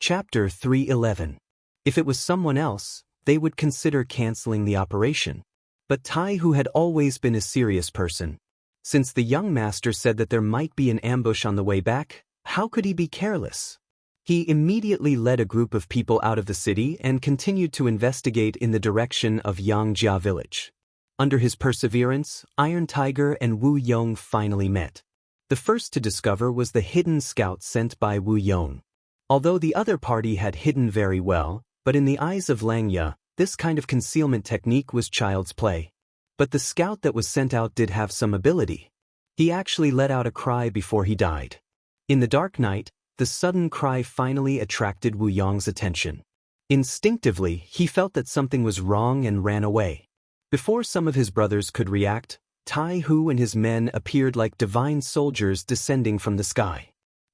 Chapter 311. If it was someone else, they would consider canceling the operation. But Tai, who had always been a serious person, since the young master said that there might be an ambush on the way back, how could he be careless? He immediately led a group of people out of the city and continued to investigate in the direction of Yangjia village. Under his perseverance, Iron Tiger and Wu Yong finally met. The first to discover was the hidden scout sent by Wu Yong. Although the other party had hidden very well, but in the eyes of Langya, this kind of concealment technique was child's play. But the scout that was sent out did have some ability. He actually let out a cry before he died. In the dark night, the sudden cry finally attracted Wu Yong's attention. Instinctively, he felt that something was wrong and ran away. Before some of his brothers could react, Tai Hu and his men appeared like divine soldiers descending from the sky.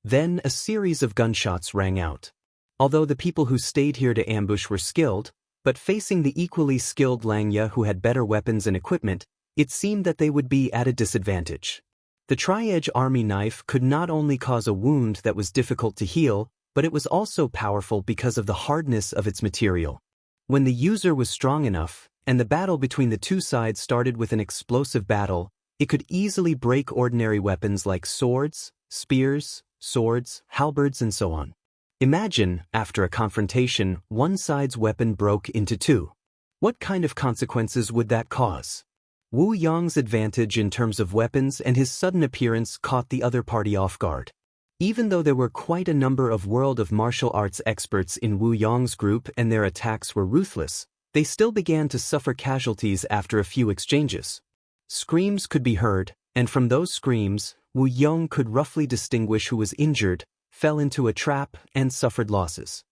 Then a series of gunshots rang out. Although the people who stayed here to ambush were skilled, but facing the equally skilled Langya who had better weapons and equipment, it seemed that they would be at a disadvantage. The tri-edge army knife could not only cause a wound that was difficult to heal, but it was also powerful because of the hardness of its material. When the user was strong enough, and the battle between the two sides started with an explosive battle, it could easily break ordinary weapons like swords, spears, swords, halberds, and so on. Imagine, after a confrontation, one side's weapon broke into two. What kind of consequences would that cause? Wu Yong's advantage in terms of weapons and his sudden appearance caught the other party off guard. Even though there were quite a number of world of martial arts experts in Wu Yong's group and their attacks were ruthless, they still began to suffer casualties after a few exchanges. Screams could be heard, and from those screams, Wu Yong could roughly distinguish who was injured, fell into a trap, and suffered losses.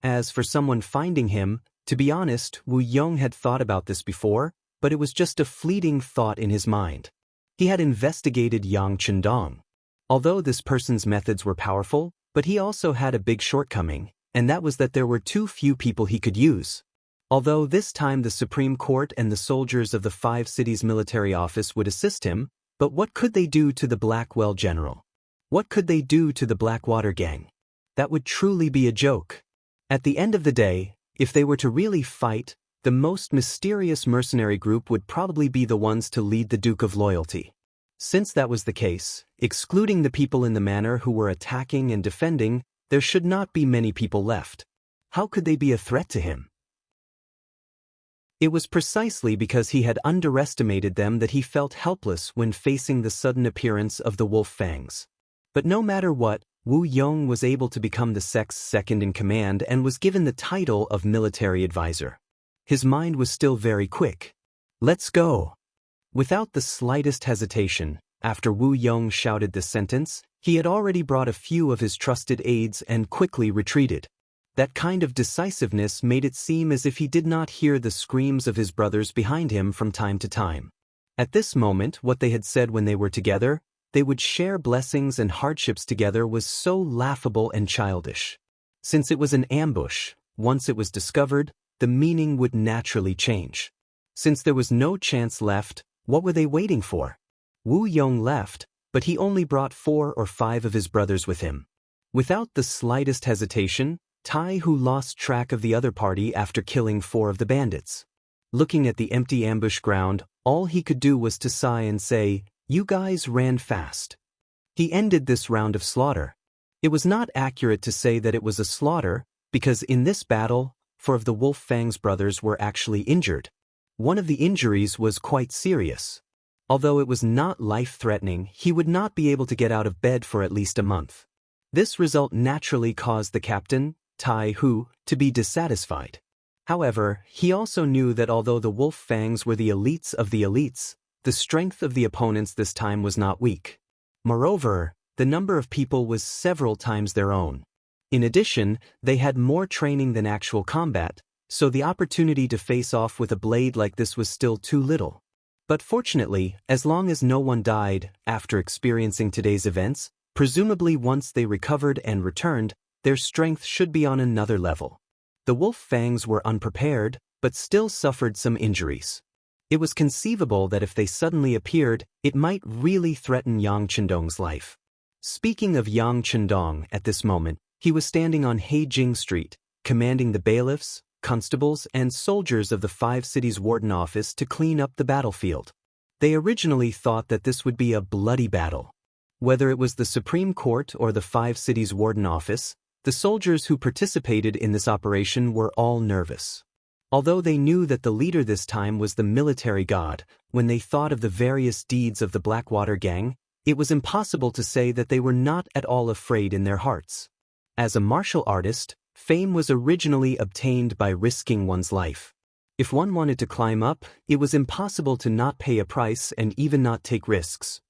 As for someone finding him, to be honest, Wu Yong had thought about this before, but it was just a fleeting thought in his mind. He had investigated Yang Chendong. Although this person's methods were powerful, but he also had a big shortcoming, and that was that there were too few people he could use. Although this time the Supreme Court and the soldiers of the 5 cities military office would assist him, but what could they do to the Blackwell general? What could they do to the Blackwater gang? That would truly be a joke. At the end of the day, if they were to really fight, the most mysterious mercenary group would probably be the ones to lead the Duke of Loyalty. Since that was the case, excluding the people in the manor who were attacking and defending, there should not be many people left. How could they be a threat to him? It was precisely because he had underestimated them that he felt helpless when facing the sudden appearance of the wolf fangs. But no matter what, Wu Yong was able to become the sect's second-in-command and was given the title of military advisor. His mind was still very quick. Let's go! Without the slightest hesitation, after Wu Yong shouted this sentence, he had already brought a few of his trusted aides and quickly retreated. That kind of decisiveness made it seem as if he did not hear the screams of his brothers behind him from time to time. At this moment, what they had said when they were together, they would share blessings and hardships together, was so laughable and childish. Since it was an ambush, once it was discovered, the meaning would naturally change. Since there was no chance left, what were they waiting for? Wu Yong left, but he only brought 4 or 5 of his brothers with him. Without the slightest hesitation, Tai Hu lost track of the other party after killing 4 of the bandits. Looking at the empty ambush ground, all he could do was to sigh and say, "You guys ran fast." He ended this round of slaughter. It was not accurate to say that it was a slaughter, because in this battle, 4 of the Wolf Fang's brothers were actually injured. One of the injuries was quite serious. Although it was not life-threatening, he would not be able to get out of bed for at least a month. This result naturally caused the captain, Tai Hu, to be dissatisfied. However, he also knew that although the Wolf Fangs were the elites of the elites, the strength of the opponents this time was not weak. Moreover, the number of people was several times their own. In addition, they had more training than actual combat, so the opportunity to face off with a blade like this was still too little. But fortunately, as long as no one died after experiencing today's events, presumably once they recovered and returned, their strength should be on another level. The Wolf Fangs were unprepared, but still suffered some injuries. It was conceivable that if they suddenly appeared, it might really threaten Yang Chendong's life. Speaking of Yang Chendong at this moment, He was standing on Heijing Street, commanding the bailiffs, constables, and soldiers of the 5 cities warden office to clean up the battlefield. They originally thought that this would be a bloody battle. Whether it was the Supreme Court or the 5 cities warden office, the soldiers who participated in this operation were all nervous. Although they knew that the leader this time was the military god, when they thought of the various deeds of the Blackwater Gang, it was impossible to say that they were not at all afraid in their hearts. As a martial artist, fame was originally obtained by risking one's life. If one wanted to climb up, it was impossible to not pay a price and even not take risks.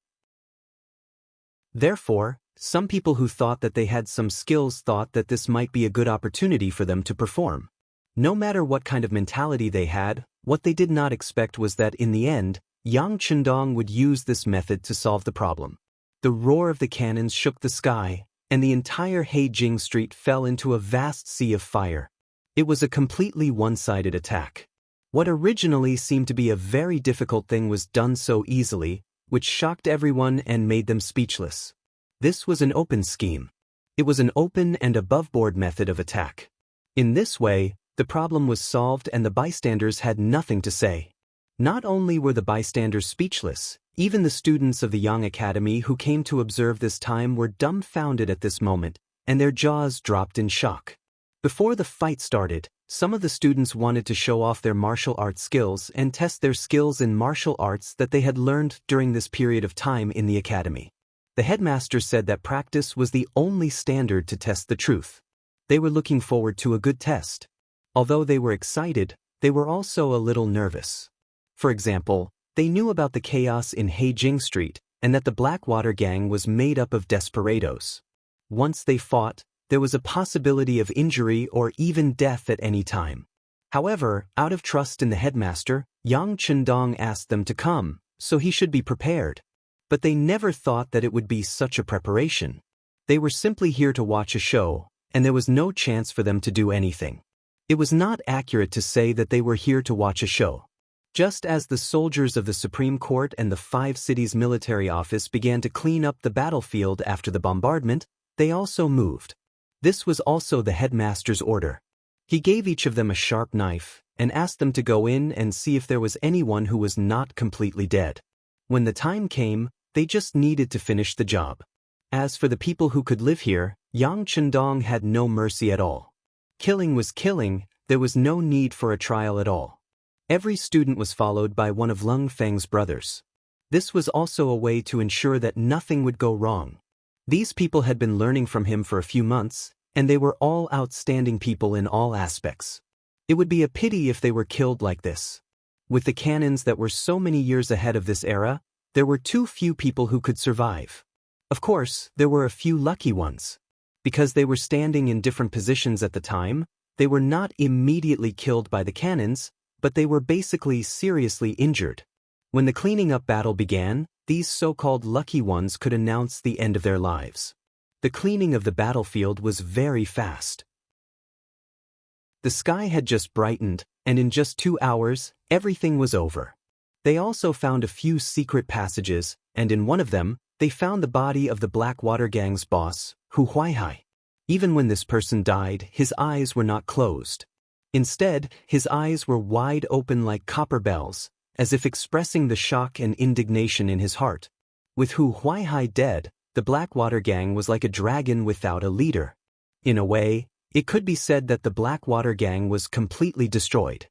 Therefore, some people who thought that they had some skills thought that this might be a good opportunity for them to perform. No matter what kind of mentality they had, what they did not expect was that in the end, Yang Chendong would use this method to solve the problem. The roar of the cannons shook the sky, and the entire Heijing Street fell into a vast sea of fire. It was a completely one-sided attack. What originally seemed to be a very difficult thing was done so easily, which shocked everyone and made them speechless. This was an open scheme. It was an open and above-board method of attack. In this way, the problem was solved and the bystanders had nothing to say. Not only were the bystanders speechless, even the students of the Yang Academy who came to observe this time were dumbfounded at this moment, and their jaws dropped in shock. Before the fight started, some of the students wanted to show off their martial arts skills and test their skills in martial arts that they had learned during this period of time in the academy. The headmaster said that practice was the only standard to test the truth. They were looking forward to a good test. Although they were excited, they were also a little nervous. For example, they knew about the chaos in Heijing Street and that the Blackwater Gang was made up of desperados. Once they fought, there was a possibility of injury or even death at any time. However, out of trust in the headmaster, Yang Chendong asked them to come, so he should be prepared. But they never thought that it would be such a preparation. They were simply here to watch a show, and there was no chance for them to do anything. It was not accurate to say that they were here to watch a show. Just as the soldiers of the Supreme Court and the 5 cities military office began to clean up the battlefield after the bombardment, they also moved. This was also the headmaster's order. He gave each of them a sharp knife and asked them to go in and see if there was anyone who was not completely dead. When the time came, they just needed to finish the job. As for the people who could live here, Yang Chendong had no mercy at all. Killing was killing, there was no need for a trial at all. Every student was followed by one of Lung Feng's brothers. This was also a way to ensure that nothing would go wrong. These people had been learning from him for a few months, and they were all outstanding people in all aspects. It would be a pity if they were killed like this. With the cannons that were so many years ahead of this era, there were too few people who could survive. Of course, there were a few lucky ones. Because they were standing in different positions at the time, they were not immediately killed by the cannons, but they were basically seriously injured. When the cleaning up battle began, these so-called lucky ones could announce the end of their lives. The cleaning of the battlefield was very fast. The sky had just brightened, and in just 2 hours, everything was over. They also found a few secret passages, and in one of them, they found the body of the Blackwater Gang's boss, Hu Huaihai. Even when this person died, his eyes were not closed. Instead, his eyes were wide open like copper bells, as if expressing the shock and indignation in his heart. With Hu Huaihai dead, the Blackwater Gang was like a dragon without a leader. In a way, it could be said that the Blackwater Gang was completely destroyed.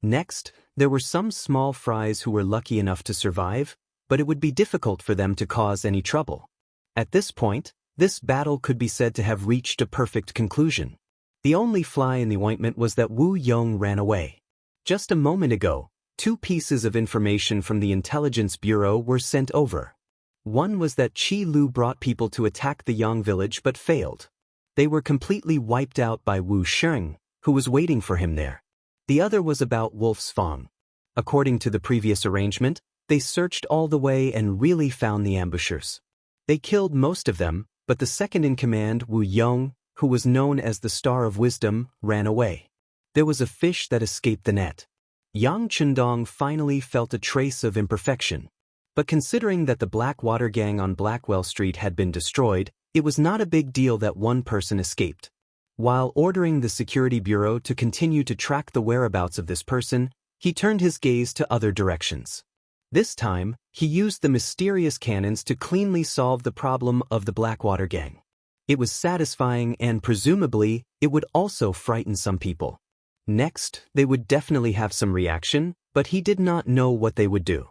Next, there were some small fries who were lucky enough to survive, but it would be difficult for them to cause any trouble. At this point, this battle could be said to have reached a perfect conclusion. The only fly in the ointment was that Wu Yong ran away. Just a moment ago, 2 pieces of information from the Intelligence Bureau were sent over. One was that Qi Lu brought people to attack the Yang village but failed. They were completely wiped out by Wu Sheng, who was waiting for him there. The other was about Wolf's Fang. According to the previous arrangement, they searched all the way and really found the ambushers. They killed most of them, but the second in command, Wu Yong, who was known as the Star of Wisdom, ran away. There was a fish that escaped the net. Yang Chendong finally felt a trace of imperfection. But considering that the Blackwater Gang on Blackwell Street had been destroyed, It was not a big deal that one person escaped. While ordering the security bureau to continue to track the whereabouts of this person, he turned his gaze to other directions. This time, he used the mysterious cannons to cleanly solve the problem of the Blackwater gang. It was satisfying and presumably, it would also frighten some people. Next, they would definitely have some reaction, but he did not know what they would do.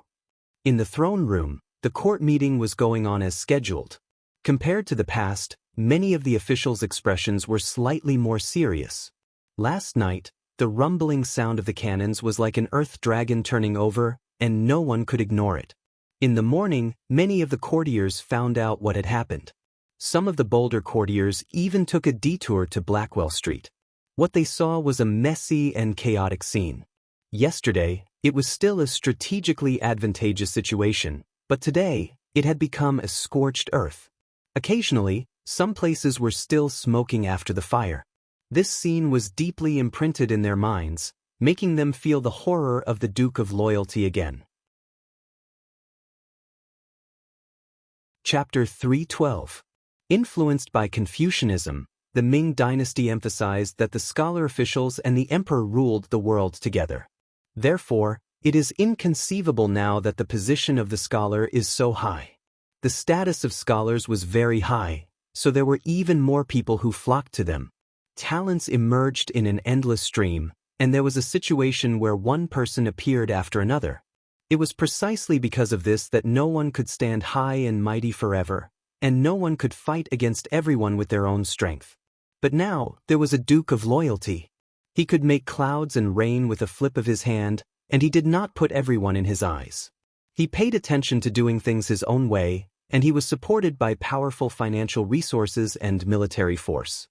In the throne room, the court meeting was going on as scheduled. Compared to the past, many of the officials' expressions were slightly more serious. Last night, the rumbling sound of the cannons was like an earth dragon turning over, and no one could ignore it. In the morning, many of the courtiers found out what had happened. Some of the bolder courtiers even took a detour to Blackwell Street. What they saw was a messy and chaotic scene. Yesterday, it was still a strategically advantageous situation, but today, it had become a scorched earth. Occasionally, some places were still smoking after the fire. This scene was deeply imprinted in their minds, making them feel the horror of the Duke of Loyalty again. Chapter 312. Influenced by Confucianism, the Ming dynasty emphasized that the scholar officials and the emperor ruled the world together. Therefore, it is inconceivable now that the position of the scholar is so high. The status of scholars was very high, so there were even more people who flocked to them. Talents emerged in an endless stream, and there was a situation where one person appeared after another. It was precisely because of this that no one could stand high and mighty forever, and no one could fight against everyone with their own strength. But now, there was a Duke of Loyalty. He could make clouds and rain with a flip of his hand, and he did not put everyone in his eyes. He paid attention to doing things his own way, and he was supported by powerful financial resources and military force.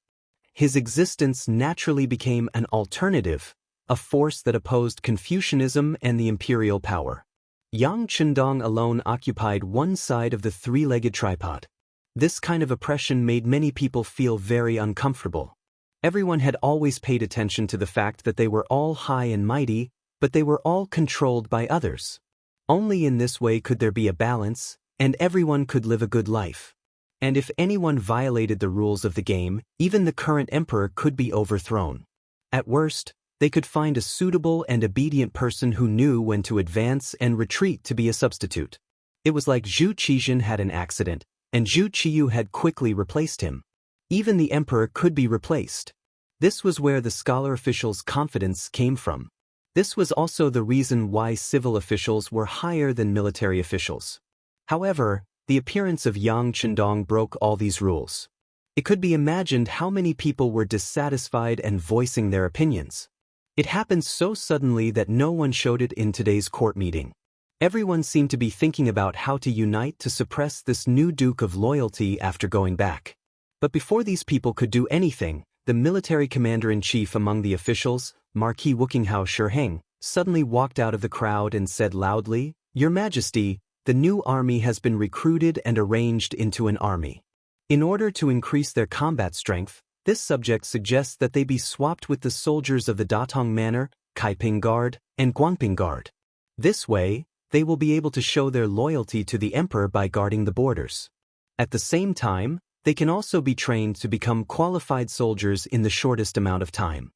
His existence naturally became an alternative, a force that opposed Confucianism and the imperial power. Yang Chendong alone occupied one side of the three-legged tripod. This kind of oppression made many people feel very uncomfortable. Everyone had always paid attention to the fact that they were all high and mighty, but they were all controlled by others. Only in this way could there be a balance, and everyone could live a good life. And if anyone violated the rules of the game, even the current emperor could be overthrown. At worst, they could find a suitable and obedient person who knew when to advance and retreat to be a substitute. It was like Zhu Qizhen had an accident, and Zhu Qiyu had quickly replaced him. Even the emperor could be replaced. This was where the scholar officials' confidence came from. This was also the reason why civil officials were higher than military officials. However, the appearance of Yang Chendong broke all these rules. It could be imagined how many people were dissatisfied and voicing their opinions. It happened so suddenly that no one showed it in today's court meeting. Everyone seemed to be thinking about how to unite to suppress this new Duke of Loyalty after going back. But before these people could do anything, the military commander-in-chief among the officials, Marquis Wukinghao Shiheng, suddenly walked out of the crowd and said loudly, "Your Majesty, the new army has been recruited and arranged into an army. In order to increase their combat strength, this subject suggests that they be swapped with the soldiers of the Datong Manor, Kaiping Guard, and Guangping Guard. This way, they will be able to show their loyalty to the emperor by guarding the borders. At the same time, they can also be trained to become qualified soldiers in the shortest amount of time."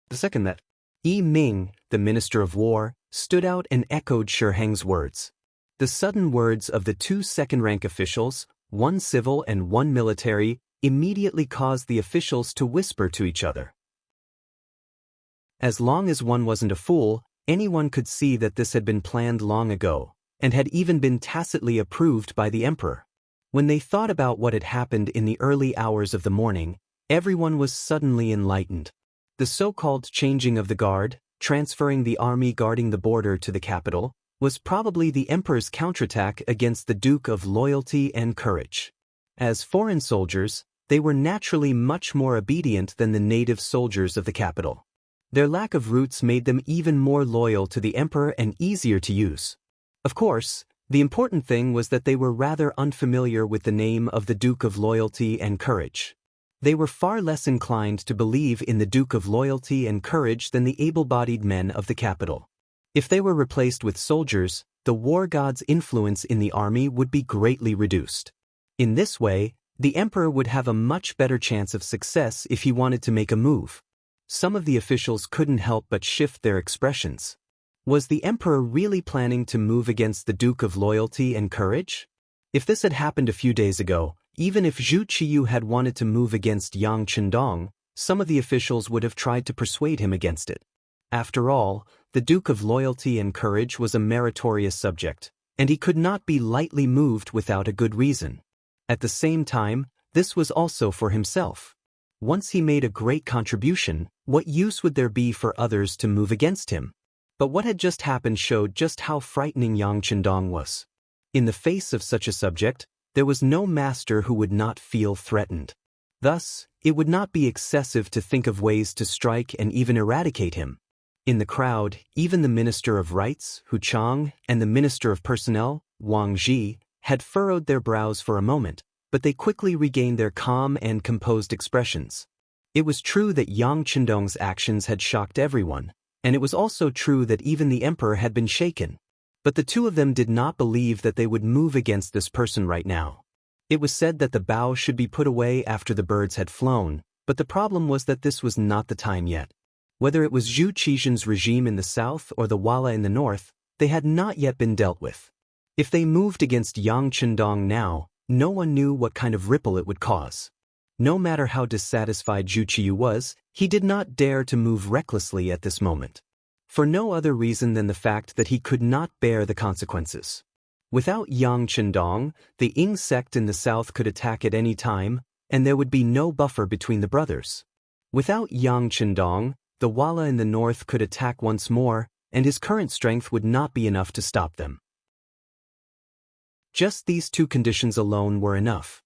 The second that Yi Ming, the Minister of War, stood out and echoed Shiheng's words. The sudden words of the two second-rank officials, one civil and one military, immediately caused the officials to whisper to each other. As long as one wasn't a fool, anyone could see that this had been planned long ago, and had even been tacitly approved by the emperor. When they thought about what had happened in the early hours of the morning, everyone was suddenly enlightened. The so-called changing of the guard, transferring the army guarding the border to the capital, was probably the emperor's counterattack against the Duke of Loyalty and Courage. As foreign soldiers, they were naturally much more obedient than the native soldiers of the capital. Their lack of roots made them even more loyal to the emperor and easier to use. Of course, the important thing was that they were rather unfamiliar with the name of the Duke of Loyalty and Courage. They were far less inclined to believe in the Duke of Loyalty and Courage than the able-bodied men of the capital. If they were replaced with soldiers, the war god's influence in the army would be greatly reduced. In this way, The emperor would have a much better chance of success if he wanted to make a move. Some of the officials couldn't help but shift their expressions. Was the emperor really planning to move against the Duke of Loyalty and Courage? If this had happened a few days ago, even if Zhu Qiyu had wanted to move against Yang Chendong, some of the officials would have tried to persuade him against it. After all, the Duke of Loyalty and Courage was a meritorious subject, and he could not be lightly moved without a good reason. At the same time, this was also for himself. Once he made a great contribution, what use would there be for others to move against him? But what had just happened showed just how frightening Yang Chendong was. In the face of such a subject, there was no master who would not feel threatened. Thus, it would not be excessive to think of ways to strike and even eradicate him. In the crowd, even the Minister of Rights, Hu Chang, and the Minister of Personnel, Wang Zhi, had furrowed their brows for a moment, but they quickly regained their calm and composed expressions. It was true that Yang Chendong's actions had shocked everyone, and it was also true that even the emperor had been shaken. But the two of them did not believe that they would move against this person right now. It was said that the bow should be put away after the birds had flown, but the problem was that this was not the time yet. Whether it was Zhu Qizhen's regime in the south or the Wala in the north, they had not yet been dealt with. If they moved against Yang Chendong now, no one knew what kind of ripple it would cause. No matter how dissatisfied Zhu Qiyu was, he did not dare to move recklessly at this moment. For no other reason than the fact that he could not bear the consequences. Without Yang Chendong, the Ying sect in the south could attack at any time, and there would be no buffer between the brothers. Without Yang Chendong, the Wala in the north could attack once more, and his current strength would not be enough to stop them. Just these two conditions alone were enough.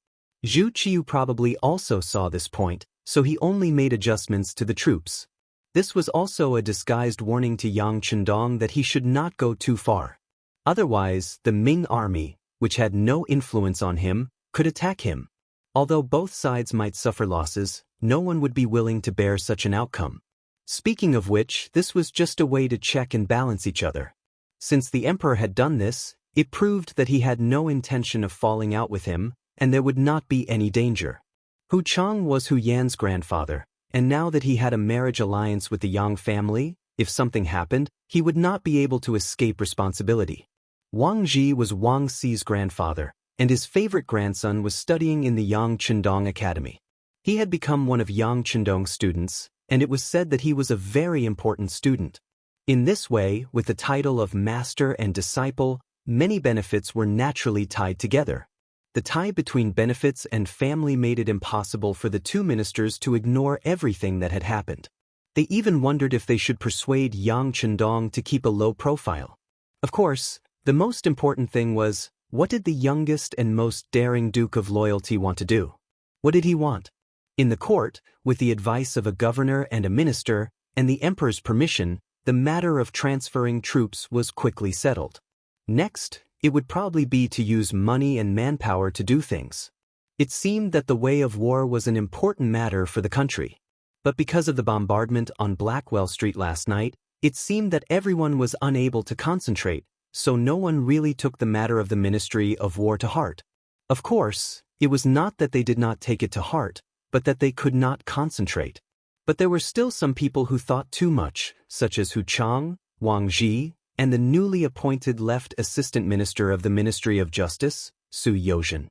Zhu Qiyu probably also saw this point, so he only made adjustments to the troops. This was also a disguised warning to Yang Chendong that he should not go too far. Otherwise, the Ming army, which had no influence on him, could attack him. Although both sides might suffer losses, no one would be willing to bear such an outcome. Speaking of which, this was just a way to check and balance each other. Since the emperor had done this, it proved that he had no intention of falling out with him, and there would not be any danger. Hu Chang was Hu Yan's grandfather, and now that he had a marriage alliance with the Yang family, if something happened, he would not be able to escape responsibility. Wang Zhi was Wang Xi's grandfather, and his favorite grandson was studying in the Yang Chendong Academy. He had become one of Yang Chendong's students, and it was said that he was a very important student. In this way, with the title of master and disciple, many benefits were naturally tied together. The tie between benefits and family made it impossible for the two ministers to ignore everything that had happened. They even wondered if they should persuade Yang Chendong to keep a low profile. Of course, the most important thing was, what did the youngest and most daring Duke of Loyalty want to do? What did he want? In the court, with the advice of a governor and a minister, and the emperor's permission, the matter of transferring troops was quickly settled. Next, it would probably be to use money and manpower to do things. It seemed that the way of war was an important matter for the country. But because of the bombardment on Blackwell Street last night, it seemed that everyone was unable to concentrate, so no one really took the matter of the Ministry of War to heart. Of course, it was not that they did not take it to heart, but that they could not concentrate. But there were still some people who thought too much, such as Hu Chang, Wang Zhi, and the newly appointed left assistant minister of the Ministry of Justice, Su Yozhen.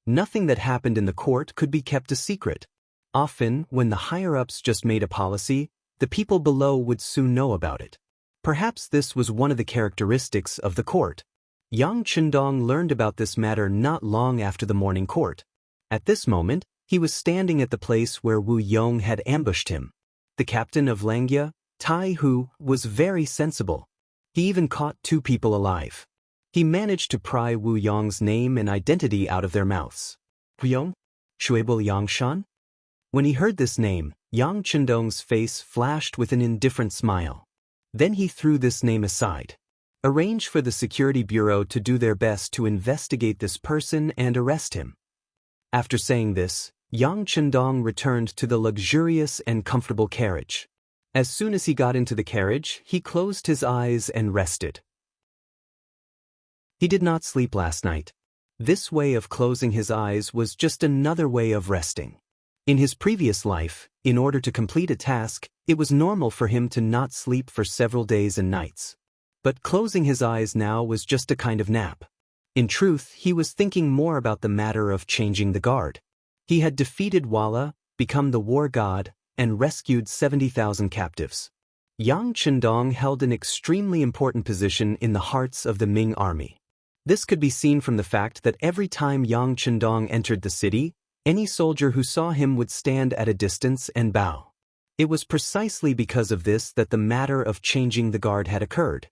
Nothing that happened in the court could be kept a secret. Often, when the higher-ups just made a policy, the people below would soon know about it. Perhaps this was one of the characteristics of the court. Yang Chendong learned about this matter not long after the morning court. At this moment, he was standing at the place where Wu Yong had ambushed him. The captain of Langya, Tai Hu, was very sensible. He even caught two people alive. He managed to pry Wu Yong's name and identity out of their mouths. Wu Yong? Shueibul Yangshan? When he heard this name, Yang Chendong's face flashed with an indifferent smile. Then he threw this name aside. Arrange for the security bureau to do their best to investigate this person and arrest him. After saying this, Yang Chendong returned to the luxurious and comfortable carriage. As soon as he got into the carriage, he closed his eyes and rested. He did not sleep last night. This way of closing his eyes was just another way of resting. In his previous life, in order to complete a task, it was normal for him to not sleep for several days and nights. But closing his eyes now was just a kind of nap. In truth, he was thinking more about the matter of changing the guard. He had defeated Walla, become the war god, and rescued 70,000 captives. Yang Chendong held an extremely important position in the hearts of the Ming army. This could be seen from the fact that every time Yang Chendong entered the city, any soldier who saw him would stand at a distance and bow. It was precisely because of this that the matter of changing the guard had occurred.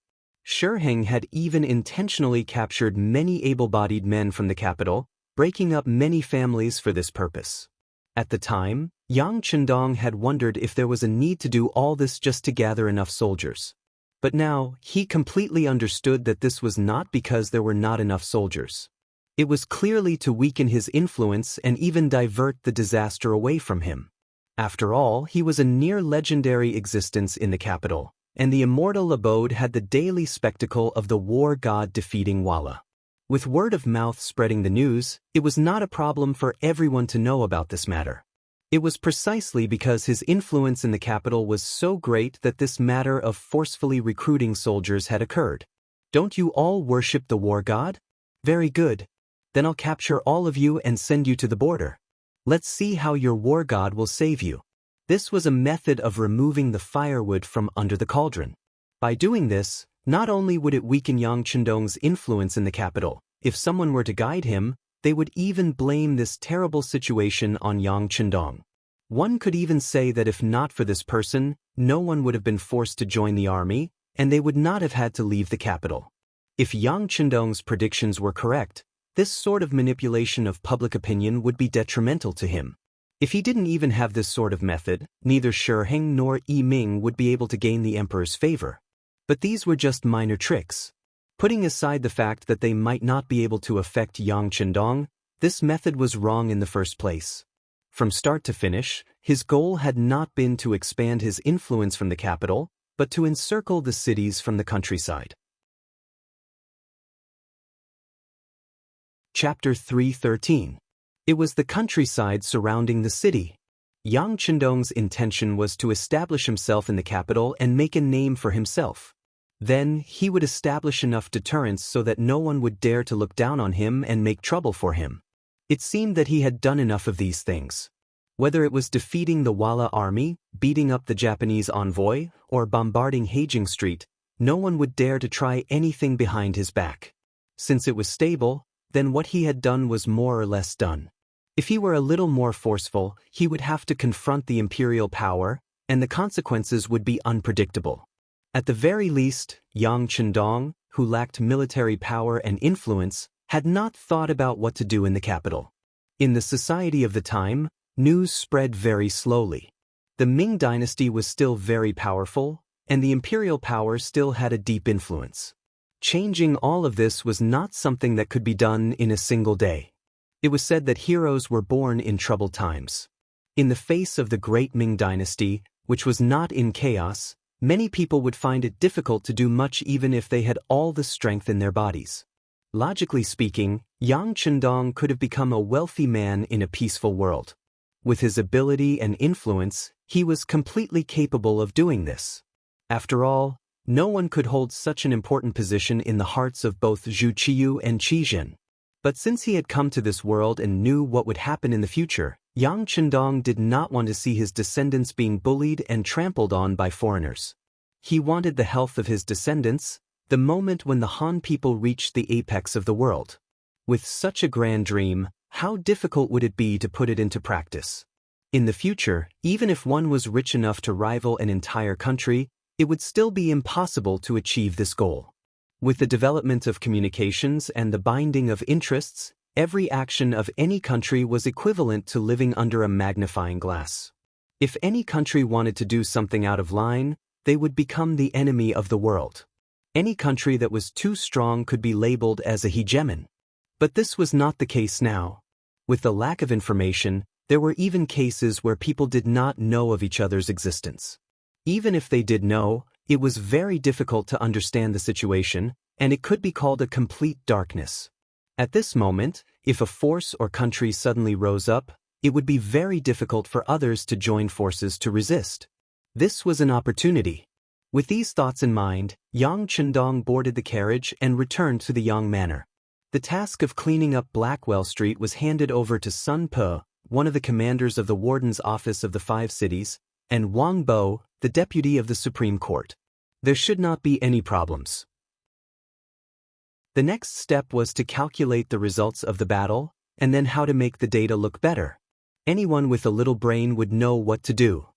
Shiheng had even intentionally captured many able-bodied men from the capital, breaking up many families for this purpose. At the time, Yang Chendong had wondered if there was a need to do all this just to gather enough soldiers. But now, he completely understood that this was not because there were not enough soldiers. It was clearly to weaken his influence and even divert the disaster away from him. After all, he was a near-legendary existence in the capital, and the immortal abode had the daily spectacle of the war god defeating Walla. With word of mouth spreading the news, it was not a problem for everyone to know about this matter. It was precisely because his influence in the capital was so great that this matter of forcefully recruiting soldiers had occurred. Don't you all worship the war god? Very good. Then I'll capture all of you and send you to the border. Let's see how your war god will save you. This was a method of removing the firewood from under the cauldron. By doing this, not only would it weaken Yang Chendong's influence in the capital, if someone were to guide him, they would even blame this terrible situation on Yang Chendong. One could even say that if not for this person, no one would have been forced to join the army, and they would not have had to leave the capital. If Yang Chendong's predictions were correct, this sort of manipulation of public opinion would be detrimental to him. If he didn't even have this sort of method, neither Shiheng nor Yi Ming would be able to gain the emperor's favor. But these were just minor tricks. Putting aside the fact that they might not be able to affect Yang Chendong, this method was wrong in the first place. From start to finish, his goal had not been to expand his influence from the capital, but to encircle the cities from the countryside. Chapter 3:13. It was the countryside surrounding the city. Yang Chendong's intention was to establish himself in the capital and make a name for himself. Then, he would establish enough deterrence so that no one would dare to look down on him and make trouble for him. It seemed that he had done enough of these things. Whether it was defeating the Walla army, beating up the Japanese envoy, or bombarding Hajing Street, no one would dare to try anything behind his back. Since it was stable, then what he had done was more or less done. If he were a little more forceful, he would have to confront the imperial power, and the consequences would be unpredictable. At the very least, Yang Chendong, who lacked military power and influence, had not thought about what to do in the capital. In the society of the time, news spread very slowly. The Ming dynasty was still very powerful, and the imperial power still had a deep influence. Changing all of this was not something that could be done in a single day. It was said that heroes were born in troubled times. In the face of the great Ming dynasty, which was not in chaos, many people would find it difficult to do much even if they had all the strength in their bodies. Logically speaking, Yang Chendong could have become a wealthy man in a peaceful world. With his ability and influence, he was completely capable of doing this. After all, no one could hold such an important position in the hearts of both Zhu Qiyu and Qi Zhen. But since he had come to this world and knew what would happen in the future, Yang Chendong did not want to see his descendants being bullied and trampled on by foreigners. He wanted the health of his descendants, the moment when the Han people reached the apex of the world. With such a grand dream, how difficult would it be to put it into practice? In the future, even if one was rich enough to rival an entire country, it would still be impossible to achieve this goal. With the development of communications and the binding of interests, every action of any country was equivalent to living under a magnifying glass. If any country wanted to do something out of line, they would become the enemy of the world. Any country that was too strong could be labeled as a hegemon. But this was not the case now. With the lack of information, there were even cases where people did not know of each other's existence. Even if they did know, it was very difficult to understand the situation, and it could be called a complete darkness. At this moment, if a force or country suddenly rose up, it would be very difficult for others to join forces to resist. This was an opportunity. With these thoughts in mind, Yang Chendong boarded the carriage and returned to the Yang Manor. The task of cleaning up Blackwell Street was handed over to Sun Pe, one of the commanders of the Warden's Office of the Five Cities, and Wang Bo, the deputy of the Supreme Court. There should not be any problems. The next step was to calculate the results of the battle, and then how to make the data look better. Anyone with a little brain would know what to do.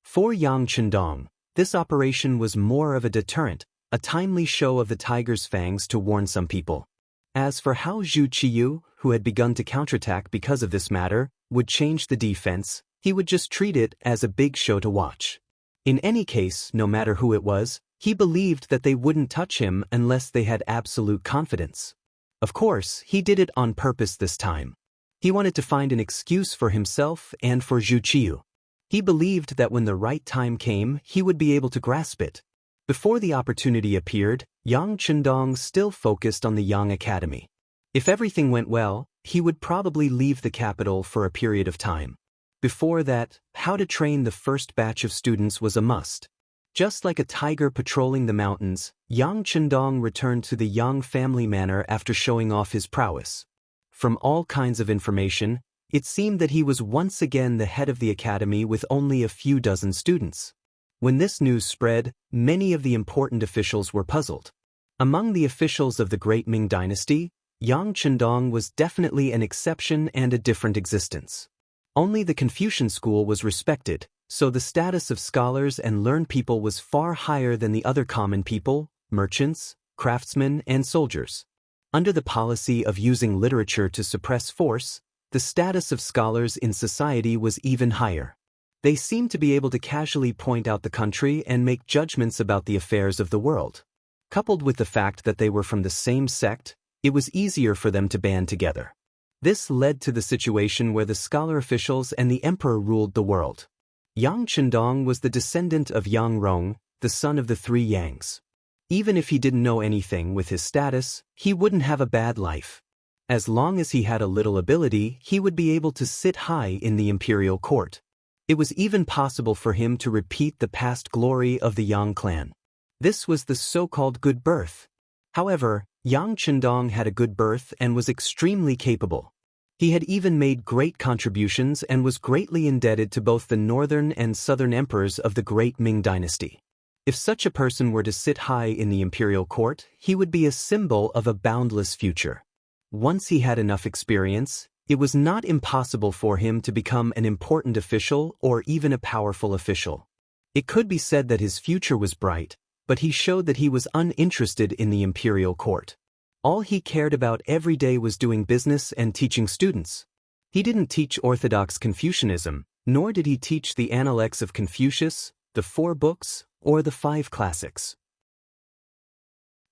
For Yang Chendong, this operation was more of a deterrent, a timely show of the tiger's fangs to warn some people. As for how Zhu Qiyu, who had begun to counterattack because of this matter, would change the defense, he would just treat it as a big show to watch. In any case, no matter who it was, he believed that they wouldn't touch him unless they had absolute confidence. Of course, he did it on purpose this time. He wanted to find an excuse for himself and for Zhu Qiyu. He believed that when the right time came, he would be able to grasp it. Before the opportunity appeared, Yang Chendong still focused on the Yang Academy. If everything went well, he would probably leave the capital for a period of time. Before that, how to train the first batch of students was a must. Just like a tiger patrolling the mountains, Yang Chendong returned to the Yang family manor after showing off his prowess. From all kinds of information, it seemed that he was once again the head of the academy with only a few dozen students. When this news spread, many of the important officials were puzzled. Among the officials of the Great Ming Dynasty, Yang Chendong was definitely an exception and a different existence. Only the Confucian school was respected, so the status of scholars and learned people was far higher than the other common people, merchants, craftsmen, and soldiers. Under the policy of using literature to suppress force, the status of scholars in society was even higher. They seemed to be able to casually point out the country and make judgments about the affairs of the world. Coupled with the fact that they were from the same sect, it was easier for them to band together. This led to the situation where the scholar officials and the emperor ruled the world. Yang Chendong was the descendant of Yang Rong, the son of the three Yangs. Even if he didn't know anything with his status, he wouldn't have a bad life. As long as he had a little ability, he would be able to sit high in the imperial court. It was even possible for him to repeat the past glory of the Yang clan. This was the so-called good birth. However, Yang Chendong had a good birth and was extremely capable. He had even made great contributions and was greatly indebted to both the northern and southern emperors of the Great Ming Dynasty. If such a person were to sit high in the imperial court, he would be a symbol of a boundless future. Once he had enough experience, it was not impossible for him to become an important official or even a powerful official. It could be said that his future was bright, but he showed that he was uninterested in the imperial court. All he cared about every day was doing business and teaching students. He didn't teach orthodox Confucianism, nor did he teach the Analects of Confucius, the 4 books, or the 5 classics.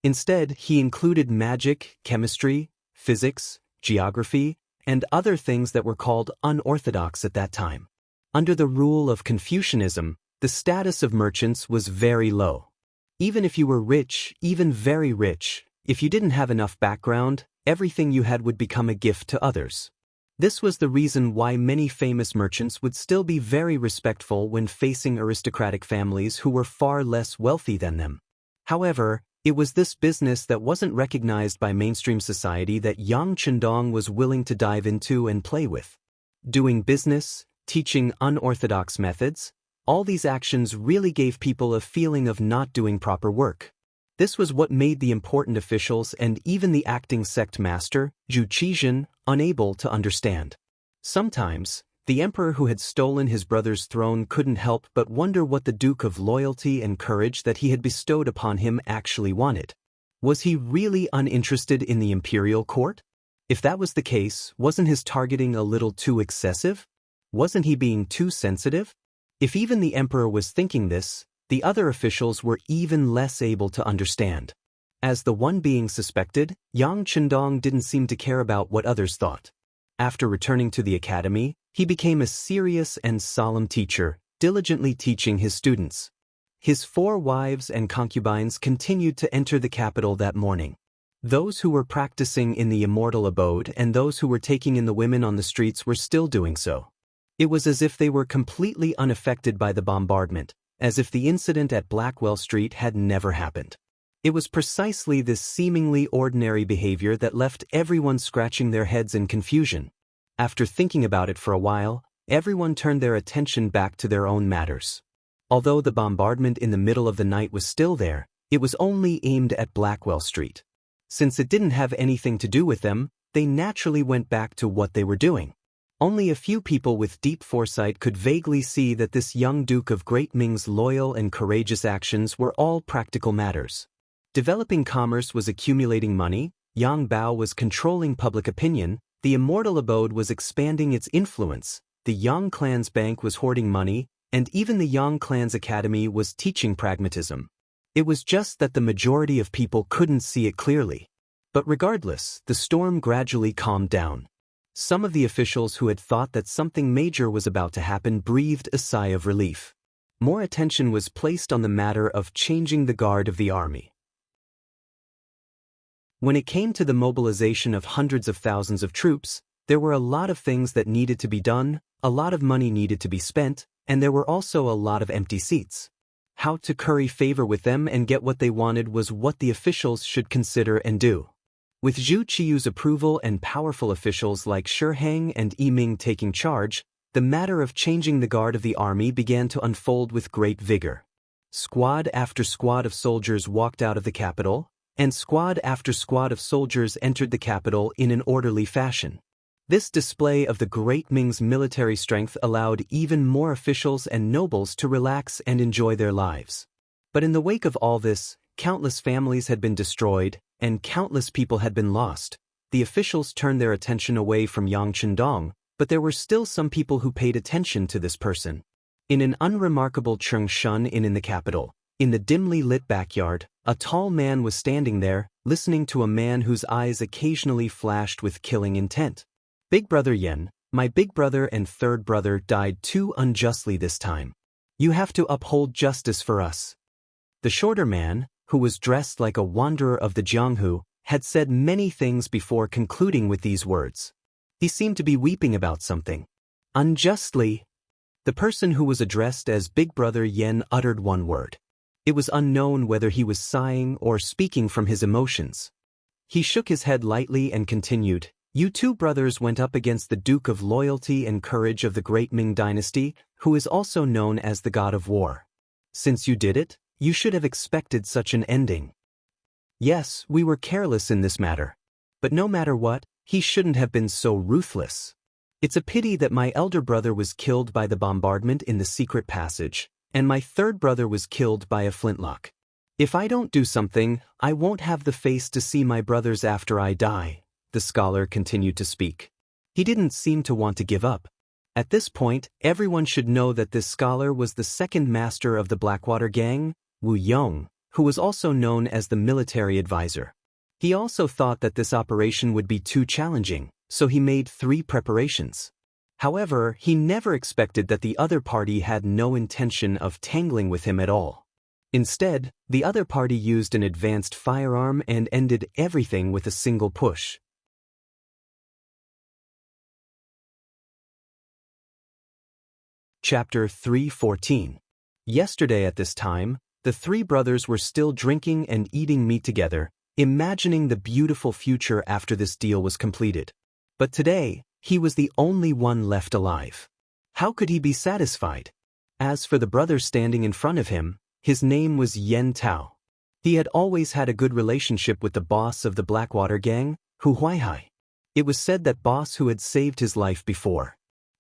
Instead, he included magic, chemistry, physics, geography, and other things that were called unorthodox at that time. Under the rule of Confucianism, the status of merchants was very low. Even if you were rich, even very rich, if you didn't have enough background, everything you had would become a gift to others. This was the reason why many famous merchants would still be very respectful when facing aristocratic families who were far less wealthy than them. However, it was this business that wasn't recognized by mainstream society that Yang Chendong was willing to dive into and play with. Doing business, teaching unorthodox methods, all these actions really gave people a feeling of not doing proper work. This was what made the important officials and even the acting sect master, Zhu Qizhen, unable to understand. Sometimes, the emperor who had stolen his brother's throne couldn't help but wonder what the Duke of Loyalty and Courage that he had bestowed upon him actually wanted. Was he really uninterested in the imperial court? If that was the case, wasn't his targeting a little too excessive? Wasn't he being too sensitive? If even the emperor was thinking this, the other officials were even less able to understand. As the one being suspected, Yang Chendong didn't seem to care about what others thought. After returning to the academy, he became a serious and solemn teacher, diligently teaching his students. His 4 wives and concubines continued to enter the capital that morning. Those who were practicing in the immortal abode and those who were taking in the women on the streets were still doing so. It was as if they were completely unaffected by the bombardment, as if the incident at Blackwell Street had never happened. It was precisely this seemingly ordinary behavior that left everyone scratching their heads in confusion. After thinking about it for a while, everyone turned their attention back to their own matters. Although the bombardment in the middle of the night was still there, it was only aimed at Blackwell Street. Since it didn't have anything to do with them, they naturally went back to what they were doing. Only a few people with deep foresight could vaguely see that this young Duke of Great Ming's loyal and courageous actions were all practical matters. Developing commerce was accumulating money, Yang Bao was controlling public opinion, the immortal abode was expanding its influence, the Yang clan's bank was hoarding money, and even the Yang clan's academy was teaching pragmatism. It was just that the majority of people couldn't see it clearly. But regardless, the storm gradually calmed down. Some of the officials who had thought that something major was about to happen breathed a sigh of relief. More attention was placed on the matter of changing the guard of the army. When it came to the mobilization of hundreds of thousands of troops, there were a lot of things that needed to be done, a lot of money needed to be spent, and there were also a lot of empty seats. How to curry favor with them and get what they wanted was what the officials should consider and do. With Zhu Qiyu's approval and powerful officials like Shi Hang and Yi Ming taking charge, the matter of changing the guard of the army began to unfold with great vigor. Squad after squad of soldiers walked out of the capital, and squad after squad of soldiers entered the capital in an orderly fashion. This display of the Great Ming's military strength allowed even more officials and nobles to relax and enjoy their lives. But in the wake of all this, countless families had been destroyed, and countless people had been lost. The officials turned their attention away from Yang Chendong, but there were still some people who paid attention to this person. In an unremarkable Chengshan Inn in the capital, in the dimly lit backyard, a tall man was standing there, listening to a man whose eyes occasionally flashed with killing intent. Big Brother Yen, my big brother and third brother died too unjustly this time. You have to uphold justice for us. The shorter man, who was dressed like a wanderer of the Jianghu, had said many things before concluding with these words. He seemed to be weeping about something. Unjustly. The person who was addressed as Big Brother Yen uttered one word. It was unknown whether he was sighing or speaking from his emotions. He shook his head lightly and continued, You two brothers went up against the Duke of Loyalty and Courage of the Great Ming Dynasty, who is also known as the God of War. Since you did it, you should have expected such an ending. Yes, we were careless in this matter. But no matter what, he shouldn't have been so ruthless. It's a pity that my elder brother was killed by the bombardment in the secret passage, and my third brother was killed by a flintlock. If I don't do something, I won't have the face to see my brothers after I die, the scholar continued to speak. He didn't seem to want to give up. At this point, everyone should know that this scholar was the second master of the Blackwater gang, Wu Yong, who was also known as the military advisor. He also thought that this operation would be too challenging, so he made 3 preparations. However, he never expected that the other party had no intention of tangling with him at all. Instead, the other party used an advanced firearm and ended everything with a single push. Chapter 3:14. Yesterday at this time, the 3 brothers were still drinking and eating meat together, imagining the beautiful future after this deal was completed. But today, he was the only one left alive. How could he be satisfied? As for the brother standing in front of him, his name was Yen Tao. He had always had a good relationship with the boss of the Blackwater gang, Hu Huaihai. It was said that boss who had saved his life before.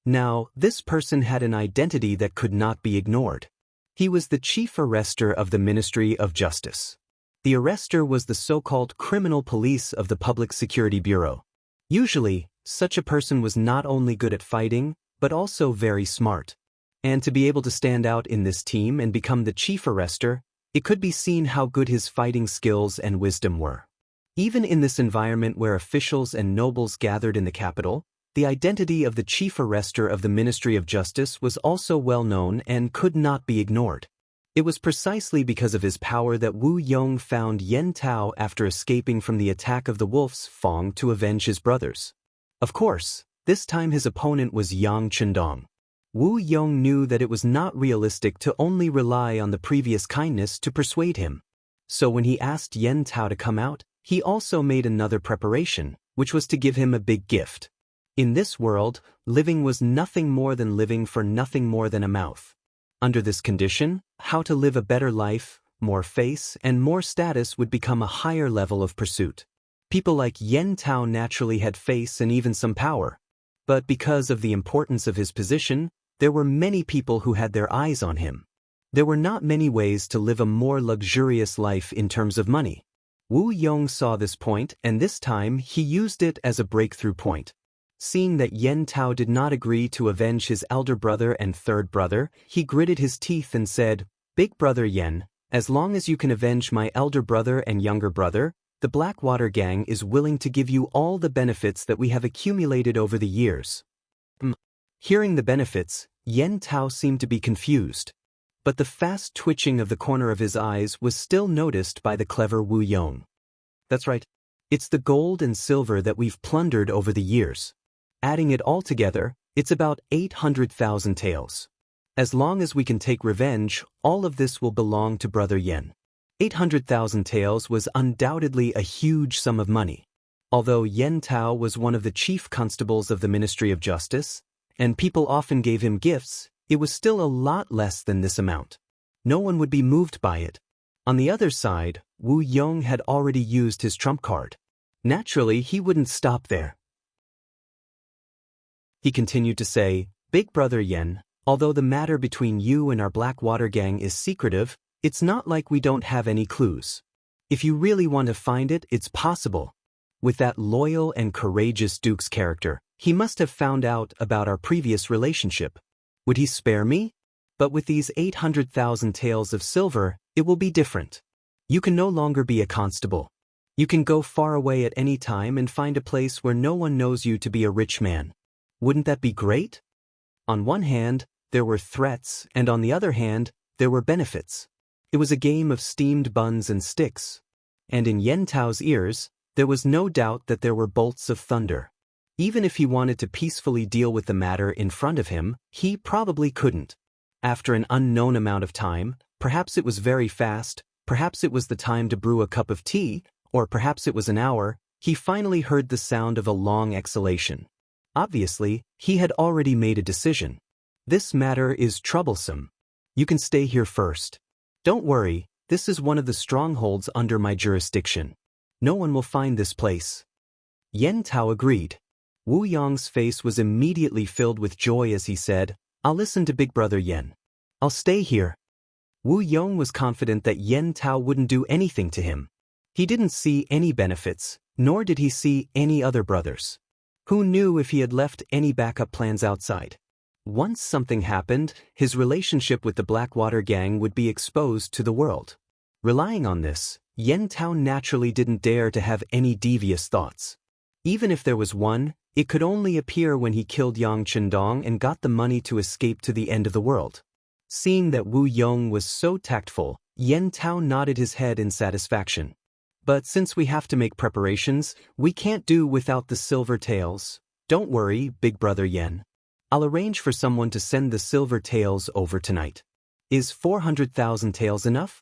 Now, this person had an identity that could not be ignored. He was the chief arrester of the Ministry of Justice. The arrester was the so-called criminal police of the Public Security Bureau. Usually, such a person was not only good at fighting, but also very smart. And to be able to stand out in this team and become the chief arrester, it could be seen how good his fighting skills and wisdom were. Even in this environment where officials and nobles gathered in the capital, the identity of the chief arrester of the Ministry of Justice was also well known and could not be ignored. It was precisely because of his power that Wu Yong found Yen Tao after escaping from the attack of the wolves Fong to avenge his brothers. Of course, this time his opponent was Yang Chendong. Wu Yong knew that it was not realistic to only rely on the previous kindness to persuade him. So when he asked Yen Tao to come out, he also made another preparation, which was to give him a big gift. In this world, living was nothing more than living for nothing more than a mouth. Under this condition, how to live a better life, more face, and more status would become a higher level of pursuit. People like Yen Tao naturally had face and even some power. But because of the importance of his position, there were many people who had their eyes on him. There were not many ways to live a more luxurious life in terms of money. Wu Yong saw this point, and this time he used it as a breakthrough point. Seeing that Yen Tao did not agree to avenge his elder brother and third brother, he gritted his teeth and said, "Big brother Yen, as long as you can avenge my elder brother and younger brother, the Blackwater Gang is willing to give you all the benefits that we have accumulated over the years." Hearing the benefits, Yen Tao seemed to be confused. But the fast twitching of the corner of his eyes was still noticed by the clever Wu Yong. "That's right. It's the gold and silver that we've plundered over the years. Adding it all together, it's about 800,000 taels. As long as we can take revenge, all of this will belong to Brother Yen." 800,000 taels was undoubtedly a huge sum of money. Although Yen Tao was one of the chief constables of the Ministry of Justice, and people often gave him gifts, it was still a lot less than this amount. No one would be moved by it. On the other side, Wu Yong had already used his trump card. Naturally, he wouldn't stop there. He continued to say, "Big brother Yen, although the matter between you and our Blackwater Gang is secretive, it's not like we don't have any clues. If you really want to find it, it's possible." With that loyal and courageous Duke's character, he must have found out about our previous relationship. Would he spare me? But with these 800,000 taels of silver, it will be different. You can no longer be a constable. You can go far away at any time and find a place where no one knows you to be a rich man. Wouldn't that be great? On one hand, there were threats, and on the other hand, there were benefits. It was a game of steamed buns and sticks. And in Yen Tao's ears, there was no doubt that there were bolts of thunder. Even if he wanted to peacefully deal with the matter in front of him, he probably couldn't. After an unknown amount of time, perhaps it was very fast, perhaps it was the time to brew a cup of tea, or perhaps it was an hour, he finally heard the sound of a long exhalation. Obviously, he had already made a decision. "This matter is troublesome. You can stay here first. Don't worry, this is one of the strongholds under my jurisdiction. No one will find this place." Yen Tao agreed. Wu Yong's face was immediately filled with joy as he said, "I'll listen to Big Brother Yen. I'll stay here." Wu Yong was confident that Yen Tao wouldn't do anything to him. He didn't see any benefits, nor did he see any other brothers. Who knew if he had left any backup plans outside? Once something happened, his relationship with the Blackwater Gang would be exposed to the world. Relying on this, Yen Tao naturally didn't dare to have any devious thoughts. Even if there was one, it could only appear when he killed Yang Chendong and got the money to escape to the end of the world. Seeing that Wu Yong was so tactful, Yen Tao nodded his head in satisfaction. "But since we have to make preparations, we can't do without the silver taels. Don't worry, Big Brother Yen. I'll arrange for someone to send the silver taels over tonight. Is 400,000 taels enough?"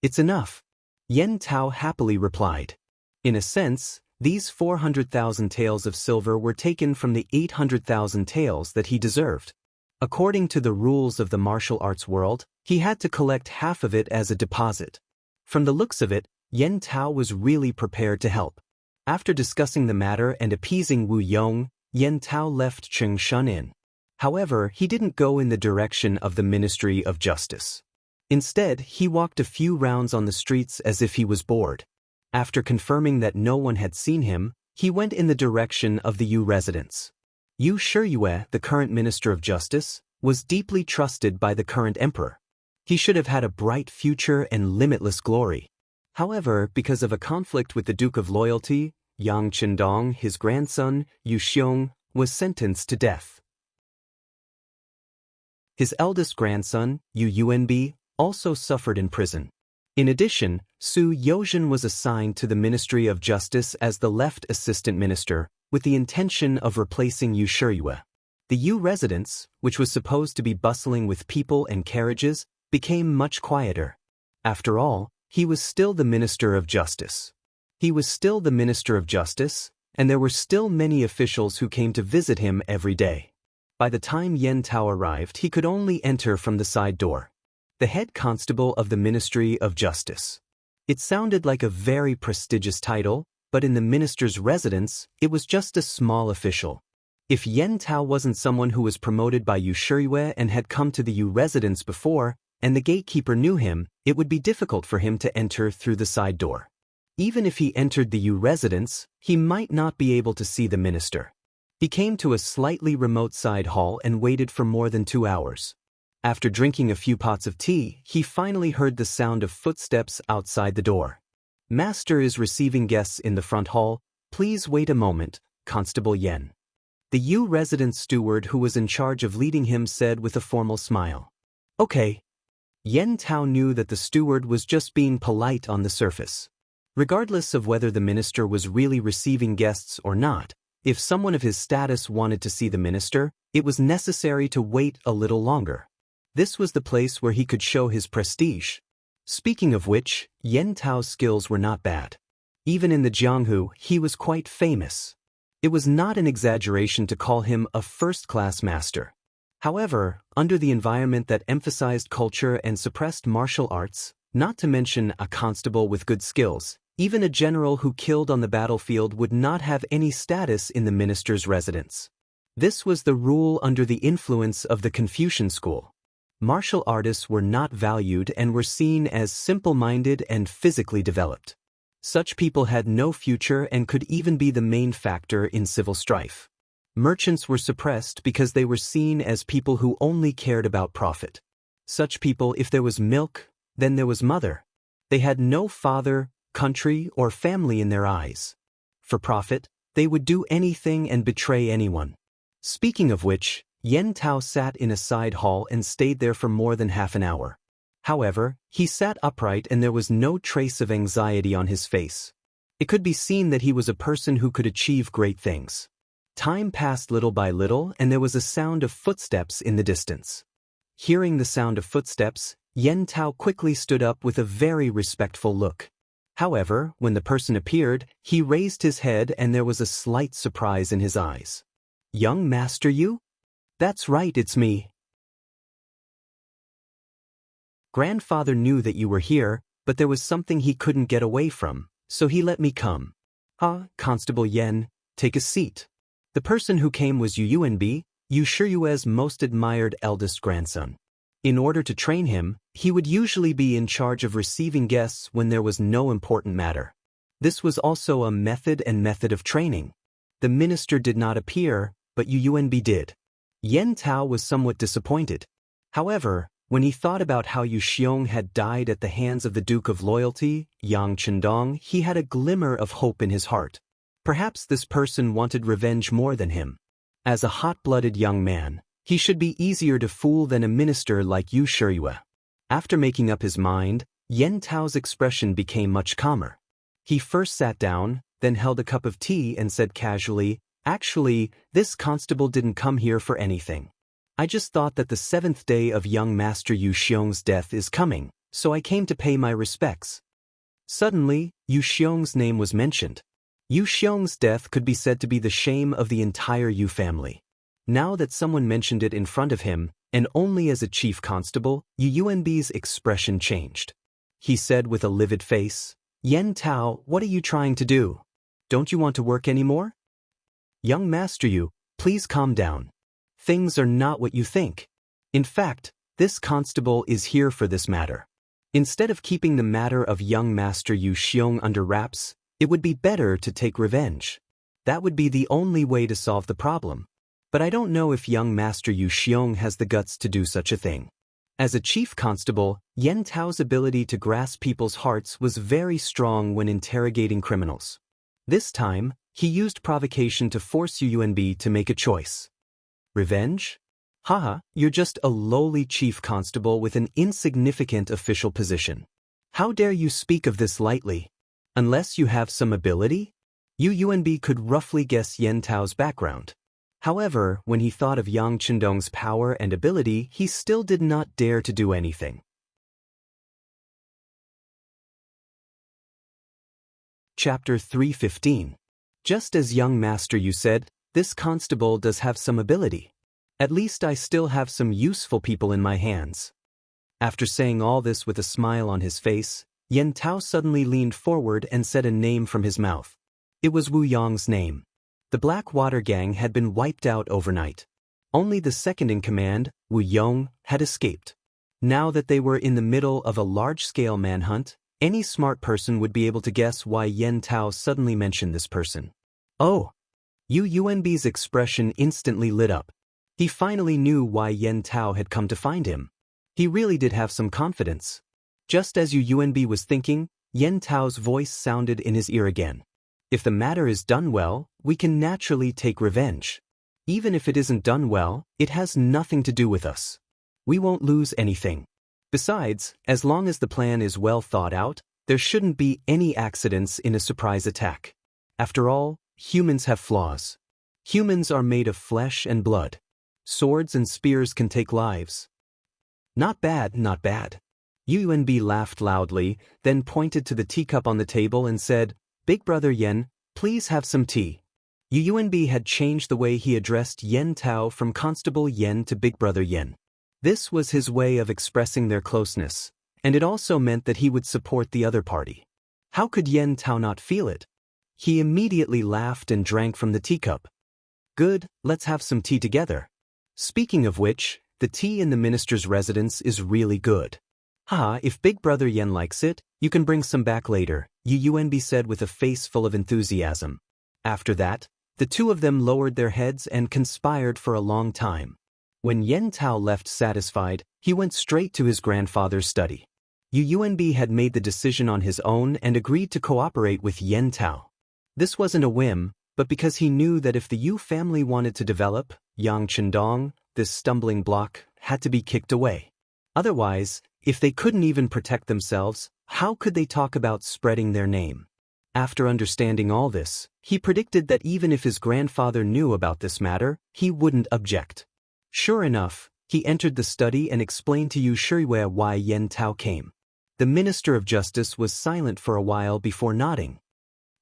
"It's enough," Yen Tao happily replied. In a sense, these 400,000 taels of silver were taken from the 800,000 taels that he deserved. According to the rules of the martial arts world, he had to collect half of it as a deposit. From the looks of it, Yen Tao was really prepared to help. After discussing the matter and appeasing Wu Yong, Yen Tao left Chengshan Inn. However, he didn't go in the direction of the Ministry of Justice. Instead, he walked a few rounds on the streets as if he was bored. After confirming that no one had seen him, he went in the direction of the Yu residence. Yu Shiyue, the current Minister of Justice, was deeply trusted by the current emperor. He should have had a bright future and limitless glory. However, because of a conflict with the Duke of Loyalty, Yang Chendong, his grandson, Yu Xiong, was sentenced to death. His eldest grandson, Yu Yuanbi, also suffered in prison. In addition, Su Yozhen was assigned to the Ministry of Justice as the left assistant minister, with the intention of replacing Yu Shiyue. The Yu residence, which was supposed to be bustling with people and carriages, became much quieter. After all, he was still the Minister of Justice. He was still the Minister of Justice, and there were still many officials who came to visit him every day. By the time Yan Tao arrived, he could only enter from the side door. The head constable of the Ministry of Justice. It sounded like a very prestigious title, but in the minister's residence, it was just a small official. If Yan Tao wasn't someone who was promoted by Yu Shiyue and had come to the Yu residence before, and the gatekeeper knew him, it would be difficult for him to enter through the side door. Even if he entered the Yu residence, he might not be able to see the minister. He came to a slightly remote side hall and waited for more than 2 hours. After drinking a few pots of tea, he finally heard the sound of footsteps outside the door. "Master is receiving guests in the front hall. Please wait a moment, Constable Yen." The Yu residence steward who was in charge of leading him said with a formal smile. "Okay." Yan Tao knew that the steward was just being polite on the surface. Regardless of whether the minister was really receiving guests or not, if someone of his status wanted to see the minister, it was necessary to wait a little longer. This was the place where he could show his prestige. Speaking of which, Yan Tao's skills were not bad. Even in the Jianghu, he was quite famous. It was not an exaggeration to call him a first-class master. However, under the environment that emphasized culture and suppressed martial arts, not to mention a constable with good skills, even a general who killed on the battlefield would not have any status in the minister's residence. This was the rule under the influence of the Confucian school. Martial artists were not valued and were seen as simple-minded and physically developed. Such people had no future and could even be the main factor in civil strife. Merchants were suppressed because they were seen as people who only cared about profit. Such people, if there was milk, then there was mother. They had no father, country, or family in their eyes. For profit, they would do anything and betray anyone. Speaking of which, Yan Tao sat in a side hall and stayed there for more than half an hour. However, he sat upright and there was no trace of anxiety on his face. It could be seen that he was a person who could achieve great things. Time passed little by little and there was a sound of footsteps in the distance. Hearing the sound of footsteps, Yan Tao quickly stood up with a very respectful look. However, when the person appeared, he raised his head and there was a slight surprise in his eyes. "Young Master Yu?" "That's right, it's me." "Grandfather knew that you were here, but there was something he couldn't get away from, so he let me come." Constable Yen, take a seat." The person who came was Yu Yuanbi, Yu Shiyue's most admired eldest grandson. In order to train him, he would usually be in charge of receiving guests when there was no important matter. This was also a method of training. The minister did not appear, but Yu Yuanbi did. Yan Tao was somewhat disappointed. However, when he thought about how Yu Xiong had died at the hands of the Duke of Loyalty, Yang Chendong, he had a glimmer of hope in his heart. Perhaps this person wanted revenge more than him. As a hot-blooded young man, he should be easier to fool than a minister like Yu Shiyue. After making up his mind, Yan Tao's expression became much calmer. He first sat down, then held a cup of tea and said casually, "Actually, this constable didn't come here for anything. I just thought that the 7th day of young Master Yu Xiong's death is coming, so I came to pay my respects." Suddenly, Yu Xiong's name was mentioned. Yu Xiong's death could be said to be the shame of the entire Yu family. Now that someone mentioned it in front of him, and only as a chief constable, Yu Yuanbi's expression changed. He said with a livid face, "Yan Tao, what are you trying to do? Don't you want to work anymore?" "Young Master Yu, please calm down. Things are not what you think. In fact, this constable is here for this matter. Instead of keeping the matter of young Master Yu Xiong under wraps, it would be better to take revenge. That would be the only way to solve the problem. But I don't know if young Master Yu Xiong has the guts to do such a thing." As a chief constable, Yan Tao's ability to grasp people's hearts was very strong when interrogating criminals. This time, he used provocation to force Yu Yuanbi to make a choice. "Revenge? Haha, you're just a lowly chief constable with an insignificant official position. How dare you speak of this lightly? Unless you have some ability? Yunb could roughly guess Yen Tao's background. However, when he thought of Yang Chendong's power and ability, he still did not dare to do anything. Chapter 3:15. Just as young master you said, this constable does have some ability. At least I still have some useful people in my hands. After saying all this with a smile on his face, Yen Tao suddenly leaned forward and said a name from his mouth. It was Wu Yong's name. The Black Water Gang had been wiped out overnight. Only the second in command, Wu Yong, had escaped. Now that they were in the middle of a large-scale manhunt, any smart person would be able to guess why Yen Tao suddenly mentioned this person. Oh! Yunb's expression instantly lit up. He finally knew why Yen Tao had come to find him. He really did have some confidence. Just as Yunb was thinking, Yen Tao's voice sounded in his ear again. If the matter is done well, we can naturally take revenge. Even if it isn't done well, it has nothing to do with us. We won't lose anything. Besides, as long as the plan is well thought out, there shouldn't be any accidents in a surprise attack. After all, humans have flaws. Humans are made of flesh and blood. Swords and spears can take lives. Not bad, not bad. Yunb laughed loudly, then pointed to the teacup on the table and said, Big Brother Yen, please have some tea. Yunb had changed the way he addressed Yen Tao from Constable Yen to Big Brother Yen. This was his way of expressing their closeness, and it also meant that he would support the other party. How could Yen Tao not feel it? He immediately laughed and drank from the teacup. Good, let's have some tea together. Speaking of which, the tea in the minister's residence is really good. Haha, if Big Brother Yen likes it, you can bring some back later, Yunb said with a face full of enthusiasm. After that, the two of them lowered their heads and conspired for a long time. When Yen Tao left satisfied, he went straight to his grandfather's study. Yunb had made the decision on his own and agreed to cooperate with Yen Tao. This wasn't a whim, but because he knew that if the Yu family wanted to develop, Yang Chendong, this stumbling block, had to be kicked away. Otherwise, if they couldn't even protect themselves, how could they talk about spreading their name? After understanding all this, he predicted that even if his grandfather knew about this matter, he wouldn't object. Sure enough, he entered the study and explained to Yu Shuriwei why Yen Tao came. The Minister of Justice was silent for a while before nodding.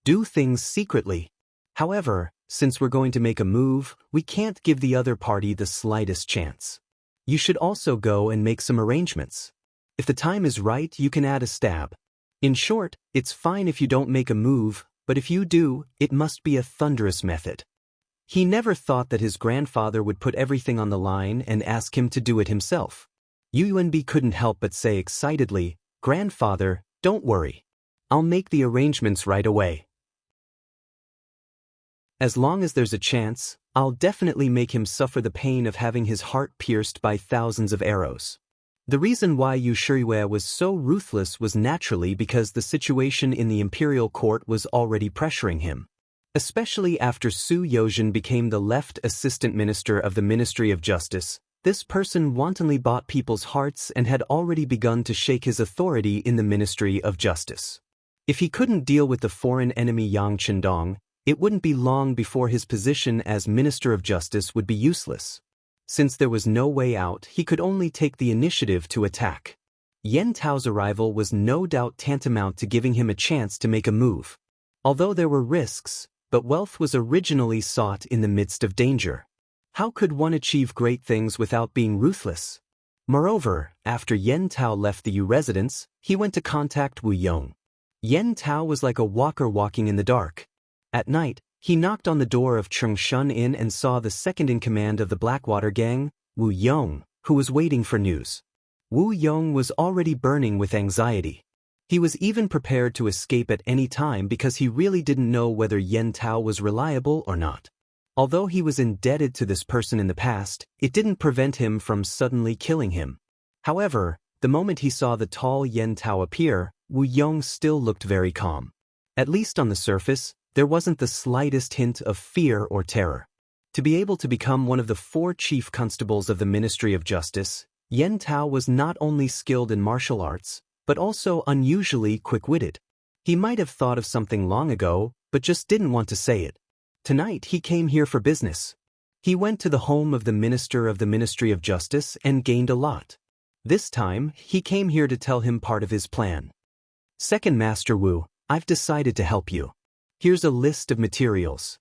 Do things secretly. However, since we're going to make a move, we can't give the other party the slightest chance. You should also go and make some arrangements. If the time is right, you can add a stab. In short, it's fine if you don't make a move, but if you do, it must be a thunderous method. He never thought that his grandfather would put everything on the line and ask him to do it himself. Yunb couldn't help but say excitedly, Grandfather, don't worry. I'll make the arrangements right away. As long as there's a chance, I'll definitely make him suffer the pain of having his heart pierced by thousands of arrows. The reason why Yu Shuriwei was so ruthless was naturally because the situation in the imperial court was already pressuring him. Especially after Su Yozhen became the left assistant minister of the Ministry of Justice, this person wantonly bought people's hearts and had already begun to shake his authority in the Ministry of Justice. If he couldn't deal with the foreign enemy Yang Chendong, it wouldn't be long before his position as Minister of Justice would be useless. Since there was no way out, he could only take the initiative to attack. Yen Tao's arrival was no doubt tantamount to giving him a chance to make a move. Although there were risks, but wealth was originally sought in the midst of danger. How could one achieve great things without being ruthless? Moreover, after Yen Tao left the Yu residence, he went to contact Wu Yong. Yen Tao was like a walker walking in the dark. At night, he knocked on the door of Chengshun Inn and saw the second-in-command of the Blackwater Gang, Wu Yong, who was waiting for news. Wu Yong was already burning with anxiety. He was even prepared to escape at any time because he really didn't know whether Yen Tao was reliable or not. Although he was indebted to this person in the past, it didn't prevent him from suddenly killing him. However, the moment he saw the tall Yen Tao appear, Wu Yong still looked very calm. At least on the surface, there wasn't the slightest hint of fear or terror. To be able to become one of the 4 chief constables of the Ministry of Justice, Yen Tao was not only skilled in martial arts, but also unusually quick-witted. He might have thought of something long ago, but just didn't want to say it. Tonight he came here for business. He went to the home of the Minister of the Ministry of Justice and gained a lot. This time, he came here to tell him part of his plan. Second Master Wu, I've decided to help you. Here's a list of materials.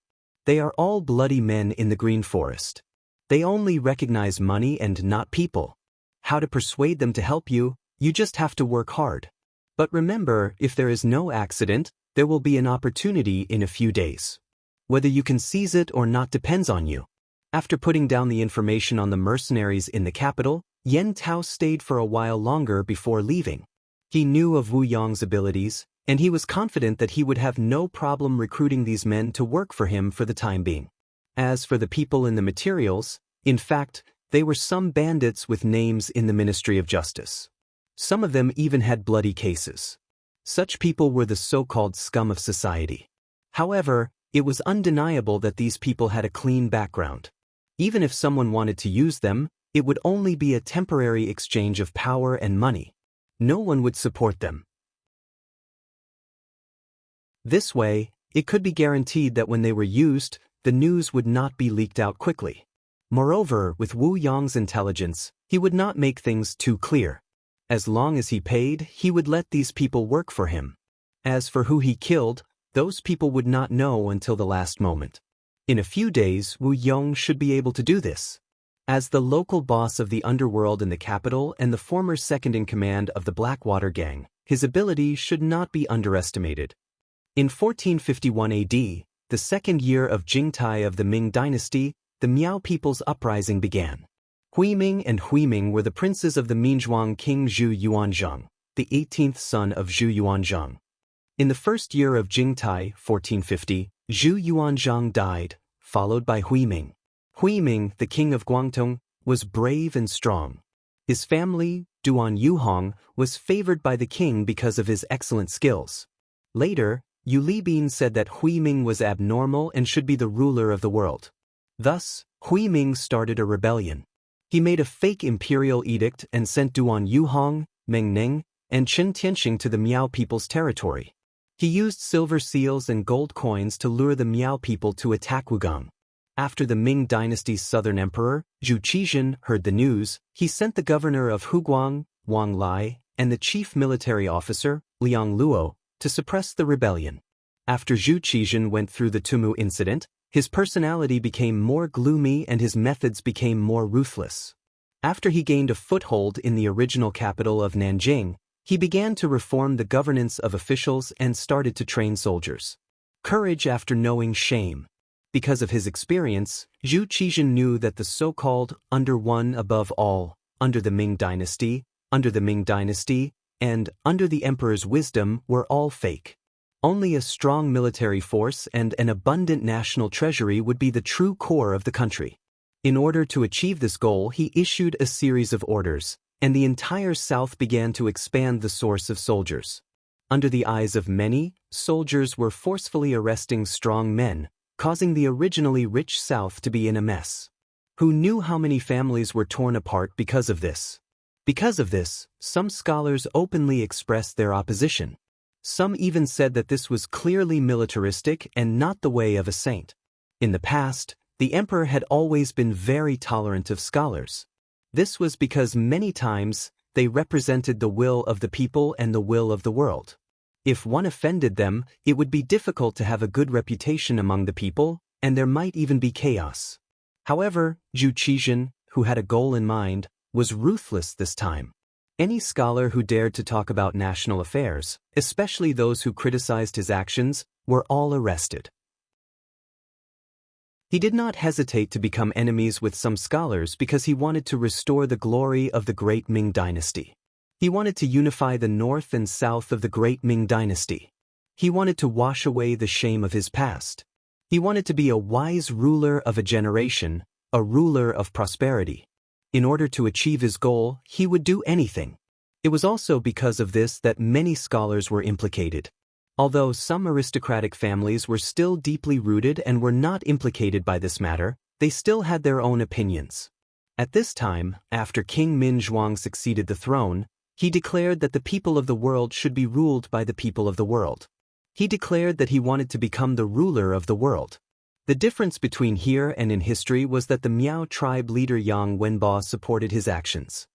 They are all bloody men in the Green Forest. They only recognize money and not people. How to persuade them to help you, you just have to work hard. But remember, if there is no accident, there will be an opportunity in a few days. Whether you can seize it or not depends on you. After putting down the information on the mercenaries in the capital, Yen Tao stayed for a while longer before leaving. He knew of Wu Yong's abilities, and he was confident that he would have no problem recruiting these men to work for him for the time being. As for the people in the materials, in fact, they were some bandits with names in the Ministry of Justice. Some of them even had bloody cases. Such people were the so-called scum of society. However, it was undeniable that these people had a clean background. Even if someone wanted to use them, it would only be a temporary exchange of power and money. No one would support them. This way, it could be guaranteed that when they were used, the news would not be leaked out quickly. Moreover, with Wu Yong's intelligence, he would not make things too clear. As long as he paid, he would let these people work for him. As for who he killed, those people would not know until the last moment. In a few days, Wu Yong should be able to do this. As the local boss of the underworld in the capital and the former second-in-command of the Blackwater Gang, his ability should not be underestimated. In 1451 AD, the second year of Jingtai of the Ming dynasty, the Miao people's uprising began. Huiming and Huiming were the princes of the Minzhuang king Zhu Yuanzhang, the 18th son of Zhu Yuanzhang. In the first year of Jingtai, 1450, Zhu Yuanzhang died, followed by Huiming. Huiming, the king of Guangdong, was brave and strong. His family, Duan Yuhong, was favored by the king because of his excellent skills. Later, Yu Libin said that Huiming was abnormal and should be the ruler of the world. Thus, Huiming started a rebellion. He made a fake imperial edict and sent Duan Yuhong, Meng Ning, and Chen Tianxing to the Miao people's territory. He used silver seals and gold coins to lure the Miao people to attack Wugang. After the Ming dynasty's southern emperor, Zhu Qizhen, heard the news, he sent the governor of Huguang, Wang Lai, and the chief military officer, Liang Luo, to suppress the rebellion. After Zhu Qizhen went through the Tumu incident, his personality became more gloomy and his methods became more ruthless. After he gained a foothold in the original capital of Nanjing, he began to reform the governance of officials and started to train soldiers. Courage after knowing shame. Because of his experience, Zhu Qizhen knew that the so-called under one above all, under the Ming dynasty, and under the emperor's wisdom were all fake. Only a strong military force and an abundant national treasury would be the true core of the country. In order to achieve this goal, he issued a series of orders, and the entire South began to expand the source of soldiers. Under the eyes of many, soldiers were forcefully arresting strong men, causing the originally rich South to be in a mess. Who knew how many families were torn apart because of this? Because of this, some scholars openly expressed their opposition. Some even said that this was clearly militaristic and not the way of a saint. In the past, the emperor had always been very tolerant of scholars. This was because many times they represented the will of the people and the will of the world. If one offended them, it would be difficult to have a good reputation among the people, and there might even be chaos. However, Zhu Qizhen, who had a goal in mind, was ruthless this time. Any scholar who dared to talk about national affairs, especially those who criticized his actions, were all arrested. He did not hesitate to become enemies with some scholars because he wanted to restore the glory of the great Ming dynasty. He wanted to unify the north and south of the great Ming dynasty. He wanted to wash away the shame of his past. He wanted to be a wise ruler of a generation, a ruler of prosperity. In order to achieve his goal, he would do anything. It was also because of this that many scholars were implicated. Although some aristocratic families were still deeply rooted and were not implicated by this matter, they still had their own opinions. At this time, after King Min Zhuang succeeded the throne, he declared that the people of the world should be ruled by the people of the world. He declared that he wanted to become the ruler of the world. The difference between here and in history was that the Miao tribe leader Yang Wenbo supported his actions.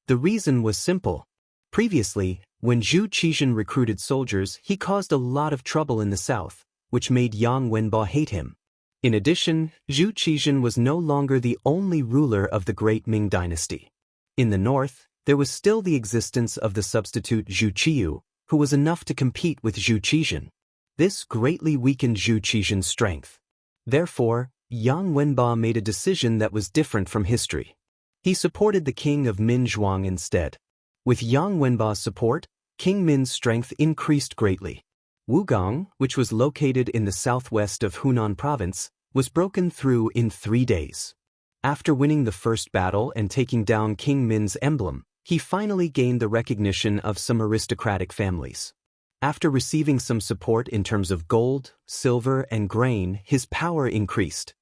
The reason was simple. Previously, when Zhu Qizhen recruited soldiers, he caused a lot of trouble in the south, which made Yang Wenbo hate him. In addition, Zhu Qizhen was no longer the only ruler of the great Ming dynasty. In the north, there was still the existence of the substitute Zhu Qiyu, who was enough to compete with Zhu Qizhen. This greatly weakened Zhu Qizhen's strength. Therefore, Yang Wenbo made a decision that was different from history. He supported the king of Min Zhuang instead. With Yang Wenbo's support, King Min's strength increased greatly. Wugong, which was located in the southwest of Hunan province, was broken through in 3 days. After winning the first battle and taking down King Min's emblem, he finally gained the recognition of some aristocratic families. After receiving some support in terms of gold, silver, and grain, his power increased.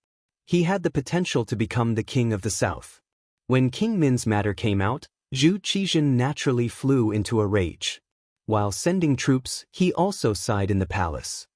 He had the potential to become the king of the south. When King Min's matter came out, Zhu Qizhen naturally flew into a rage. While sending troops, he also sighed in the palace.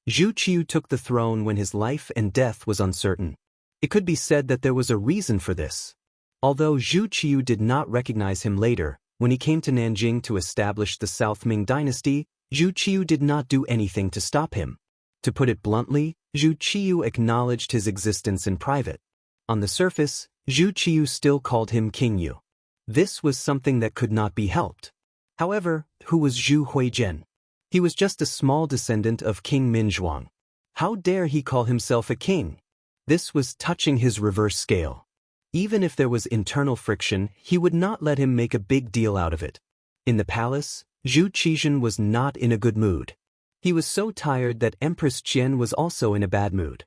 Zhu Qiyu took the throne when his life and death was uncertain. It could be said that there was a reason for this. Although Zhu Qiyu did not recognize him later, when he came to Nanjing to establish the South Ming dynasty, Zhu Qiyu did not do anything to stop him. To put it bluntly, Zhu Qiyu acknowledged his existence in private. On the surface, Zhu Qiyu still called him King Yu. This was something that could not be helped. However, who was Zhu Huizhen? He was just a small descendant of King Min Zhuang. How dare he call himself a king? This was touching his reverse scale. Even if there was internal friction, he would not let him make a big deal out of it. In the palace, Zhu Qizhen was not in a good mood. He was so tired that Empress Qian was also in a bad mood.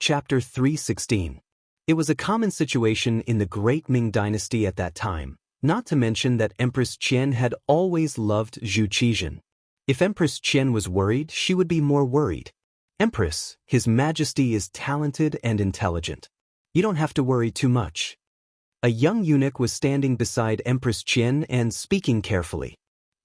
Chapter 316. It was a common situation in the Great Ming Dynasty at that time, not to mention that Empress Qian had always loved Zhu Qizhen. If Empress Qian was worried, she would be more worried. Empress, His Majesty is talented and intelligent. You don't have to worry too much. A young eunuch was standing beside Empress Qian and speaking carefully.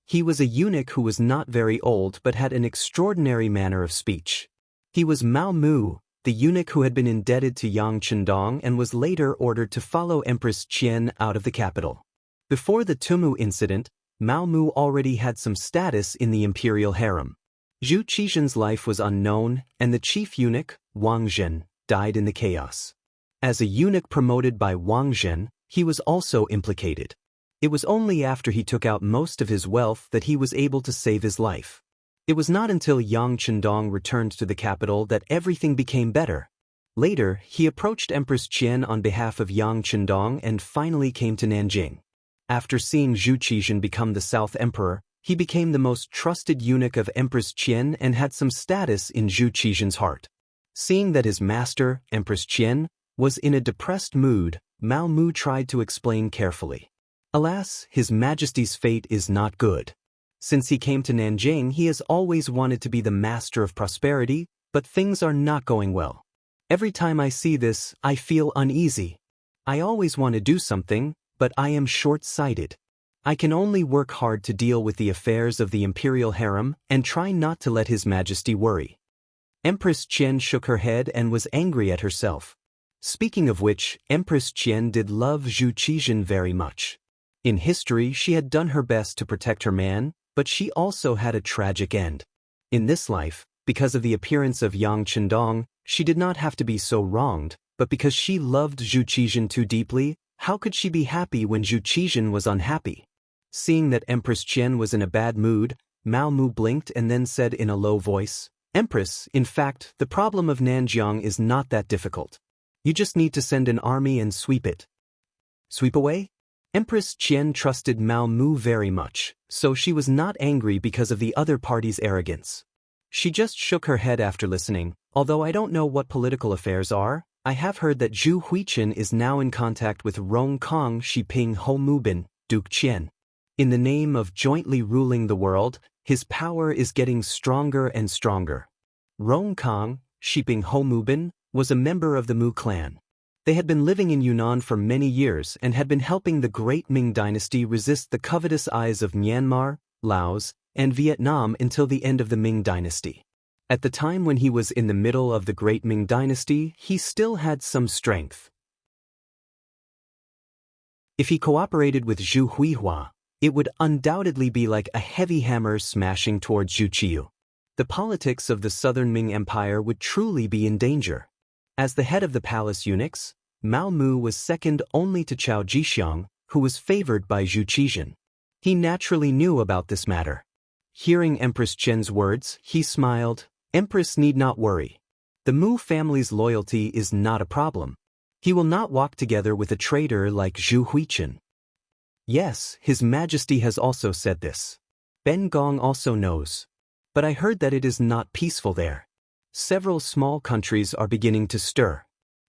He was a eunuch who was not very old but had an extraordinary manner of speech. He was Mao Mu, the eunuch who had been indebted to Yang Chendong and was later ordered to follow Empress Qian out of the capital. Before the Tumu incident, Mao Mu already had some status in the imperial harem. Zhu Qizhen's life was unknown, and the chief eunuch, Wang Zhen, died in the chaos. As a eunuch promoted by Wang Zhen, he was also implicated. It was only after he took out most of his wealth that he was able to save his life. It was not until Yang Chendong returned to the capital that everything became better. Later, he approached Empress Qian on behalf of Yang Chendong and finally came to Nanjing. After seeing Zhu Qizhen become the South Emperor, he became the most trusted eunuch of Empress Qian and had some status in Zhu Qizhen's heart. Seeing that his master, Empress Qian, was in a depressed mood, Mao Mu tried to explain carefully. Alas, His Majesty's fate is not good. Since he came to Nanjing, he has always wanted to be the master of prosperity, but things are not going well. Every time I see this, I feel uneasy. I always want to do something, but I am short-sighted. I can only work hard to deal with the affairs of the imperial harem and try not to let His Majesty worry. Empress Qian shook her head and was angry at herself. Speaking of which, Empress Qian did love Zhu Qizhen very much. In history, she had done her best to protect her man, but she also had a tragic end. In this life, because of the appearance of Yang Chendong, she did not have to be so wronged, but because she loved Zhu Qizhen too deeply, how could she be happy when Zhu Qizhen was unhappy? Seeing that Empress Qian was in a bad mood, Mao Mu blinked and then said in a low voice, "Empress, in fact, the problem of Nanjiang is not that difficult. You just need to send an army and sweep it." Sweep away? Empress Qian trusted Mao Mu very much, so she was not angry because of the other party's arrogance. She just shook her head after listening. Although I don't know what political affairs are, I have heard that Zhu Huichen is now in contact with Rong Kong Shiping Ho Mubin, Duke Qian. In the name of jointly ruling the world, his power is getting stronger and stronger. Rong Kong, Shiping Ho Mubin, was a member of the Mu clan. They had been living in Yunnan for many years and had been helping the great Ming dynasty resist the covetous eyes of Myanmar, Laos, and Vietnam until the end of the Ming dynasty. At the time when he was in the middle of the great Ming dynasty, he still had some strength. If he cooperated with Zhu Huihua, it would undoubtedly be like a heavy hammer smashing towards Zhu Qiu. The politics of the southern Ming Empire would truly be in danger. As the head of the palace eunuchs, Mao Mu was second only to Chao Jixiang, who was favored by Zhu Qizhen. He naturally knew about this matter. Hearing Empress Qian's words, he smiled. Empress need not worry. The Mu family's loyalty is not a problem. He will not walk together with a traitor like Zhu Huichen. Yes, His Majesty has also said this. Ben Gong also knows. But I heard that it is not peaceful there. Several small countries are beginning to stir.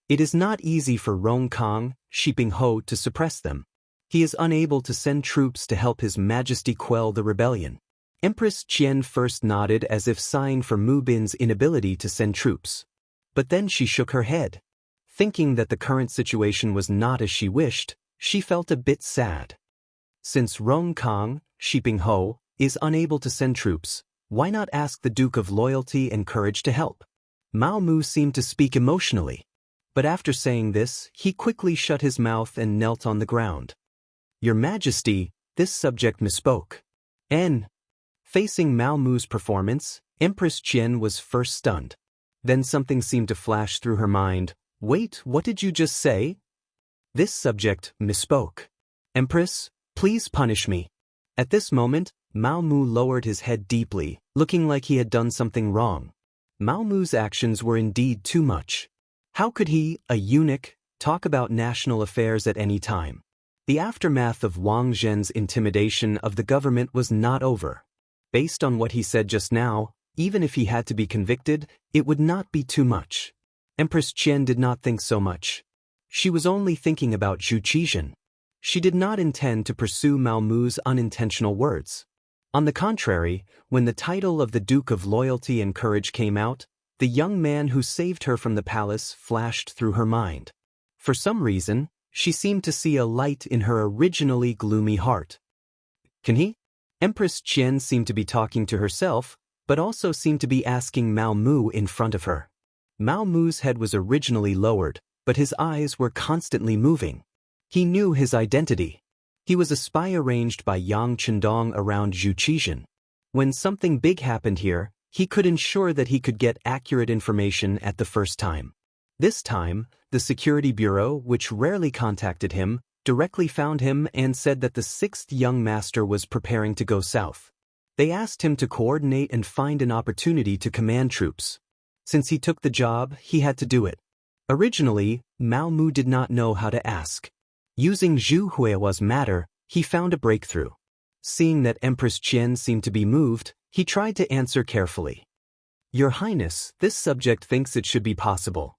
It is not easy for Rong Kong, Shiping Ho to suppress them. He is unable to send troops to help His Majesty quell the rebellion. Empress Qian first nodded as if sighing for Mu Bin's inability to send troops. But then she shook her head. Thinking that the current situation was not as she wished, she felt a bit sad. Since Rong Kong, Shiping Ho, is unable to send troops, why not ask the Duke of Loyalty and Courage to help? Mao Mu seemed to speak emotionally. But after saying this, he quickly shut his mouth and knelt on the ground. Your Majesty, this subject misspoke. Facing Mao Mu's performance, Empress Qian was first stunned. Then something seemed to flash through her mind. Wait, what did you just say? This subject misspoke. Empress, please punish me. At this moment, Mao Mu lowered his head deeply, looking like he had done something wrong. Mao Mu's actions were indeed too much. How could he, a eunuch, talk about national affairs at any time? The aftermath of Wang Zhen's intimidation of the government was not over. Based on what he said just now, even if he had to be convicted, it would not be too much. Empress Qian did not think so much. She was only thinking about Zhu Qizhen. She did not intend to pursue Mao Mu's unintentional words. On the contrary, when the title of the Duke of Loyalty and Courage came out, the young man who saved her from the palace flashed through her mind. For some reason, she seemed to see a light in her originally gloomy heart. Can he? Empress Qian seemed to be talking to herself, but also seemed to be asking Mao Mu in front of her. Mao Mu's head was originally lowered, but his eyes were constantly moving. He knew his identity. He was a spy arranged by Yang Chendong around Zhu Qizhen. When something big happened here, he could ensure that he could get accurate information at the first time. This time, the Security Bureau, which rarely contacted him, directly found him and said that the sixth young master was preparing to go south. They asked him to coordinate and find an opportunity to command troops. Since he took the job, he had to do it. Originally, Mao Mu did not know how to ask. Using Zhu Huihua's matter, he found a breakthrough. Seeing that Empress Qian seemed to be moved, he tried to answer carefully. Your Highness, this subject thinks it should be possible.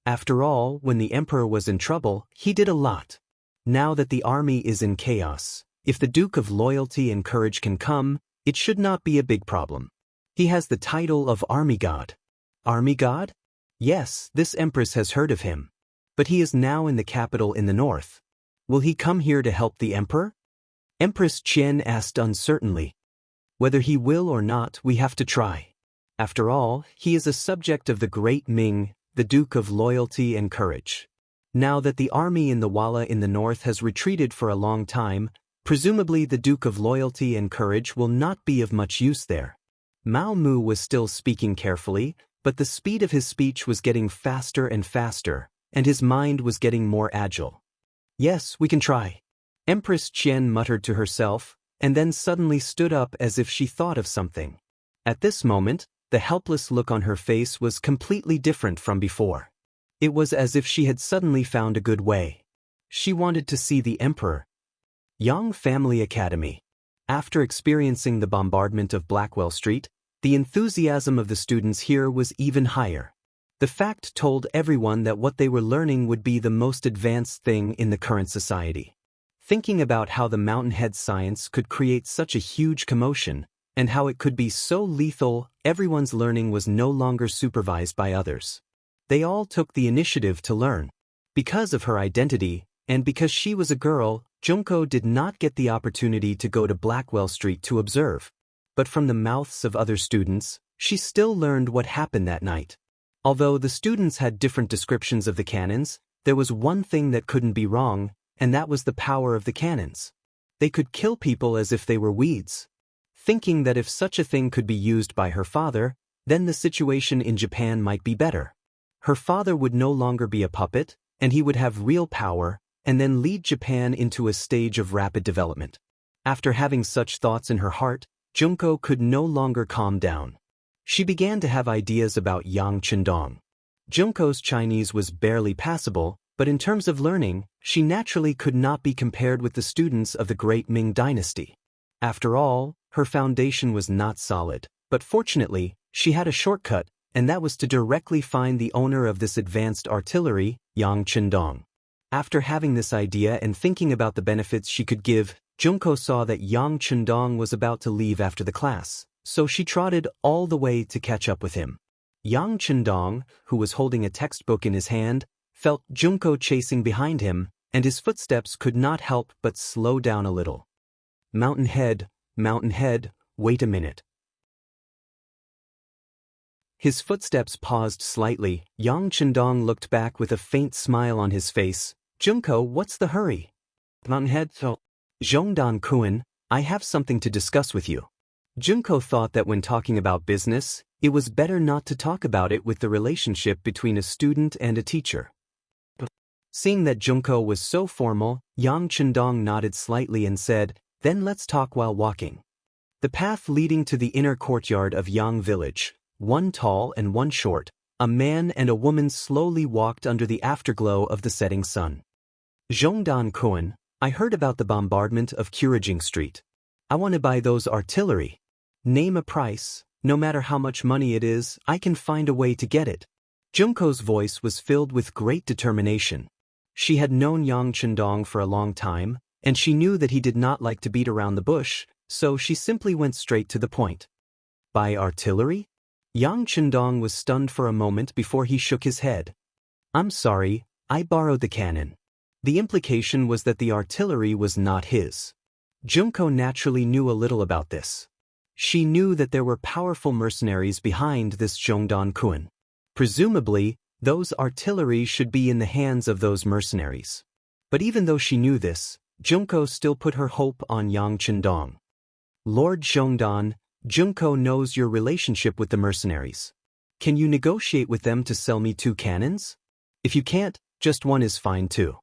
After all, when the emperor was in trouble, he did a lot. Now that the army is in chaos, if the Duke of Loyalty and Courage can come, it should not be a big problem. He has the title of Army God. Army God? Yes, this empress has heard of him. But he is now in the capital in the north. Will he come here to help the emperor? Empress Qian asked uncertainly. Whether he will or not, we have to try. After all, he is a subject of the great Ming, the Duke of Loyalty and Courage. Now that the army in the Walla in the north has retreated for a long time, presumably the Duke of Loyalty and Courage will not be of much use there. Mao Mu was still speaking carefully, but the speed of his speech was getting faster and faster, and his mind was getting more agile. Yes, we can try. Empress Qian muttered to herself, and then suddenly stood up as if she thought of something. At this moment, the helpless look on her face was completely different from before. It was as if she had suddenly found a good way. She wanted to see the emperor. Yang Family Academy. After experiencing the bombardment of Blackwell Street, the enthusiasm of the students here was even higher. The fact told everyone that what they were learning would be the most advanced thing in the current society. Thinking about how the Mountainhead science could create such a huge commotion, and how it could be so lethal. Everyone's learning was no longer supervised by others. They all took the initiative to learn. Because of her identity, and because she was a girl, Junko did not get the opportunity to go to Blackwell Street to observe. But from the mouths of other students, she still learned what happened that night. Although the students had different descriptions of the cannons, there was one thing that couldn't be wrong, and that was the power of the cannons. They could kill people as if they were weeds. Thinking that if such a thing could be used by her father, then the situation in Japan might be better. Her father would no longer be a puppet, and he would have real power, and then lead Japan into a stage of rapid development. After having such thoughts in her heart, Junko could no longer calm down. She began to have ideas about Yang Chendong. Junko's Chinese was barely passable, but in terms of learning, she naturally could not be compared with the students of the great Ming dynasty. After all, her foundation was not solid, but fortunately, she had a shortcut, and that was to directly find the owner of this advanced artillery, Yang Chendong. After having this idea and thinking about the benefits she could give, Junko saw that Yang Chendong was about to leave after the class, so she trotted all the way to catch up with him. Yang Chendong, who was holding a textbook in his hand, felt Junko chasing behind him, and his footsteps could not help but slow down a little. Mountain head, wait a minute. His footsteps paused slightly. Yang Chendong looked back with a faint smile on his face. Junko, what's the hurry? Mountain head, so. Zhongdan Kun, I have something to discuss with you. Junko thought that when talking about business, it was better not to talk about it with the relationship between a student and a teacher. Seeing that Junko was so formal, Yang Chendong nodded slightly and said, then let's talk while walking. The path leading to the inner courtyard of Yang village, one tall and one short, a man and a woman slowly walked under the afterglow of the setting sun. Zhongdan Kun, I heard about the bombardment of Kurajing Street. I want to buy those artillery. Name a price, no matter how much money it is, I can find a way to get it. Junko's voice was filled with great determination. She had known Yang Chendong for a long time, and she knew that he did not like to beat around the bush, so she simply went straight to the point. Buy artillery? Yang Chendong was stunned for a moment before he shook his head. I'm sorry, I borrowed the cannon. The implication was that the artillery was not his. Junko naturally knew a little about this. She knew that there were powerful mercenaries behind this Zhongdan Kun. Presumably, those artillery should be in the hands of those mercenaries. But even though she knew this, Junko still put her hope on Yang Chendong. Lord Zhongdan, Junko knows your relationship with the mercenaries. Can you negotiate with them to sell me 2 cannons? If you can't, just one is fine too.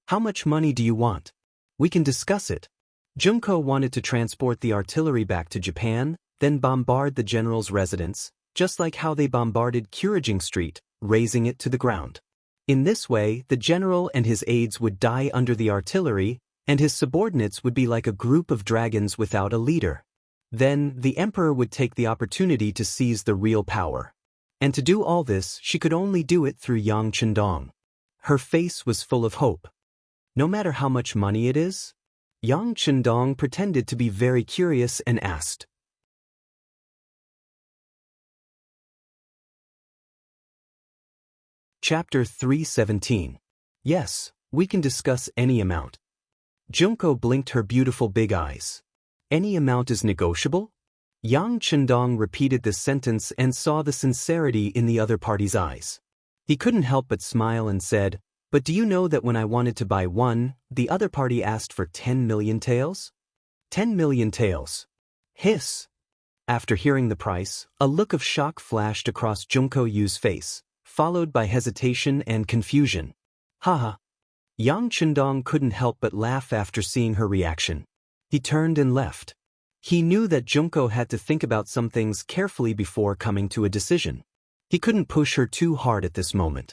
How much money do you want? We can discuss it. Junko wanted to transport the artillery back to Japan, then bombard the general's residence, just like how they bombarded Kurajing Street, razing it to the ground. In this way, the general and his aides would die under the artillery, and his subordinates would be like a group of dragons without a leader. Then, the emperor would take the opportunity to seize the real power. And to do all this, she could only do it through Yang Chendong. Her face was full of hope. No matter how much money it is? Yang Chendong pretended to be very curious and asked. Chapter 317. Yes, we can discuss any amount. Junko blinked her beautiful big eyes. Any amount is negotiable? Yang Chendong repeated this sentence and saw the sincerity in the other party's eyes. He couldn't help but smile and said, but do you know that when I wanted to buy 1, the other party asked for 10 million taels? 10 million taels. Hiss. After hearing the price, a look of shock flashed across Junko Yu's face, followed by hesitation and confusion. Haha. Yang Chendong couldn't help but laugh after seeing her reaction. He turned and left. He knew that Junko had to think about some things carefully before coming to a decision. He couldn't push her too hard at this moment.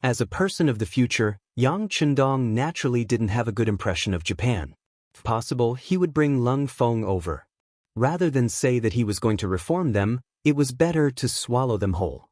As a person of the future, Yang Chendong naturally didn't have a good impression of Japan. If possible, he would bring Lung Feng over. Rather than say that he was going to reform them, it was better to swallow them whole.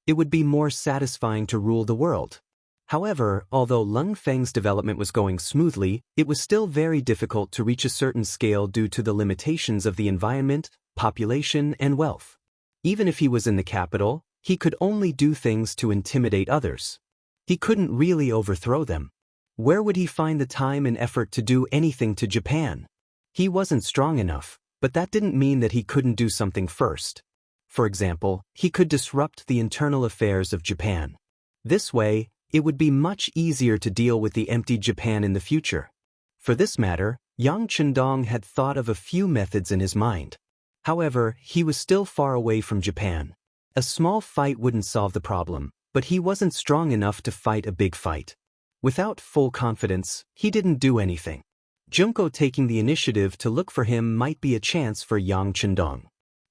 It would be more satisfying to rule the world. However, although Lung Feng's development was going smoothly, it was still very difficult to reach a certain scale due to the limitations of the environment, population, and wealth. Even if he was in the capital, he could only do things to intimidate others. He couldn't really overthrow them. Where would he find the time and effort to do anything to Japan? He wasn't strong enough, but that didn't mean that he couldn't do something first. For example, he could disrupt the internal affairs of Japan. This way, it would be much easier to deal with the empty Japan in the future. For this matter, Yang Chendong had thought of a few methods in his mind. However, he was still far away from Japan. A small fight wouldn't solve the problem, but he wasn't strong enough to fight a big fight. Without full confidence, he didn't do anything. Junko taking the initiative to look for him might be a chance for Yang Chendong.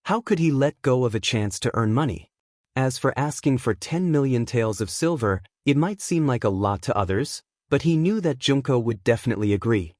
How could he let go of a chance to earn money? As for asking for 10 million taels of silver, it might seem like a lot to others, but he knew that Junko would definitely agree.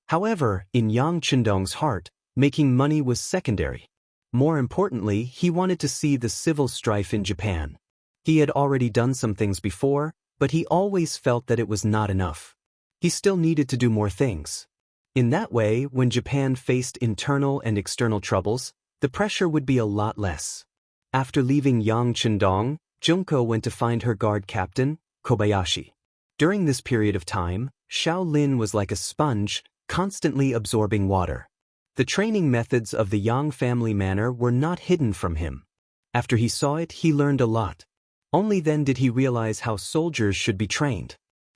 However, in Yang Chendong's heart, making money was secondary. More importantly, he wanted to see the civil strife in Japan. He had already done some things before, but he always felt that it was not enough. He still needed to do more things. In that way, when Japan faced internal and external troubles, the pressure would be a lot less. After leaving Yang Chendong, Junko went to find her guard captain, Kobayashi. During this period of time, Xiao Lin was like a sponge, constantly absorbing water. The training methods of the Yang family manor were not hidden from him. After he saw it, he learned a lot. Only then did he realize how soldiers should be trained.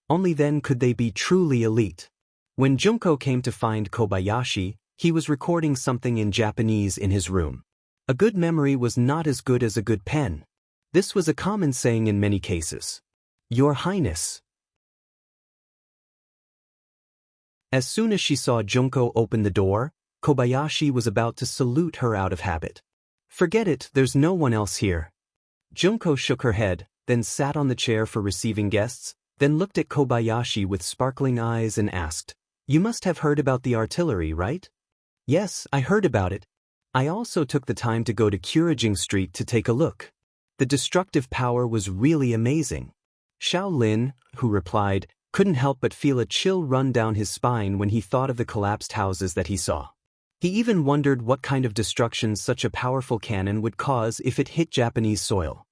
Only then could they be truly elite. When Junko came to find Kobayashi, he was recording something in Japanese in his room. A good memory was not as good as a good pen. This was a common saying in many cases. Your Highness. As soon as she saw Junko open the door, Kobayashi was about to salute her out of habit. Forget it, there's no one else here. Junko shook her head, then sat on the chair for receiving guests, then looked at Kobayashi with sparkling eyes and asked, You must have heard about the artillery, right? Yes, I heard about it. I also took the time to go to Kurajing Street to take a look. The destructive power was really amazing. Xiao Lin, who replied, couldn't help but feel a chill run down his spine when he thought of the collapsed houses that he saw. He even wondered what kind of destruction such a powerful cannon would cause if it hit Japanese soil.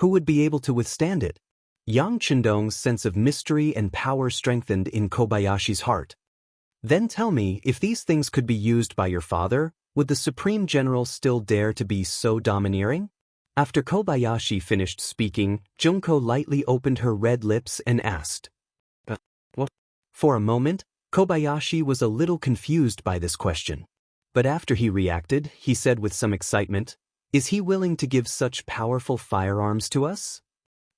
Who would be able to withstand it? Yang Chendong's sense of mystery and power strengthened in Kobayashi's heart. Then tell me, if these things could be used by your father, would the Supreme General still dare to be so domineering? After Kobayashi finished speaking, Junko lightly opened her red lips and asked, What? For a moment, Kobayashi was a little confused by this question. But after he reacted, he said with some excitement, Is he willing to give such powerful firearms to us?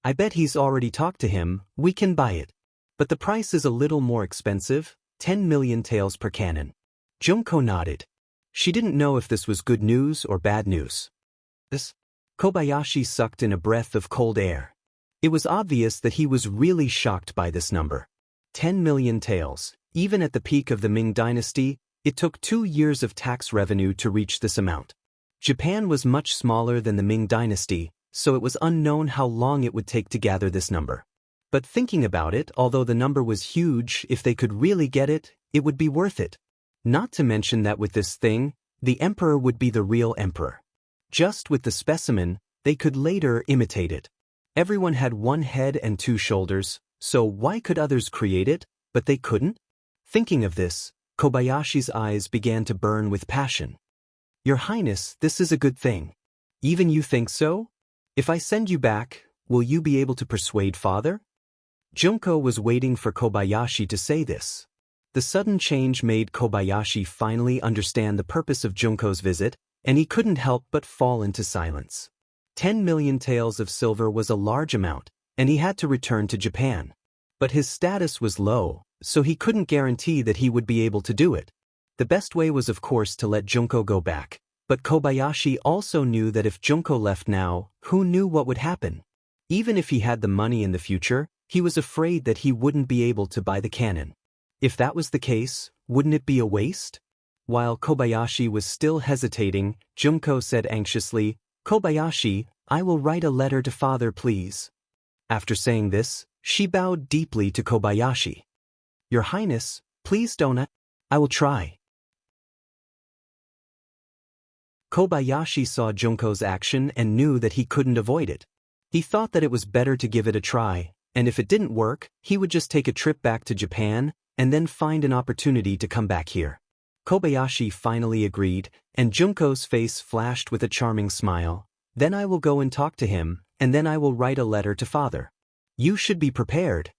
I bet he's already talked to him, we can buy it. But the price is a little more expensive, 10 million taels per cannon. Junko nodded. She didn't know if this was good news or bad news. Kobayashi sucked in a breath of cold air. It was obvious that he was really shocked by this number. 10 million taels, even at the peak of the Ming dynasty, it took 2 years of tax revenue to reach this amount. Japan was much smaller than the Ming dynasty, so it was unknown how long it would take to gather this number. But thinking about it, although the number was huge, if they could really get it, it would be worth it. Not to mention that with this thing, the emperor would be the real emperor. Just with the specimen, they could later imitate it. Everyone had one head and 2 shoulders, so why could others create it, but they couldn't? Thinking of this, Kobayashi's eyes began to burn with passion. Your Highness, this is a good thing. Even you think so? If I send you back, will you be able to persuade father? Junko was waiting for Kobayashi to say this. The sudden change made Kobayashi finally understand the purpose of Junko's visit, and he couldn't help but fall into silence. 10 million taels of silver was a large amount, and he had to return to Japan. But his status was low, so he couldn't guarantee that he would be able to do it. The best way was of course to let Junko go back, but Kobayashi also knew that if Junko left now, who knew what would happen? Even if he had the money in the future, he was afraid that he wouldn't be able to buy the cannon. If that was the case, wouldn't it be a waste? While Kobayashi was still hesitating, Junko said anxiously, Kobayashi, I will write a letter to father, please. After saying this, she bowed deeply to Kobayashi. Your Highness, please don't. I will try. Kobayashi saw Junko's action and knew that he couldn't avoid it. He thought that it was better to give it a try, and if it didn't work, he would just take a trip back to Japan and then find an opportunity to come back here. Kobayashi finally agreed, and Junko's face flashed with a charming smile. Then I will go and talk to him, and then I will write a letter to father. You should be prepared.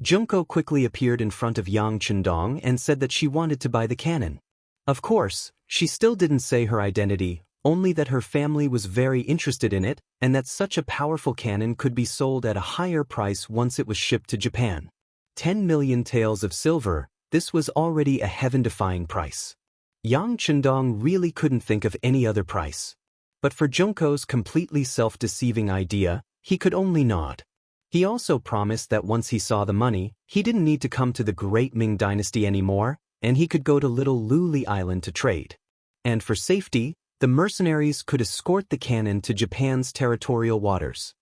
Junko quickly appeared in front of Yang Chendong and said that she wanted to buy the cannon. Of course, she still didn't say her identity, only that her family was very interested in it and that such a powerful cannon could be sold at a higher price once it was shipped to Japan. 10 million taels of silver, this was already a heaven-defying price. Yang Chendong really couldn't think of any other price. But for Junko's completely self-deceiving idea, he could only nod. He also promised that once he saw the money, he didn't need to come to the Great Ming Dynasty anymore, and he could go to Little Luli Island to trade. And for safety, the mercenaries could escort the cannon to Japan's territorial waters.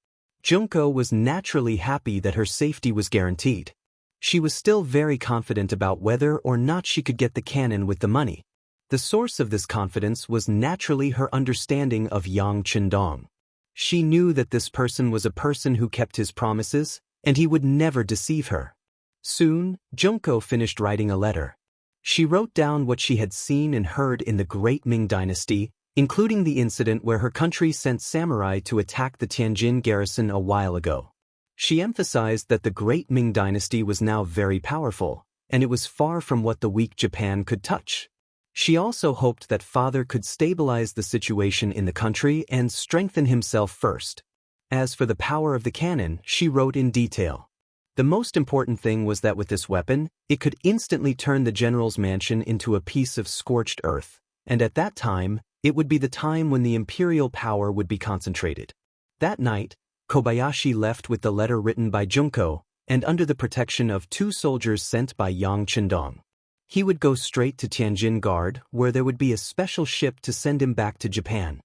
Junko was naturally happy that her safety was guaranteed. She was still very confident about whether or not she could get the cannon with the money. The source of this confidence was naturally her understanding of Yang Chendong. She knew that this person was a person who kept his promises, and he would never deceive her. Soon, Junko finished writing a letter. She wrote down what she had seen and heard in the Great Ming Dynasty, including the incident where her country sent samurai to attack the Tianjin garrison a while ago. She emphasized that the Great Ming Dynasty was now very powerful, and it was far from what the weak Japan could touch. She also hoped that father could stabilize the situation in the country and strengthen himself first. As for the power of the cannon, she wrote in detail. The most important thing was that with this weapon, it could instantly turn the general's mansion into a piece of scorched earth, and at that time, it would be the time when the imperial power would be concentrated. That night, Kobayashi left with the letter written by Junko, and under the protection of 2 soldiers sent by Yang Chendong. He would go straight to Tianjin Guard, where there would be a special ship to send him back to Japan.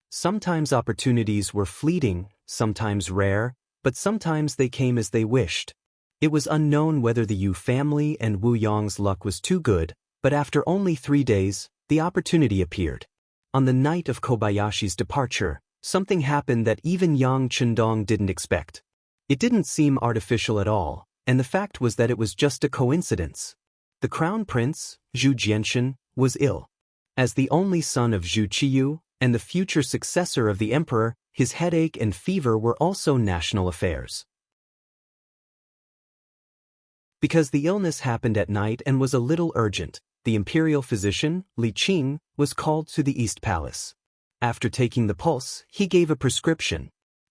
Sometimes opportunities were fleeting, sometimes rare, but sometimes they came as they wished. It was unknown whether the Yu family and Wu Yong's luck was too good, but after only 3 days, the opportunity appeared. On the night of Kobayashi's departure, something happened that even Yang Chendong didn't expect. It didn't seem artificial at all, and the fact was that it was just a coincidence. The crown prince, Zhu Jianxin, was ill. As the only son of Zhu Qiyu, and the future successor of the emperor, his headache and fever were also national affairs. Because the illness happened at night and was a little urgent, the imperial physician, Li Qing, was called to the East Palace. After taking the pulse, he gave a prescription.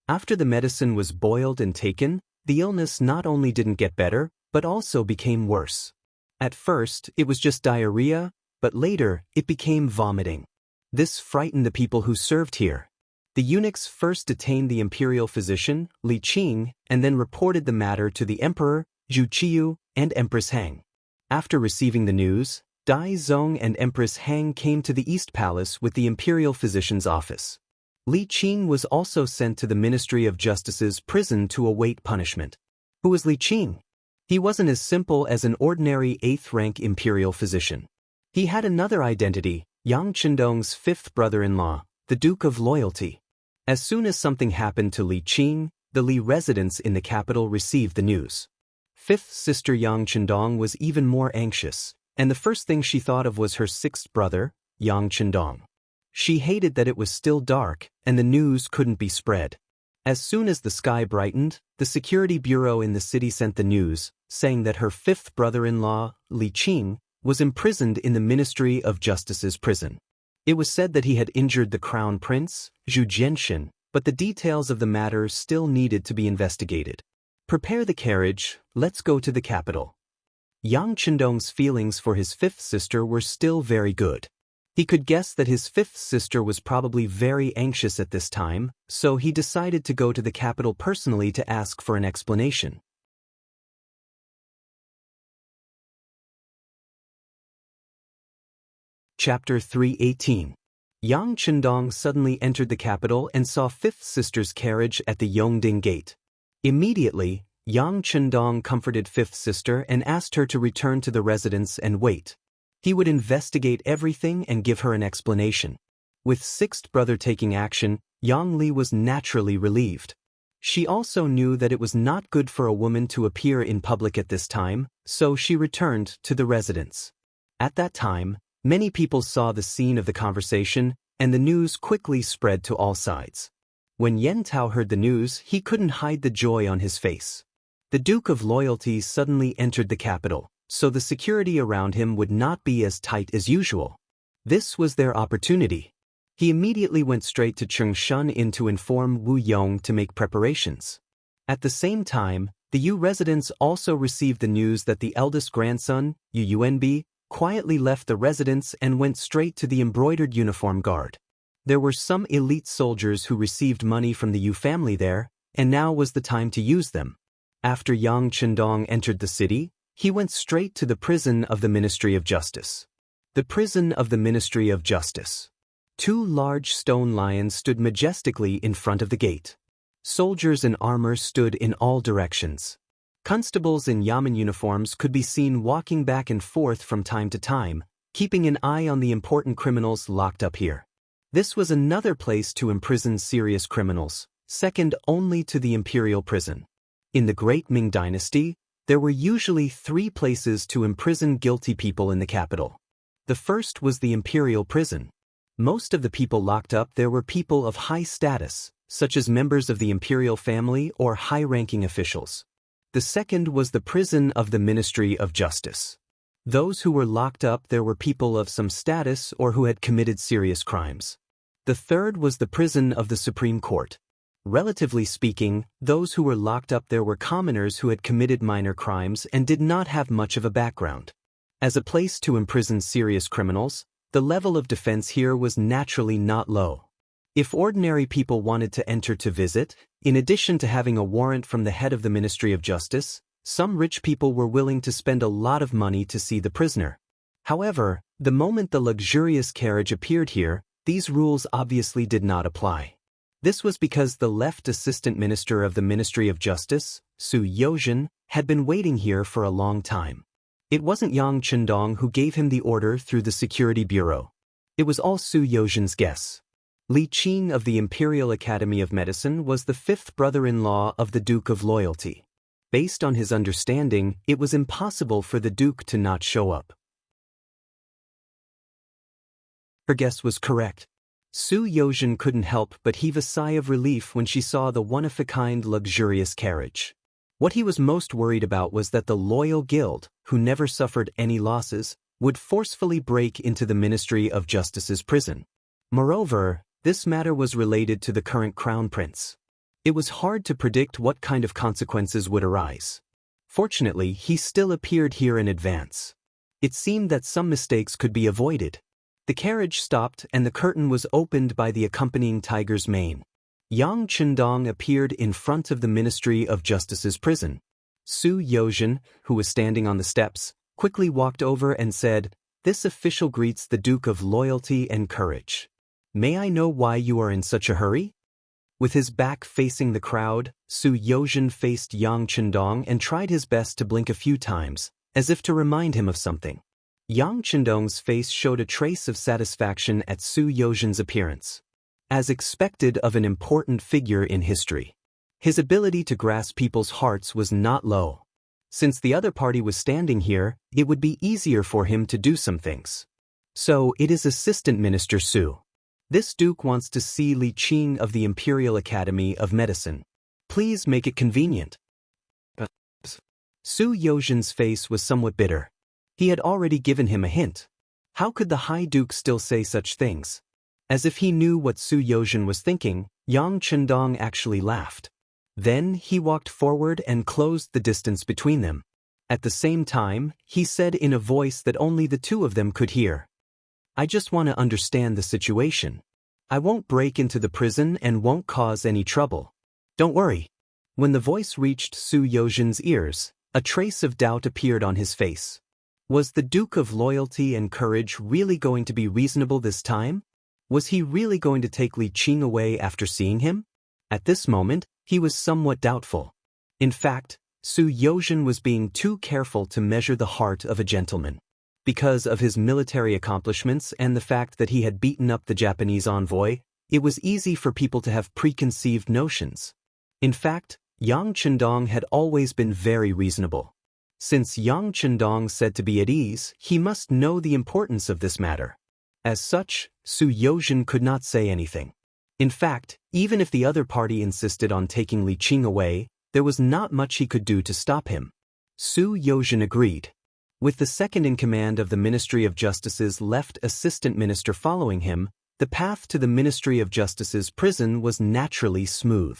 After the medicine was boiled and taken, the illness not only didn't get better, but also became worse. At first, it was just diarrhea, but later, it became vomiting. This frightened the people who served here. The eunuchs first detained the imperial physician, Li Qing, and then reported the matter to the emperor, Zhu Qiyu, and Empress Heng. After receiving the news, Dai Zong and Empress Heng came to the East Palace with the imperial physician's office. Li Qing was also sent to the Ministry of Justice's prison to await punishment. Who was Li Qing? He wasn't as simple as an ordinary 8th-rank imperial physician. He had another identity, Yang Chendong's 5th brother-in-law, the Duke of Loyalty. As soon as something happened to Li Qing, the Li residents in the capital received the news. 5th sister Yang Chendong was even more anxious, and the first thing she thought of was her 6th brother, Yang Chendong. She hated that it was still dark, and the news couldn't be spread. As soon as the sky brightened, the security bureau in the city sent the news, saying that her 5th brother-in-law, Li Qing, was imprisoned in the Ministry of Justice's prison. It was said that he had injured the crown prince, Zhu Jianxin, but the details of the matter still needed to be investigated. Prepare the carriage, let's go to the capital. Yang Chendong's feelings for his 5th sister were still very good. He could guess that his 5th sister was probably very anxious at this time, so he decided to go to the capital personally to ask for an explanation. Chapter 318. Yang Chendong suddenly entered the capital and saw 5th sister's carriage at the Yongding Gate. Immediately, Yang Chendong comforted 5th sister and asked her to return to the residence and wait. He would investigate everything and give her an explanation. With sixth brother taking action, Yang Li was naturally relieved. She also knew that it was not good for a woman to appear in public at this time, so she returned to the residence. At that time, many people saw the scene of the conversation, and the news quickly spread to all sides. When Yen Tao heard the news, he couldn't hide the joy on his face. The Duke of Loyalty suddenly entered the capital, so the security around him would not be as tight as usual. This was their opportunity. He immediately went straight to Chengshan Inn to inform Wu Yong to make preparations. At the same time, the Yu residents also received the news that the eldest grandson, Yu Yuanbi, quietly left the residence and went straight to the embroidered uniform guard. There were some elite soldiers who received money from the Yu family there, and now was the time to use them. After Yang Chendong entered the city, he went straight to the prison of the Ministry of Justice. The prison of the Ministry of Justice. 2 large stone lions stood majestically in front of the gate. Soldiers in armor stood in all directions. Constables in yamen uniforms could be seen walking back and forth from time to time, keeping an eye on the important criminals locked up here. This was another place to imprison serious criminals, second only to the imperial prison. In the Great Ming Dynasty, there were usually 3 places to imprison guilty people in the capital. The first was the imperial prison. Most of the people locked up there were people of high status, such as members of the imperial family or high-ranking officials. The second was the prison of the Ministry of Justice. Those who were locked up there were people of some status or who had committed serious crimes. The third was the prison of the Supreme Court. Relatively speaking, those who were locked up there were commoners who had committed minor crimes and did not have much of a background. As a place to imprison serious criminals, the level of defense here was naturally not low. If ordinary people wanted to enter to visit, in addition to having a warrant from the head of the Ministry of Justice, some rich people were willing to spend a lot of money to see the prisoner. However, the moment the luxurious carriage appeared here, these rules obviously did not apply. This was because the left assistant minister of the Ministry of Justice, Su Yozhen, had been waiting here for a long time. It wasn't Yang Chendong who gave him the order through the Security Bureau. It was all Su Yozhen's guess. Li Qing of the Imperial Academy of Medicine was the 5th brother-in-law of the Duke of Loyalty. Based on his understanding, it was impossible for the Duke to not show up. Her guess was correct. Su Yozhen couldn't help but heave a sigh of relief when she saw the one-of-a-kind luxurious carriage. What he was most worried about was that the loyal guild, who never suffered any losses, would forcefully break into the Ministry of Justice's prison. Moreover, this matter was related to the current crown prince. It was hard to predict what kind of consequences would arise. Fortunately, he still appeared here in advance. It seemed that some mistakes could be avoided. The carriage stopped and the curtain was opened by the accompanying tiger's mane. Yang Chendong appeared in front of the Ministry of Justice's prison. Su Yozhen, who was standing on the steps, quickly walked over and said, "This official greets the Duke of Loyalty and Courage. May I know why you are in such a hurry?" With his back facing the crowd, Su Yozhen faced Yang Chendong and tried his best to blink a few times, as if to remind him of something. Yang Chendong's face showed a trace of satisfaction at Su Yozhen's appearance. As expected of an important figure in history, his ability to grasp people's hearts was not low. Since the other party was standing here, it would be easier for him to do some things. So it is Assistant Minister Su. This Duke wants to see Li Qing of the Imperial Academy of Medicine. Please make it convenient. Su Yozhen's face was somewhat bitter. He had already given him a hint. How could the High Duke still say such things? As if he knew what Su Yozhen was thinking, Yang Chendong actually laughed. Then he walked forward and closed the distance between them. At the same time, he said in a voice that only the two of them could hear, "I just want to understand the situation. I won't break into the prison and won't cause any trouble. Don't worry." When the voice reached Su Yozhen's ears, a trace of doubt appeared on his face. Was the Duke of Loyalty and Courage really going to be reasonable this time? Was he really going to take Li Qing away after seeing him? At this moment, he was somewhat doubtful. In fact, Su Yozhen was being too careful to measure the heart of a gentleman. Because of his military accomplishments and the fact that he had beaten up the Japanese envoy, it was easy for people to have preconceived notions. In fact, Yang Chendong had always been very reasonable. Since Yang Chendong said to be at ease, he must know the importance of this matter. As such, Su Yozhen could not say anything. In fact, even if the other party insisted on taking Li Qing away, there was not much he could do to stop him. Su Yozhen agreed. With the second-in-command of the Ministry of Justice's left assistant minister following him, the path to the Ministry of Justice's prison was naturally smooth.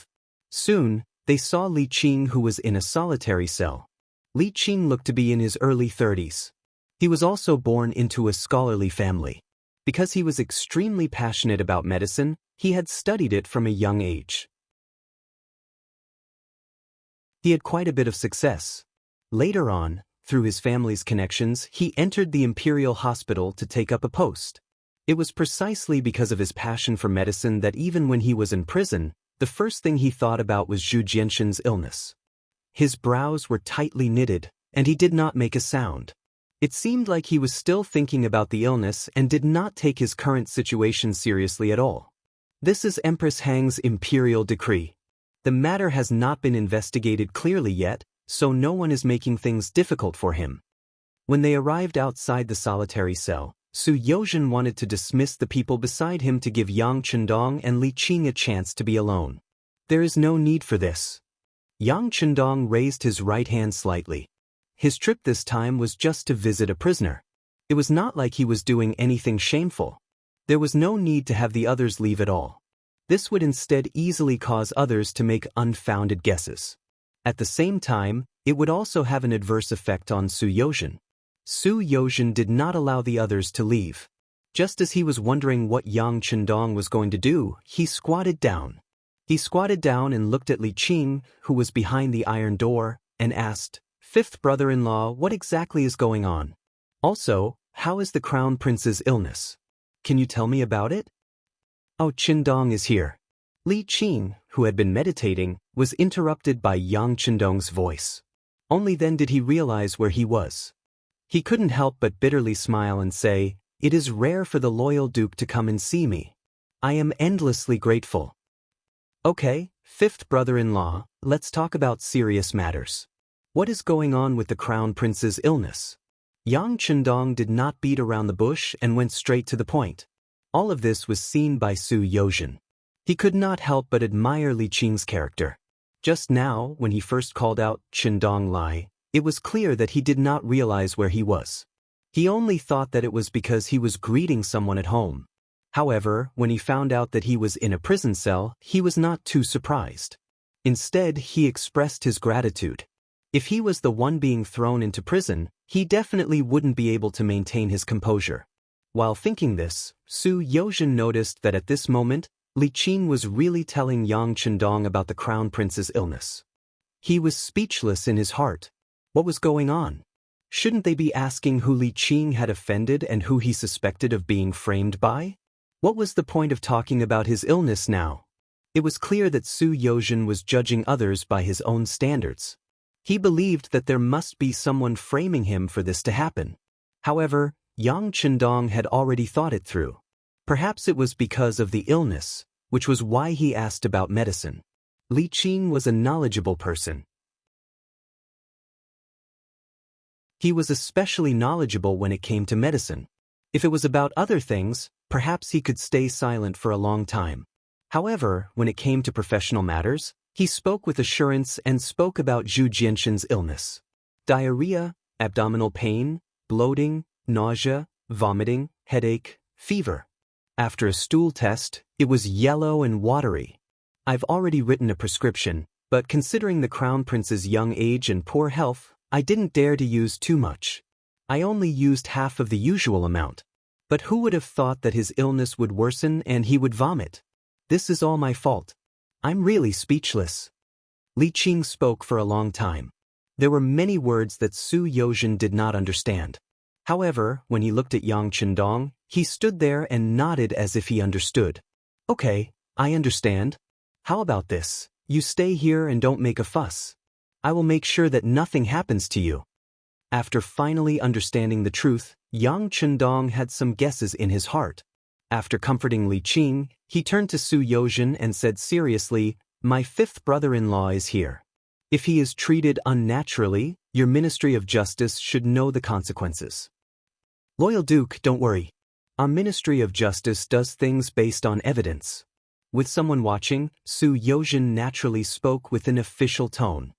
Soon, they saw Li Qing, who was in a solitary cell. Li Qing looked to be in his early 30s. He was also born into a scholarly family. Because he was extremely passionate about medicine, he had studied it from a young age. He had quite a bit of success. Later on, through his family's connections, he entered the Imperial Hospital to take up a post. It was precisely because of his passion for medicine that even when he was in prison, the first thing he thought about was Zhu Jianxin's illness. His brows were tightly knitted, and he did not make a sound. It seemed like he was still thinking about the illness and did not take his current situation seriously at all. This is Empress Hang's imperial decree. The matter has not been investigated clearly yet, so no one is making things difficult for him. When they arrived outside the solitary cell, Su Yozhen wanted to dismiss the people beside him to give Yang Chendong and Li Qing a chance to be alone. There is no need for this. Yang Chendong raised his right hand slightly. His trip this time was just to visit a prisoner. It was not like he was doing anything shameful. There was no need to have the others leave at all. This would instead easily cause others to make unfounded guesses. At the same time, it would also have an adverse effect on Su Yozhen. Su Yozhen did not allow the others to leave. Just as he was wondering what Yang Chendong was going to do, he squatted down. He squatted down and looked at Li Qing, who was behind the iron door, and asked, "Fifth brother-in-law, what exactly is going on? Also, how is the Crown Prince's illness? Can you tell me about it?" "Oh, Chendong is here." Li Qing, who had been meditating, was interrupted by Yang Chendong's voice. Only then did he realize where he was. He couldn't help but bitterly smile and say, "It is rare for the loyal Duke to come and see me. I am endlessly grateful." "Okay, fifth brother-in-law, let's talk about serious matters. What is going on with the Crown Prince's illness?" Yang Chendong did not beat around the bush and went straight to the point. All of this was seen by Su Yozhen. He could not help but admire Li Qing's character. Just now, when he first called out Chendong Lai, it was clear that he did not realize where he was. He only thought that it was because he was greeting someone at home. However, when he found out that he was in a prison cell, he was not too surprised. Instead, he expressed his gratitude. If he was the one being thrown into prison, he definitely wouldn't be able to maintain his composure. While thinking this, Su Yozhen noticed that at this moment, Li Qing was really telling Yang Chendong about the Crown Prince's illness. He was speechless in his heart. What was going on? Shouldn't they be asking who Li Qing had offended and who he suspected of being framed by? What was the point of talking about his illness now? It was clear that Su Yozhen was judging others by his own standards. He believed that there must be someone framing him for this to happen. However, Yang Chendong had already thought it through. Perhaps it was because of the illness, which was why he asked about medicine. Li Qing was a knowledgeable person. He was especially knowledgeable when it came to medicine. If it was about other things, perhaps he could stay silent for a long time. However, when it came to professional matters, he spoke with assurance and spoke about Zhu Jianxin's illness. Diarrhea, abdominal pain, bloating, nausea, vomiting, headache, fever. After a stool test, it was yellow and watery. "I've already written a prescription, but considering the Crown Prince's young age and poor health, I didn't dare to use too much. I only used half of the usual amount. But who would have thought that his illness would worsen and he would vomit? This is all my fault. I'm really speechless." Li Qing spoke for a long time. There were many words that Su Yozhen did not understand. However, when he looked at Yang Chendong, he stood there and nodded as if he understood. "Okay, I understand. How about this? You stay here and don't make a fuss. I will make sure that nothing happens to you." After finally understanding the truth, Yang Chendong had some guesses in his heart. After comforting Li Qing, he turned to Su Yozhen and said seriously, "My fifth brother-in-law is here. If he is treated unnaturally, your Ministry of Justice should know the consequences." "Loyal Duke, don't worry. Our Ministry of Justice does things based on evidence." With someone watching, Su Yozhen naturally spoke with an official tone.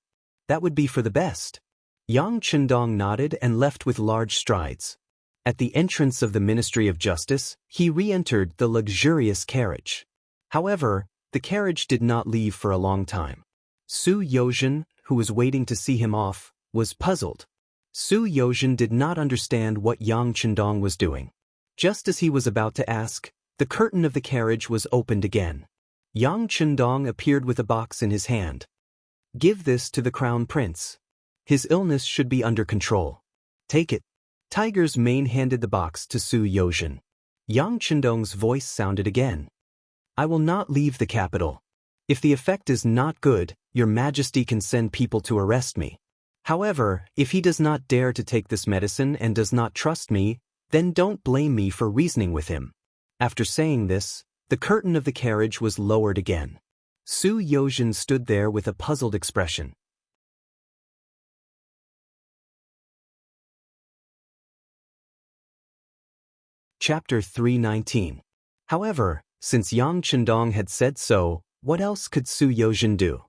"That would be for the best." Yang Chendong nodded and left with large strides. At the entrance of the Ministry of Justice, he re-entered the luxurious carriage. However, the carriage did not leave for a long time. Su Yozhen, who was waiting to see him off, was puzzled. Su Yozhen did not understand what Yang Chendong was doing. Just as he was about to ask, the curtain of the carriage was opened again. Yang Chendong appeared with a box in his hand. "Give this to the Crown Prince. His illness should be under control. Take it." Tiger's mane handed the box to Su Yozhen. Yang Chendong's voice sounded again. "I will not leave the capital. If the effect is not good, your Majesty can send people to arrest me. However, if he does not dare to take this medicine and does not trust me, then don't blame me for reasoning with him." After saying this, the curtain of the carriage was lowered again. Su Yozhen stood there with a puzzled expression. Chapter 319. However, since Yang Chendong had said so, what else could Su Yozhen do?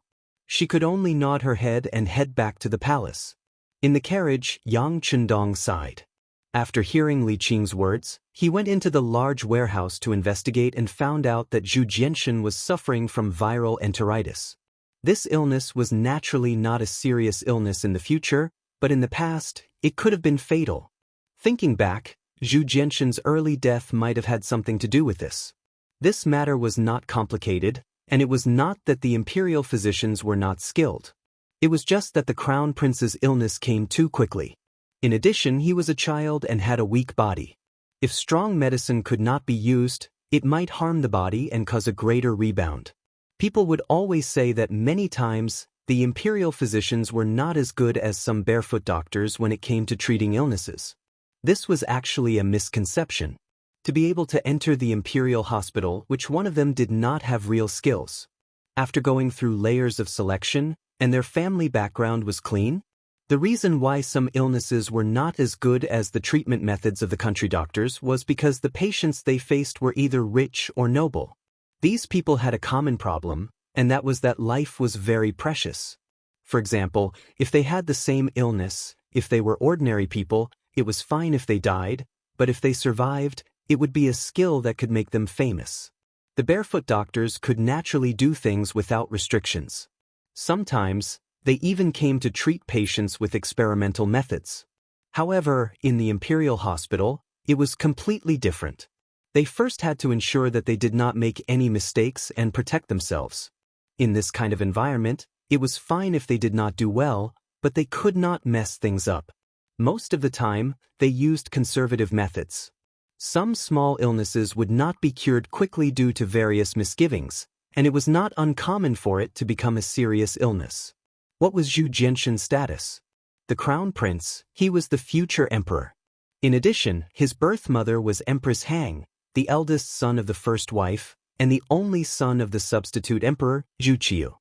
She could only nod her head and head back to the palace. In the carriage, Yang Chendong sighed. After hearing Li Qing's words, he went into the large warehouse to investigate and found out that Zhu Jianshan was suffering from viral enteritis. This illness was naturally not a serious illness in the future, but in the past, it could have been fatal. Thinking back, Zhu Jianshan's early death might have had something to do with this. This matter was not complicated, and it was not that the imperial physicians were not skilled. It was just that the crown prince's illness came too quickly. In addition, he was a child and had a weak body. If strong medicine could not be used, it might harm the body and cause a greater rebound. People would always say that many times, the imperial physicians were not as good as some barefoot doctors when it came to treating illnesses. This was actually a misconception. To be able to enter the imperial hospital, which one of them did not have real skills. After going through layers of selection, and their family background was clean? The reason why some illnesses were not as good as the treatment methods of the country doctors was because the patients they faced were either rich or noble. These people had a common problem, and that was that life was very precious. For example, if they had the same illness, if they were ordinary people, it was fine if they died, but if they survived, it would be a skill that could make them famous. The barefoot doctors could naturally do things without restrictions. Sometimes, they even came to treat patients with experimental methods. However, in the imperial hospital, it was completely different. They first had to ensure that they did not make any mistakes and protect themselves. In this kind of environment, it was fine if they did not do well, but they could not mess things up. Most of the time, they used conservative methods. Some small illnesses would not be cured quickly due to various misgivings, and it was not uncommon for it to become a serious illness. What was Zhu Jianshan's status? The crown prince, he was the future emperor. In addition, his birth mother was Empress Han, the eldest son of the first wife, and the only son of the substitute emperor, Zhu Qiu.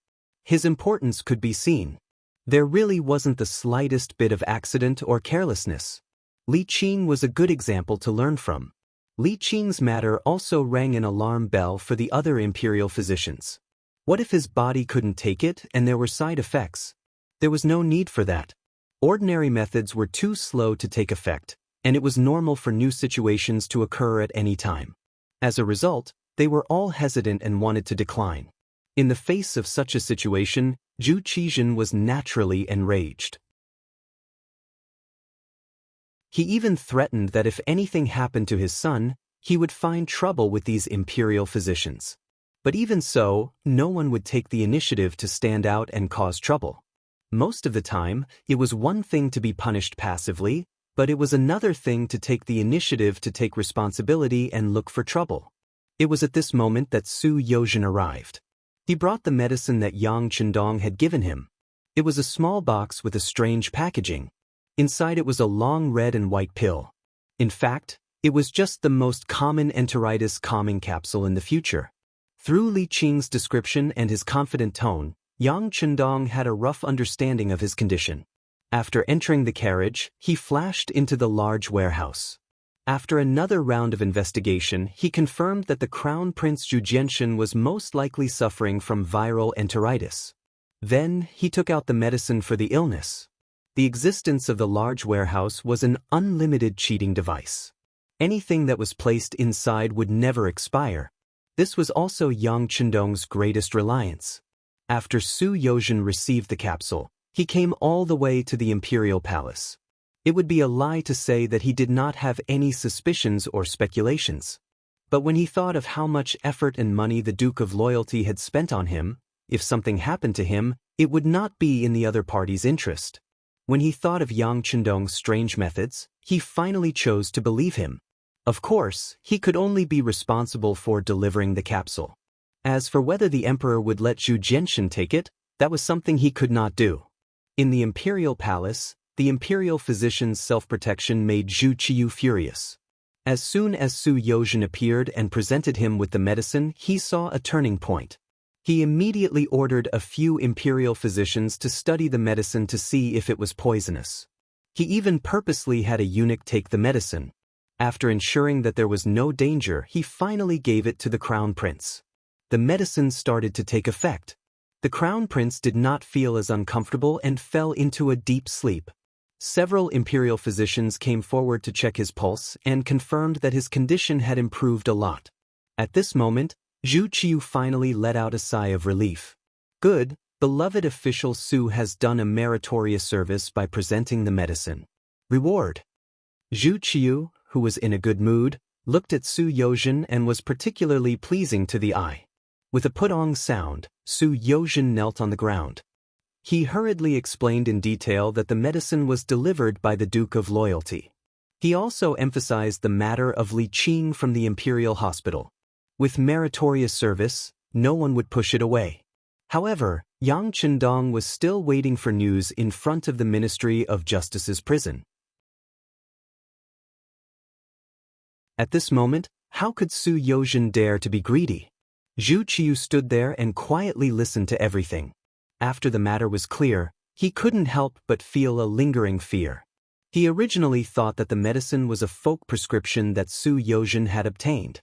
His importance could be seen. There really wasn't the slightest bit of accident or carelessness. Li Qing was a good example to learn from. Li Qing's matter also rang an alarm bell for the other imperial physicians. What if his body couldn't take it and there were side effects? There was no need for that. Ordinary methods were too slow to take effect, and it was normal for new situations to occur at any time. As a result, they were all hesitant and wanted to decline. In the face of such a situation, Zhu Qizhen was naturally enraged. He even threatened that if anything happened to his son, he would find trouble with these imperial physicians. But even so, no one would take the initiative to stand out and cause trouble. Most of the time, it was one thing to be punished passively, but it was another thing to take the initiative to take responsibility and look for trouble. It was at this moment that Su Yozhen arrived. He brought the medicine that Yang Chendong had given him. It was a small box with a strange packaging. Inside it was a long red and white pill. In fact, it was just the most common enteritis calming capsule in the future. Through Li Qing's description and his confident tone, Yang Chendong had a rough understanding of his condition. After entering the carriage, he flashed into the large warehouse. After another round of investigation, he confirmed that the Crown Prince Zhu Jianxin was most likely suffering from viral enteritis. Then, he took out the medicine for the illness. The existence of the large warehouse was an unlimited cheating device. Anything that was placed inside would never expire. This was also Yang Chendong's greatest reliance. After Su Yozhen received the capsule, he came all the way to the imperial palace. It would be a lie to say that he did not have any suspicions or speculations. But when he thought of how much effort and money the Duke of Loyalty had spent on him, if something happened to him, it would not be in the other party's interest. When he thought of Yang Chendong's strange methods, he finally chose to believe him. Of course, he could only be responsible for delivering the capsule. As for whether the emperor would let Zhu Jianxin take it, that was something he could not do. In the imperial palace, the imperial physician's self-protection made Zhu Qiyu furious. As soon as Su Yozhen appeared and presented him with the medicine, he saw a turning point. He immediately ordered a few imperial physicians to study the medicine to see if it was poisonous. He even purposely had a eunuch take the medicine. After ensuring that there was no danger, he finally gave it to the crown prince. The medicine started to take effect. The crown prince did not feel as uncomfortable and fell into a deep sleep. Several imperial physicians came forward to check his pulse and confirmed that his condition had improved a lot. At this moment, Zhu Qiyu finally let out a sigh of relief. Good, beloved official Su has done a meritorious service by presenting the medicine. Reward. Zhu Qiyu, who was in a good mood, looked at Su Yozhen and was particularly pleasing to the eye. With a put-on sound, Su Yozhen knelt on the ground. He hurriedly explained in detail that the medicine was delivered by the Duke of Loyalty. He also emphasized the matter of Li Qing from the Imperial Hospital. With meritorious service, no one would push it away. However, Yang Chendong was still waiting for news in front of the Ministry of Justice's prison. At this moment, how could Su Yozhen dare to be greedy? Zhu Qiyu stood there and quietly listened to everything. After the matter was clear, he couldn't help but feel a lingering fear. He originally thought that the medicine was a folk prescription that Su Yozhen had obtained.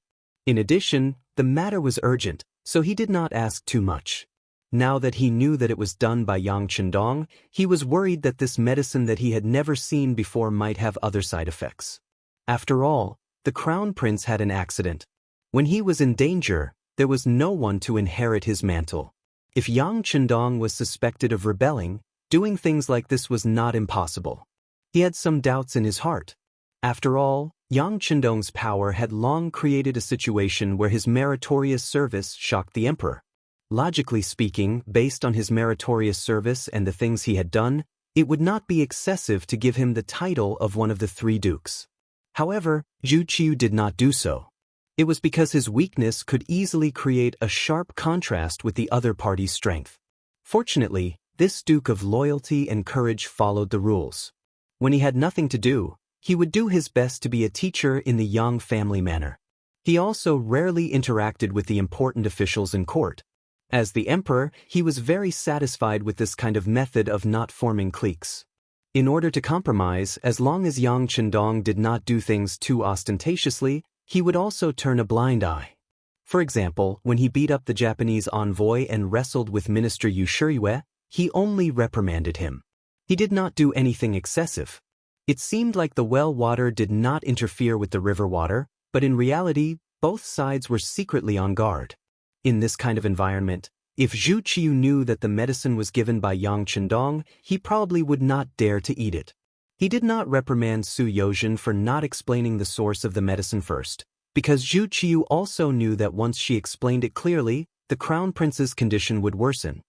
In addition, the matter was urgent, so he did not ask too much. Now that he knew that it was done by Yang Chendong, he was worried that this medicine that he had never seen before might have other side effects. After all, the crown prince had an accident. When he was in danger, there was no one to inherit his mantle. If Yang Chendong was suspected of rebelling, doing things like this was not impossible. He had some doubts in his heart. After all, Yang Chendong's power had long created a situation where his meritorious service shocked the emperor. Logically speaking, based on his meritorious service and the things he had done, it would not be excessive to give him the title of one of the three dukes. However, Zhu Qiyu did not do so. It was because his weakness could easily create a sharp contrast with the other party's strength. Fortunately, this Duke of Loyalty and Courage followed the rules. When he had nothing to do, he would do his best to be a teacher in the Yang family manner. He also rarely interacted with the important officials in court. As the emperor, he was very satisfied with this kind of method of not forming cliques. In order to compromise, as long as Yang Chendong did not do things too ostentatiously, he would also turn a blind eye. For example, when he beat up the Japanese envoy and wrestled with Minister Yu Shiyue, he only reprimanded him. He did not do anything excessive. It seemed like the well water did not interfere with the river water, but in reality, both sides were secretly on guard. In this kind of environment, if Zhu Qiyu knew that the medicine was given by Yang Chendong, he probably would not dare to eat it. He did not reprimand Su Yozhen for not explaining the source of the medicine first, because Zhu Qiyu also knew that once she explained it clearly, the crown prince's condition would worsen.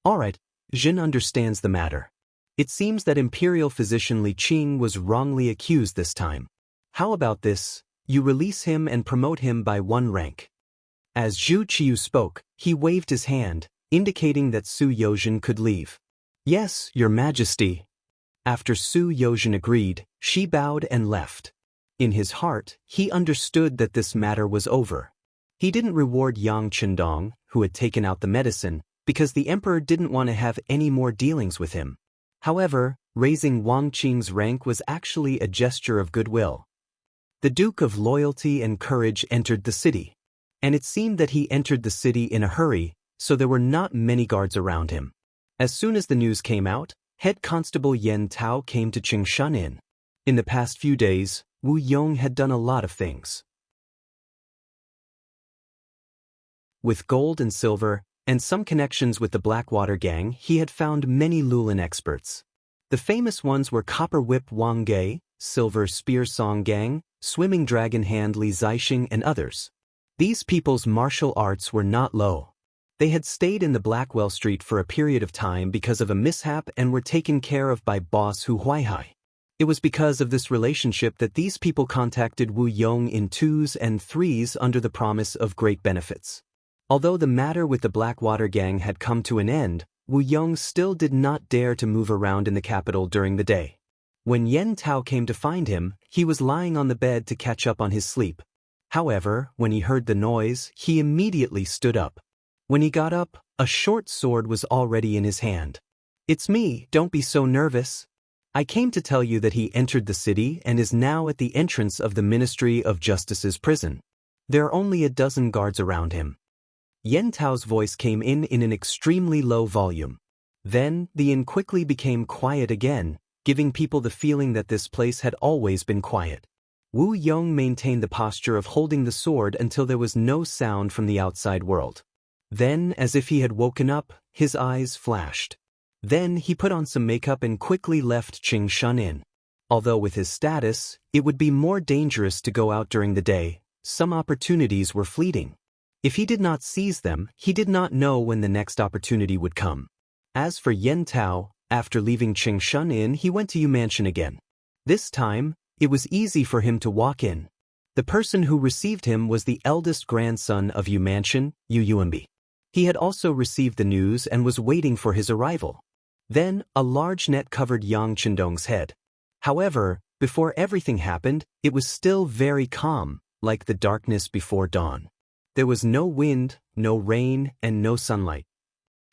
Alright, Jin understands the matter. It seems that imperial physician Li Qing was wrongly accused this time. How about this? You release him and promote him by 1 rank. As Zhu Qiyu spoke, he waved his hand, indicating that Su Yozhen could leave. Yes, Your Majesty. After Su Yozhen agreed, she bowed and left. In his heart, he understood that this matter was over. He didn't reward Yang Chendong, who had taken out the medicine, because the emperor didn't want to have any more dealings with him. However, raising Wang Qing's rank was actually a gesture of goodwill. The Duke of Loyalty and Courage entered the city. And it seemed that he entered the city in a hurry, so there were not many guards around him. As soon as the news came out, Head Constable Yen Tao came to Qingshan Inn. In the past few days, Wu Yong had done a lot of things. With gold and silver, and some connections with the Blackwater gang, he had found many Lulin experts. The famous ones were Copper Whip Wang Ge, Silver Spear Song Gang, Swimming Dragon Hand Li Zixing, and others. These people's martial arts were not low. They had stayed in the Blackwell Street for a period of time because of a mishap and were taken care of by boss Hu Huaihai. It was because of this relationship that these people contacted Wu Yong in 2s and 3s under the promise of great benefits. Although the matter with the Blackwater gang had come to an end, Wu Yong still did not dare to move around in the capital during the day. When Yen Tao came to find him, he was lying on the bed to catch up on his sleep. However, when he heard the noise, he immediately stood up. When he got up, a short sword was already in his hand. "It's me, don't be so nervous. I came to tell you that he entered the city and is now at the entrance of the Ministry of Justice's prison. There are only a dozen guards around him." Yen Tao's voice came in an extremely low volume. Then, the inn quickly became quiet again, giving people the feeling that this place had always been quiet. Wu Yong maintained the posture of holding the sword until there was no sound from the outside world. Then, as if he had woken up, his eyes flashed. Then he put on some makeup and quickly left Qingshan Inn. Although with his status, it would be more dangerous to go out during the day, some opportunities were fleeting. If he did not seize them, he did not know when the next opportunity would come. As for Yen Tao, after leaving Qingshan Inn, he went to Yu Mansion again. This time, it was easy for him to walk in. The person who received him was the eldest grandson of Yu Mansion, Yu Yuanbi. He had also received the news and was waiting for his arrival. Then, a large net covered Yang Chendong's head. However, before everything happened, it was still very calm, like the darkness before dawn. There was no wind, no rain, and no sunlight.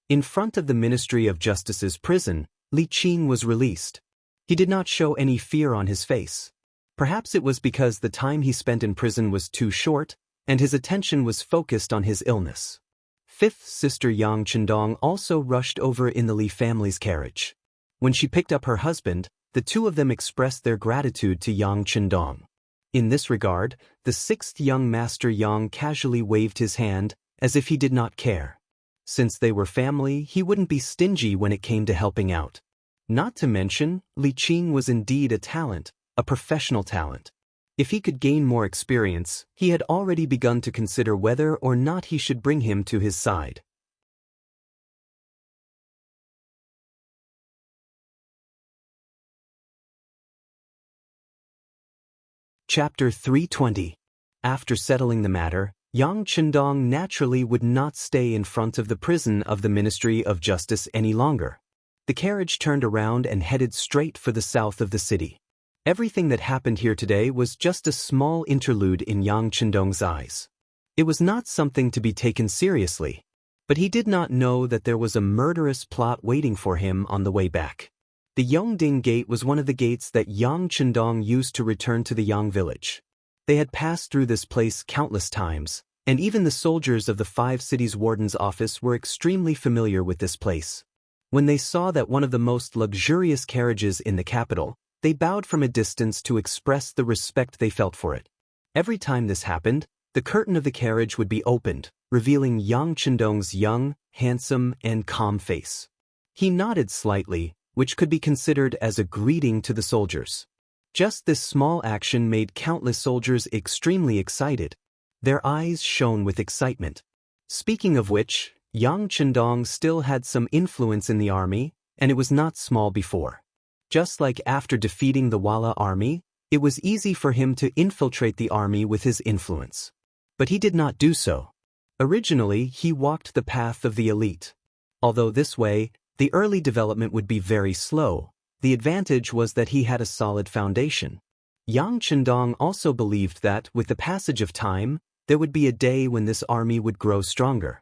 In front of the Ministry of Justice's prison, Li Qin was released. He did not show any fear on his face. Perhaps it was because the time he spent in prison was too short, and his attention was focused on his illness. Fifth sister Yang Chendong also rushed over in the Li family's carriage. When she picked up her husband, the two of them expressed their gratitude to Yang Chendong. In this regard, the sixth young master Yang casually waved his hand, as if he did not care. Since they were family, he wouldn't be stingy when it came to helping out. Not to mention, Li Qing was indeed a talent, a professional talent. If he could gain more experience, he had already begun to consider whether or not he should bring him to his side. Chapter 320. After settling the matter, Yang Chendong naturally would not stay in front of the prison of the Ministry of Justice any longer. The carriage turned around and headed straight for the south of the city. Everything that happened here today was just a small interlude in Yang Chendong's eyes. It was not something to be taken seriously, but he did not know that there was a murderous plot waiting for him on the way back. The Yongding Gate was one of the gates that Yang Chendong used to return to the Yang village. They had passed through this place countless times, and even the soldiers of the 5 cities warden's office were extremely familiar with this place. When they saw that one of the most luxurious carriages in the capital, they bowed from a distance to express the respect they felt for it. Every time this happened, the curtain of the carriage would be opened, revealing Yang Chendong's young, handsome, and calm face. He nodded slightly, which could be considered as a greeting to the soldiers. Just this small action made countless soldiers extremely excited. Their eyes shone with excitement. Speaking of which, Yang Chendong still had some influence in the army, and it was not small before. Just like after defeating the Walla army, it was easy for him to infiltrate the army with his influence. But he did not do so. Originally, he walked the path of the elite. Although this way, the early development would be very slow, The advantage was that he had a solid foundation. Yang Chendong also believed that, with the passage of time, there would be a day when this army would grow stronger.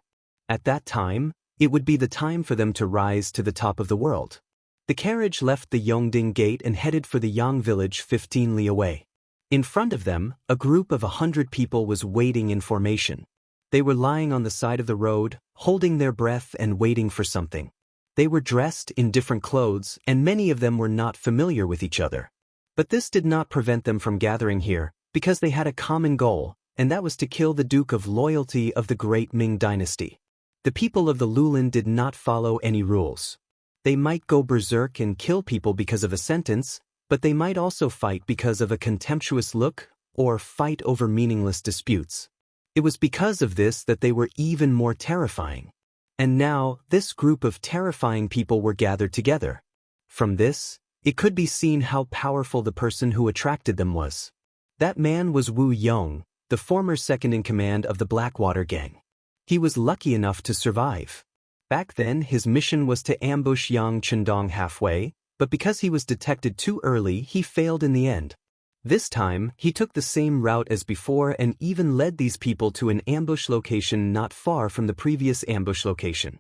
At that time, it would be the time for them to rise to the top of the world. The carriage left the Yongding Gate and headed for the Yang village 15 li away. In front of them, a group of 100 people was waiting in formation. They were lying on the side of the road, holding their breath and waiting for something. They were dressed in different clothes, and many of them were not familiar with each other. But this did not prevent them from gathering here, because they had a common goal, and that was to kill the Duke of Loyalty of the great Ming dynasty. The people of the Lulin did not follow any rules. They might go berserk and kill people because of a sentence, but they might also fight because of a contemptuous look, or fight over meaningless disputes. It was because of this that they were even more terrifying. And now, this group of terrifying people were gathered together. From this, it could be seen how powerful the person who attracted them was. That man was Wu Yong, the former second-in-command of the Blackwater Gang. He was lucky enough to survive. Back then, his mission was to ambush Yang Chendong halfway, but because he was detected too early, he failed in the end. This time, he took the same route as before and even led these people to an ambush location not far from the previous ambush location.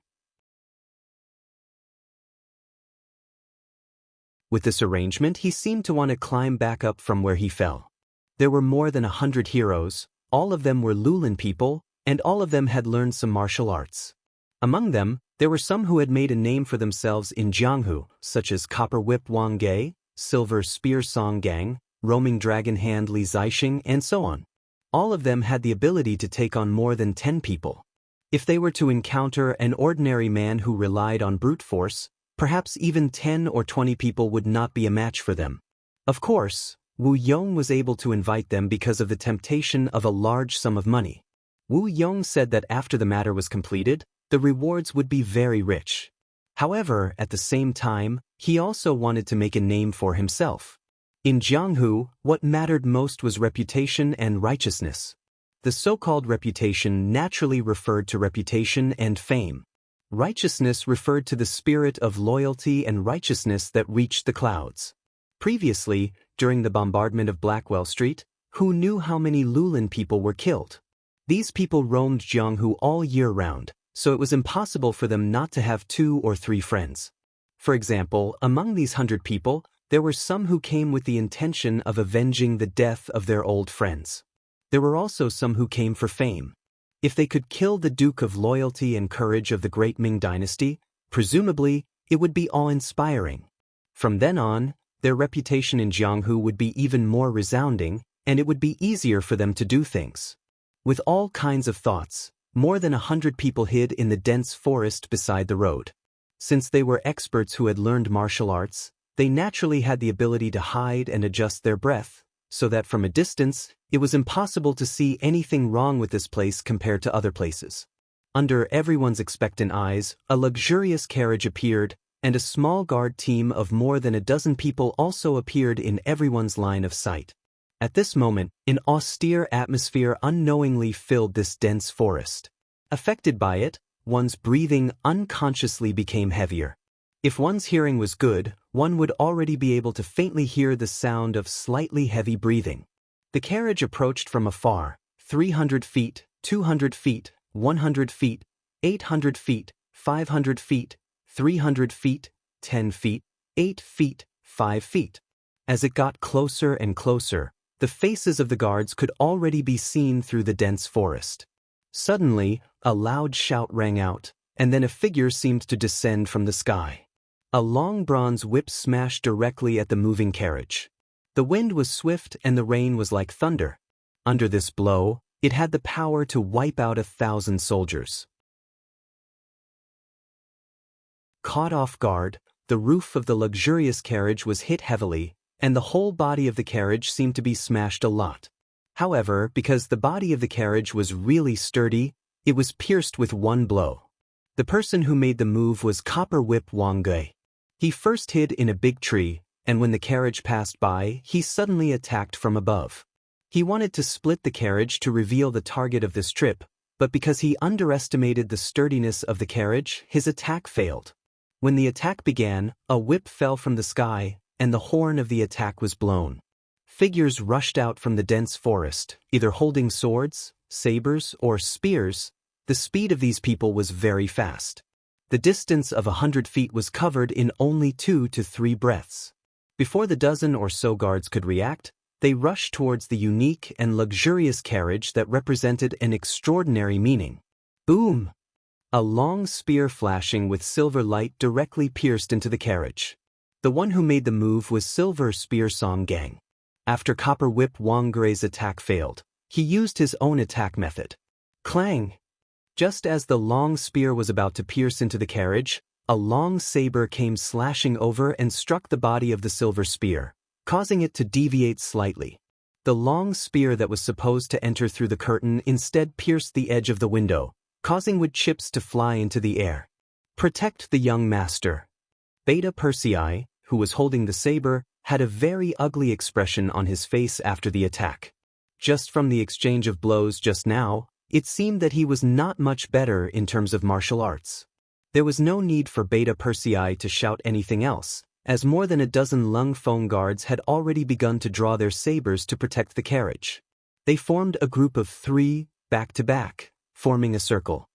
With this arrangement, he seemed to want to climb back up from where he fell. There were more than 100 heroes, all of them were Lulin people, and all of them had learned some martial arts. Among them, there were some who had made a name for themselves in Jianghu, such as Copper Whip Wang Ge, Silver Spear Song Gang, Roaming Dragon Hand Li Zixing, and so on. All of them had the ability to take on more than 10 people. If they were to encounter an ordinary man who relied on brute force, perhaps even 10 or 20 people would not be a match for them. Of course, Wu Yong was able to invite them because of the temptation of a large sum of money. Wu Yong said that after the matter was completed, the rewards would be very rich. However, at the same time, he also wanted to make a name for himself. In Jianghu, what mattered most was reputation and righteousness. The so-called reputation naturally referred to reputation and fame. Righteousness referred to the spirit of loyalty and righteousness that reached the clouds. Previously, during the bombardment of Blackwell Street, who knew how many Lulin people were killed? These people roamed Jianghu all year round, so it was impossible for them not to have 2 or 3 friends. For example, among these 100 people, there were some who came with the intention of avenging the death of their old friends. There were also some who came for fame. If they could kill the Duke of Loyalty and Courage of the great Ming dynasty, presumably, it would be awe-inspiring. From then on, their reputation in Jianghu would be even more resounding, and it would be easier for them to do things. With all kinds of thoughts, more than 100 people hid in the dense forest beside the road. Since they were experts who had learned martial arts, they naturally had the ability to hide and adjust their breath, so that from a distance, it was impossible to see anything wrong with this place compared to other places. Under everyone's expectant eyes, a luxurious carriage appeared, and a small guard team of more than a dozen people also appeared in everyone's line of sight. At this moment, an austere atmosphere unknowingly filled this dense forest. Affected by it, one's breathing unconsciously became heavier. If one's hearing was good, one would already be able to faintly hear the sound of slightly heavy breathing. The carriage approached from afar, 300 feet, 200 feet, 100 feet, 800 feet, 500 feet, 300 feet, 10 feet, 8 feet, 5 feet. As it got closer and closer, the faces of the guards could already be seen through the dense forest. Suddenly, a loud shout rang out, and then a figure seemed to descend from the sky. A long bronze whip smashed directly at the moving carriage. The wind was swift and the rain was like thunder. Under this blow, it had the power to wipe out 1,000 soldiers. Caught off guard, the roof of the luxurious carriage was hit heavily, and the whole body of the carriage seemed to be smashed a lot. However, because the body of the carriage was really sturdy, it was pierced with one blow. The person who made the move was Copper Whip Wang Ge. He first hid in a big tree, and when the carriage passed by, he suddenly attacked from above. He wanted to split the carriage to reveal the target of this trip, but because he underestimated the sturdiness of the carriage, his attack failed. When the attack began, a whip fell from the sky, and the horn of the attack was blown. Figures rushed out from the dense forest, either holding swords, sabers, or spears. The speed of these people was very fast. The distance of 100 feet was covered in only 2 to 3 breaths. Before the dozen or so guards could react, they rushed towards the unique and luxurious carriage that represented an extraordinary meaning. Boom! A long spear flashing with silver light directly pierced into the carriage. The one who made the move was Silver Spear Song Gang. After Copper Whip Wang Grei's attack failed, he used his own attack method. Clang! Just as the long spear was about to pierce into the carriage, a long saber came slashing over and struck the body of the silver spear, causing it to deviate slightly. The long spear that was supposed to enter through the curtain instead pierced the edge of the window, causing wood chips to fly into the air. Protect the young master. Beta Persei, who was holding the saber, had a very ugly expression on his face after the attack. Just from the exchange of blows just now, it seemed that he was not much better in terms of martial arts. There was no need for Beta Persei to shout anything else, as more than a dozen Lung Feng guards had already begun to draw their sabers to protect the carriage. They formed a group of 3, back to back, forming a circle.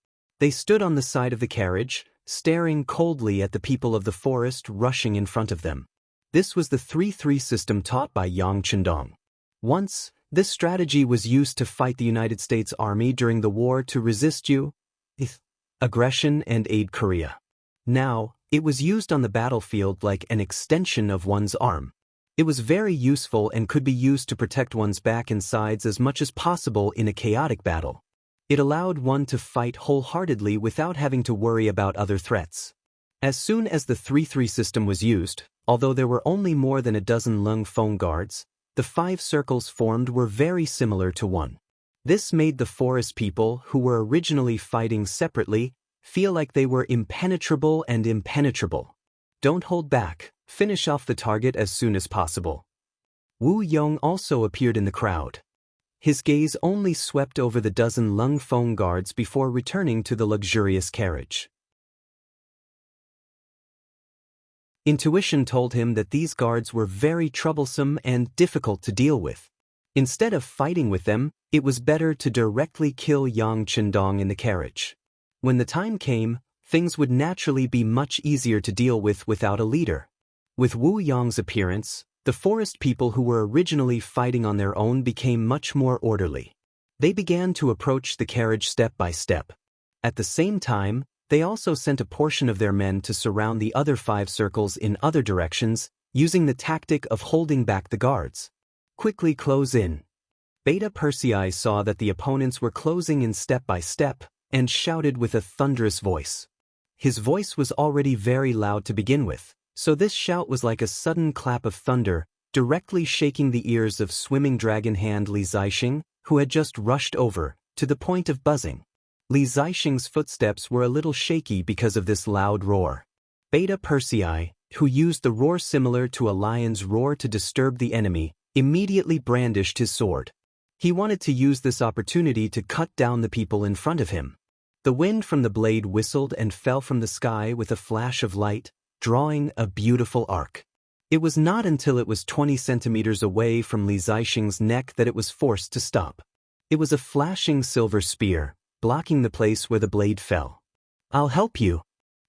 They stood on the side of the carriage, staring coldly at the people of the forest rushing in front of them. This was the 3-3 system taught by Yang Chendong. Once, this strategy was used to fight the United States Army during the war to resist U.S. aggression and aid Korea. Now, it was used on the battlefield like an extension of one's arm. It was very useful and could be used to protect one's back and sides as much as possible in a chaotic battle. It allowed one to fight wholeheartedly without having to worry about other threats. As soon as the 3-3 system was used, although there were only more than a dozen Lung Feng guards, the 5 circles formed were very similar to one. This made the forest people, who were originally fighting separately, feel like they were impenetrable and impenetrable. Don't hold back, finish off the target as soon as possible. Wu Yong also appeared in the crowd. His gaze only swept over the dozen Lung Feng guards before returning to the luxurious carriage. Intuition told him that these guards were very troublesome and difficult to deal with. Instead of fighting with them, it was better to directly kill Yang Chendong in the carriage. When the time came, things would naturally be much easier to deal with without a leader. With Wu Yong's appearance, the forest people who were originally fighting on their own became much more orderly. They began to approach the carriage step by step. At the same time, they also sent a portion of their men to surround the other 5 circles in other directions, using the tactic of holding back the guards. Quickly close in. Beta Persei saw that the opponents were closing in step by step, and shouted with a thunderous voice. His voice was already very loud to begin with, so this shout was like a sudden clap of thunder, directly shaking the ears of Swimming Dragon Hand Li Zixing, who had just rushed over, to the point of buzzing. Li Zixing's footsteps were a little shaky because of this loud roar. Beta Persei, who used the roar similar to a lion's roar to disturb the enemy, immediately brandished his sword. He wanted to use this opportunity to cut down the people in front of him. The wind from the blade whistled and fell from the sky with a flash of light, drawing a beautiful arc. It was not until it was 20 centimeters away from Li Zixing's neck that it was forced to stop. It was a flashing silver spear, blocking the place where the blade fell. I'll help you.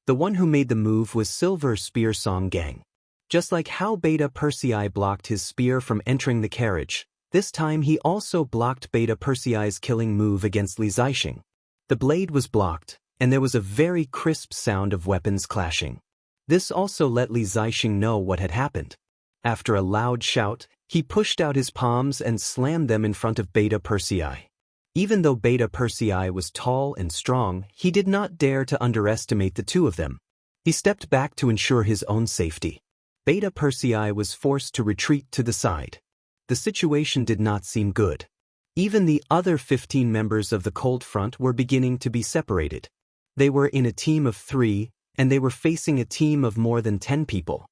The one who made the move was Silver Spear Song Gang. Just like how Beta Persei blocked his spear from entering the carriage, this time he also blocked Beta Persei's killing move against Li Zixing. The blade was blocked, and there was a very crisp sound of weapons clashing. This also let Li Zixing know what had happened. After a loud shout, he pushed out his palms and slammed them in front of Beta Persei. Even though Beta Persei was tall and strong, he did not dare to underestimate the two of them. He stepped back to ensure his own safety. Beta Persei was forced to retreat to the side. The situation did not seem good. Even the other 15 members of the Cold Front were beginning to be separated. They were in a team of 3, and they were facing a team of more than 10 people.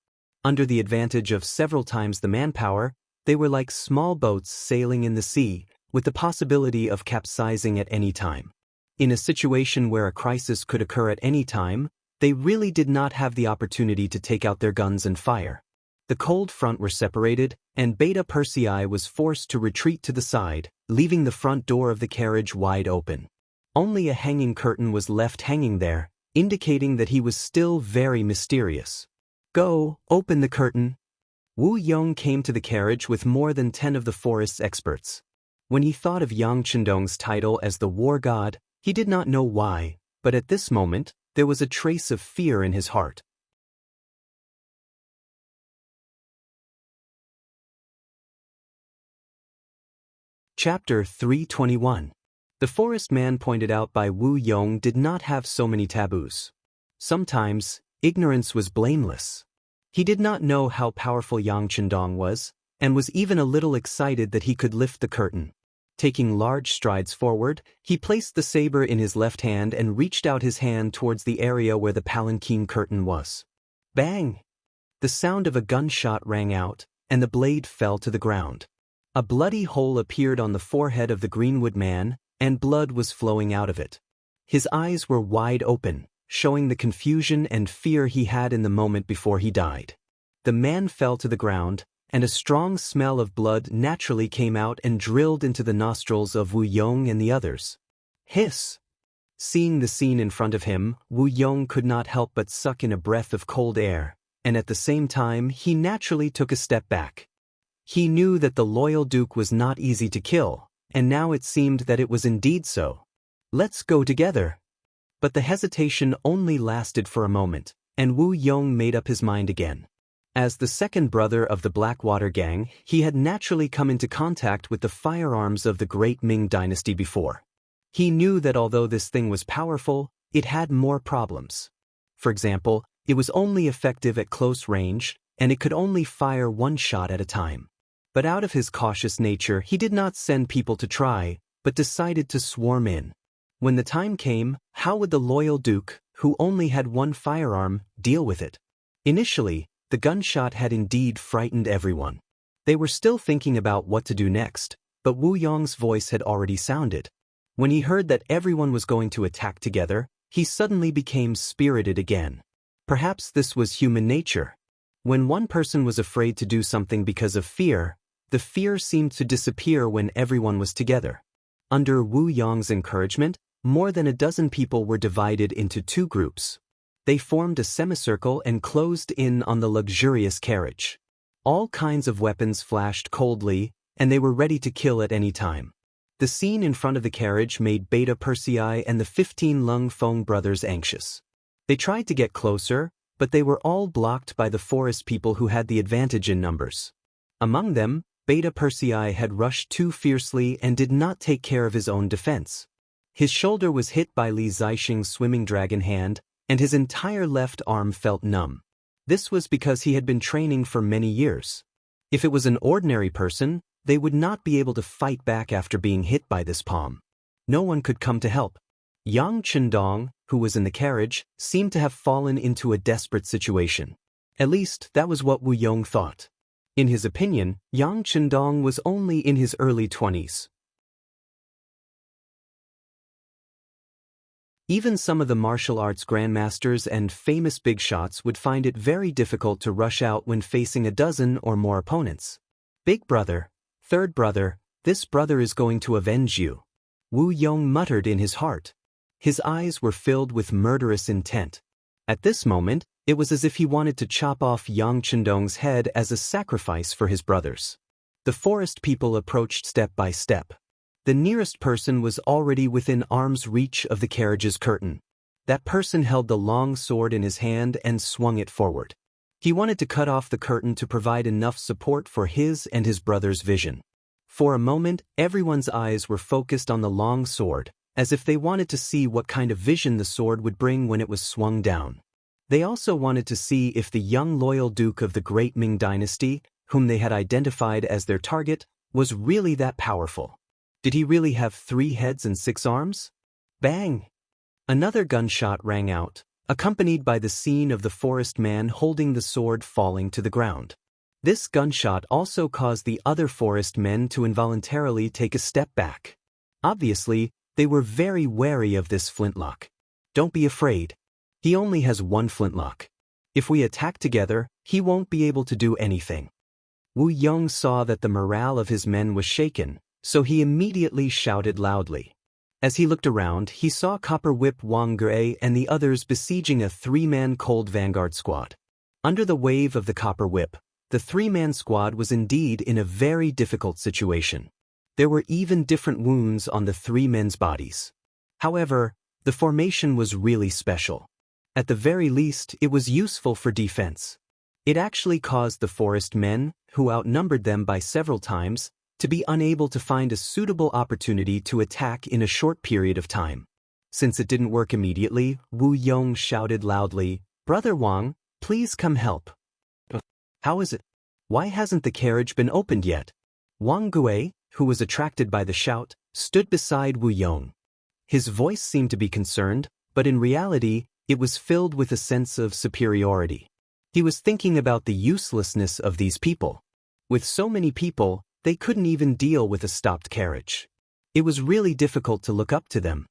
Under the advantage of several times the manpower, they were like small boats sailing in the sea, with the possibility of capsizing at any time. In a situation where a crisis could occur at any time, They really did not have the opportunity to take out their guns and fire. The cold front were separated, and Beta Persei was forced to retreat to the side, leaving the front door of the carriage wide open. Only a hanging curtain was left hanging there, indicating that he was still very mysterious. "Go, open the curtain." Wu Yong came to the carriage with more than 10 of the forest's experts. When he thought of Yang Chendong's title as the war god, he did not know why, but at this moment, there was a trace of fear in his heart. Chapter 321. The forest man pointed out by Wu Yong did not have so many taboos. Sometimes, ignorance was blameless. He did not know how powerful Yang Chendong was, and was even a little excited that he could lift the curtain. Taking large strides forward, he placed the saber in his left hand and reached out his hand towards the area where the palanquin curtain was. Bang! The sound of a gunshot rang out, and the blade fell to the ground. A bloody hole appeared on the forehead of the Greenwood man, and blood was flowing out of it. His eyes were wide open, showing the confusion and fear he had in the moment before he died. The man fell to the ground, and a strong smell of blood naturally came out and drilled into the nostrils of Wu Yong and the others. Hiss! Seeing the scene in front of him, Wu Yong could not help but suck in a breath of cold air, and at the same time he naturally took a step back. He knew that the loyal duke was not easy to kill, and now it seemed that it was indeed so. "Let's go together." But the hesitation only lasted for a moment, and Wu Yong made up his mind again. As the second brother of the Blackwater gang, he had naturally come into contact with the firearms of the great Ming dynasty before. He knew that although this thing was powerful, it had more problems. For example, it was only effective at close range, and it could only fire one shot at a time. But out of his cautious nature, he did not send people to try, but decided to swarm in. When the time came, how would the loyal duke, who only had one firearm, deal with it? Initially, the gunshot had indeed frightened everyone. They were still thinking about what to do next, but Wu Yong's voice had already sounded. When he heard that everyone was going to attack together, he suddenly became spirited again. Perhaps this was human nature. When one person was afraid to do something because of fear, the fear seemed to disappear when everyone was together. Under Wu Yong's encouragement, more than a dozen people were divided into two groups. They formed a semicircle and closed in on the luxurious carriage. All kinds of weapons flashed coldly, and they were ready to kill at any time. The scene in front of the carriage made Beta Persei and the 15 Lung Feng brothers anxious. They tried to get closer, but they were all blocked by the forest people who had the advantage in numbers. Among them, Beta Persei had rushed too fiercely and did not take care of his own defense. His shoulder was hit by Li Zixing's swimming dragon hand, and his entire left arm felt numb. This was because he had been training for many years. If it was an ordinary person, they would not be able to fight back after being hit by this palm. No one could come to help. Yang Chendong, who was in the carriage, seemed to have fallen into a desperate situation. At least, that was what Wu Yong thought. In his opinion, Yang Chendong was only in his early 20s. Even some of the martial arts grandmasters and famous big shots would find it very difficult to rush out when facing a dozen or more opponents. "Big brother, third brother, this brother is going to avenge you," Wu Yong muttered in his heart. His eyes were filled with murderous intent. At this moment, it was as if he wanted to chop off Yang Chendong's head as a sacrifice for his brothers. The forest people approached step by step. The nearest person was already within arm's reach of the carriage's curtain. That person held the long sword in his hand and swung it forward. He wanted to cut off the curtain to provide enough support for his and his brother's vision. For a moment, everyone's eyes were focused on the long sword, as if they wanted to see what kind of vision the sword would bring when it was swung down. They also wanted to see if the young loyal duke of the great Ming dynasty, whom they had identified as their target, was really that powerful. Did he really have 3 heads and 6 arms? Bang! Another gunshot rang out, accompanied by the scene of the forest man holding the sword falling to the ground. This gunshot also caused the other forest men to involuntarily take a step back. Obviously, they were very wary of this flintlock. "Don't be afraid." He only has one flintlock. If we attack together, he won't be able to do anything. Wu Yong saw that the morale of his men was shaken, so he immediately shouted loudly. As he looked around, he saw Copper Whip Wang Gui and the others besieging a three-man cold vanguard squad. Under the wave of the Copper Whip, the three-man squad was indeed in a very difficult situation. There were even different wounds on the three men's bodies. However, the formation was really special. At the very least, it was useful for defense. It actually caused the forest men, who outnumbered them by several times, to be unable to find a suitable opportunity to attack in a short period of time. Since it didn't work immediately, Wu Yong shouted loudly, "Brother Wang, please come help." "How is it? Why hasn't the carriage been opened yet?" Wang Gui, who was attracted by the shout, stood beside Wu Yong. His voice seemed to be concerned, but in reality, it was filled with a sense of superiority. He was thinking about the uselessness of these people. With so many people, they couldn't even deal with a stopped carriage. It was really difficult to look up to them.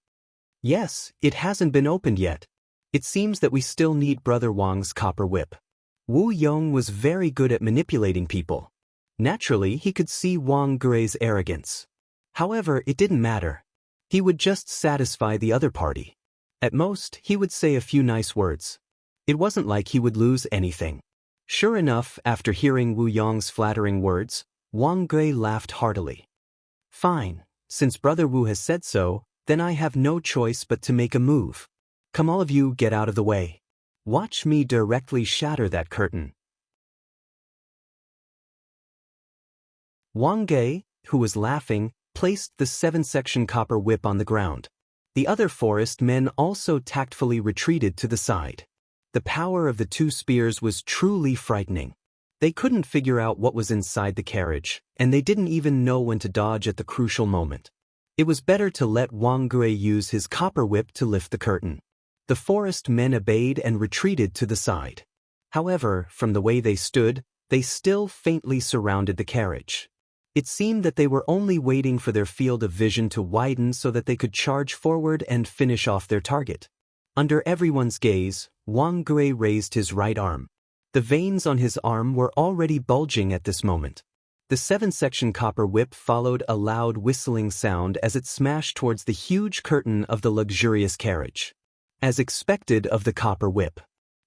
"Yes, it hasn't been opened yet. It seems that we still need Brother Wang's copper whip." Wu Yong was very good at manipulating people. Naturally, he could see Wang Gui's arrogance. However, it didn't matter. He would just satisfy the other party. At most, he would say a few nice words. It wasn't like he would lose anything. Sure enough, after hearing Wu Yong's flattering words, Wang Gui laughed heartily. "Fine, since Brother Wu has said so, then I have no choice but to make a move. Come, all of you, get out of the way. Watch me directly shatter that curtain." Wang Gui, who was laughing, placed the 7-section copper whip on the ground. The other forest men also tactfully retreated to the side. The power of the two spears was truly frightening. They couldn't figure out what was inside the carriage, and they didn't even know when to dodge at the crucial moment. It was better to let Wang Gui use his copper whip to lift the curtain. The forest men obeyed and retreated to the side. However, from the way they stood, they still faintly surrounded the carriage. It seemed that they were only waiting for their field of vision to widen so that they could charge forward and finish off their target. Under everyone's gaze, Wang Gui raised his right arm. The veins on his arm were already bulging at this moment. The 7-section copper whip followed a loud whistling sound as it smashed towards the huge curtain of the luxurious carriage. As expected of the copper whip.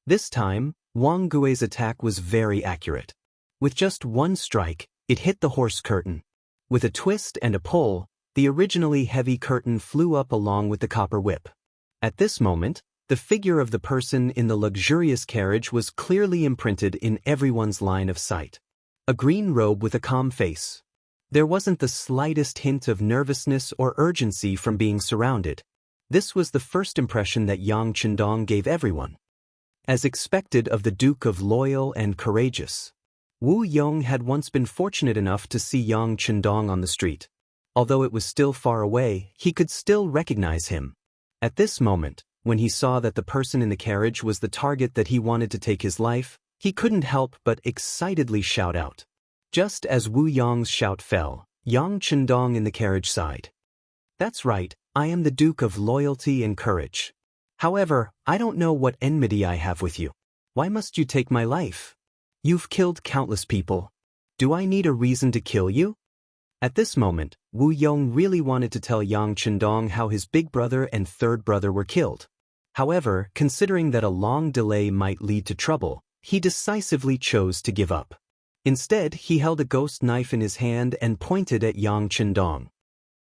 This time, Wang Gui's attack was very accurate. With just one strike, it hit the horse curtain. With a twist and a pull, the originally heavy curtain flew up along with the copper whip. At this moment, the figure of the person in the luxurious carriage was clearly imprinted in everyone's line of sight. A green robe with a calm face. There wasn't the slightest hint of nervousness or urgency from being surrounded. This was the first impression that Yang Chendong gave everyone. As expected of the Duke of Loyal and Courageous. Wu Yong had once been fortunate enough to see Yang Chendong on the street. Although it was still far away, he could still recognize him. At this moment, when he saw that the person in the carriage was the target that he wanted to take his life, he couldn't help but excitedly shout out. Just as Wu Yong's shout fell, Yang Chendong in the carriage sighed. "That's right, I am the Duke of Loyalty and Courage. However, I don't know what enmity I have with you. Why must you take my life? You've killed countless people. Do I need a reason to kill you?" At this moment, Wu Yong really wanted to tell Yang Chendong how his big brother and third brother were killed. However, considering that a long delay might lead to trouble, he decisively chose to give up. Instead, he held a ghost knife in his hand and pointed at Yang Chendong.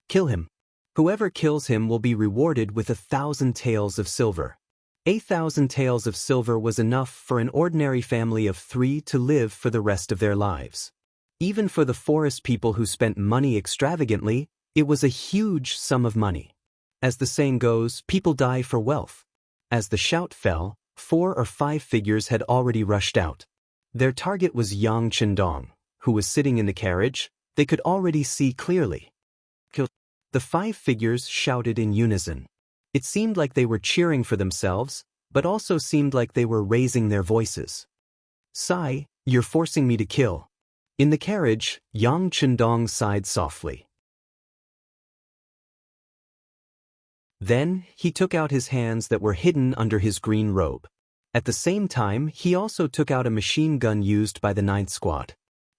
"Kill him. Whoever kills him will be rewarded with 1,000 taels of silver." 1,000 taels of silver was enough for an ordinary family of 3 to live for the rest of their lives. Even for the forest people who spent money extravagantly, it was a huge sum of money. As the saying goes, people die for wealth. As the shout fell, 4 or 5 figures had already rushed out. Their target was Yang Chendong, who was sitting in the carriage. They could already see clearly. "Kill." The 5 figures shouted in unison. It seemed like they were cheering for themselves, but also seemed like they were raising their voices. "Sai, you're forcing me to kill." In the carriage, Yang Chendong sighed softly. Then, he took out his hands that were hidden under his green robe. At the same time, he also took out a machine gun used by the Ninth Squad.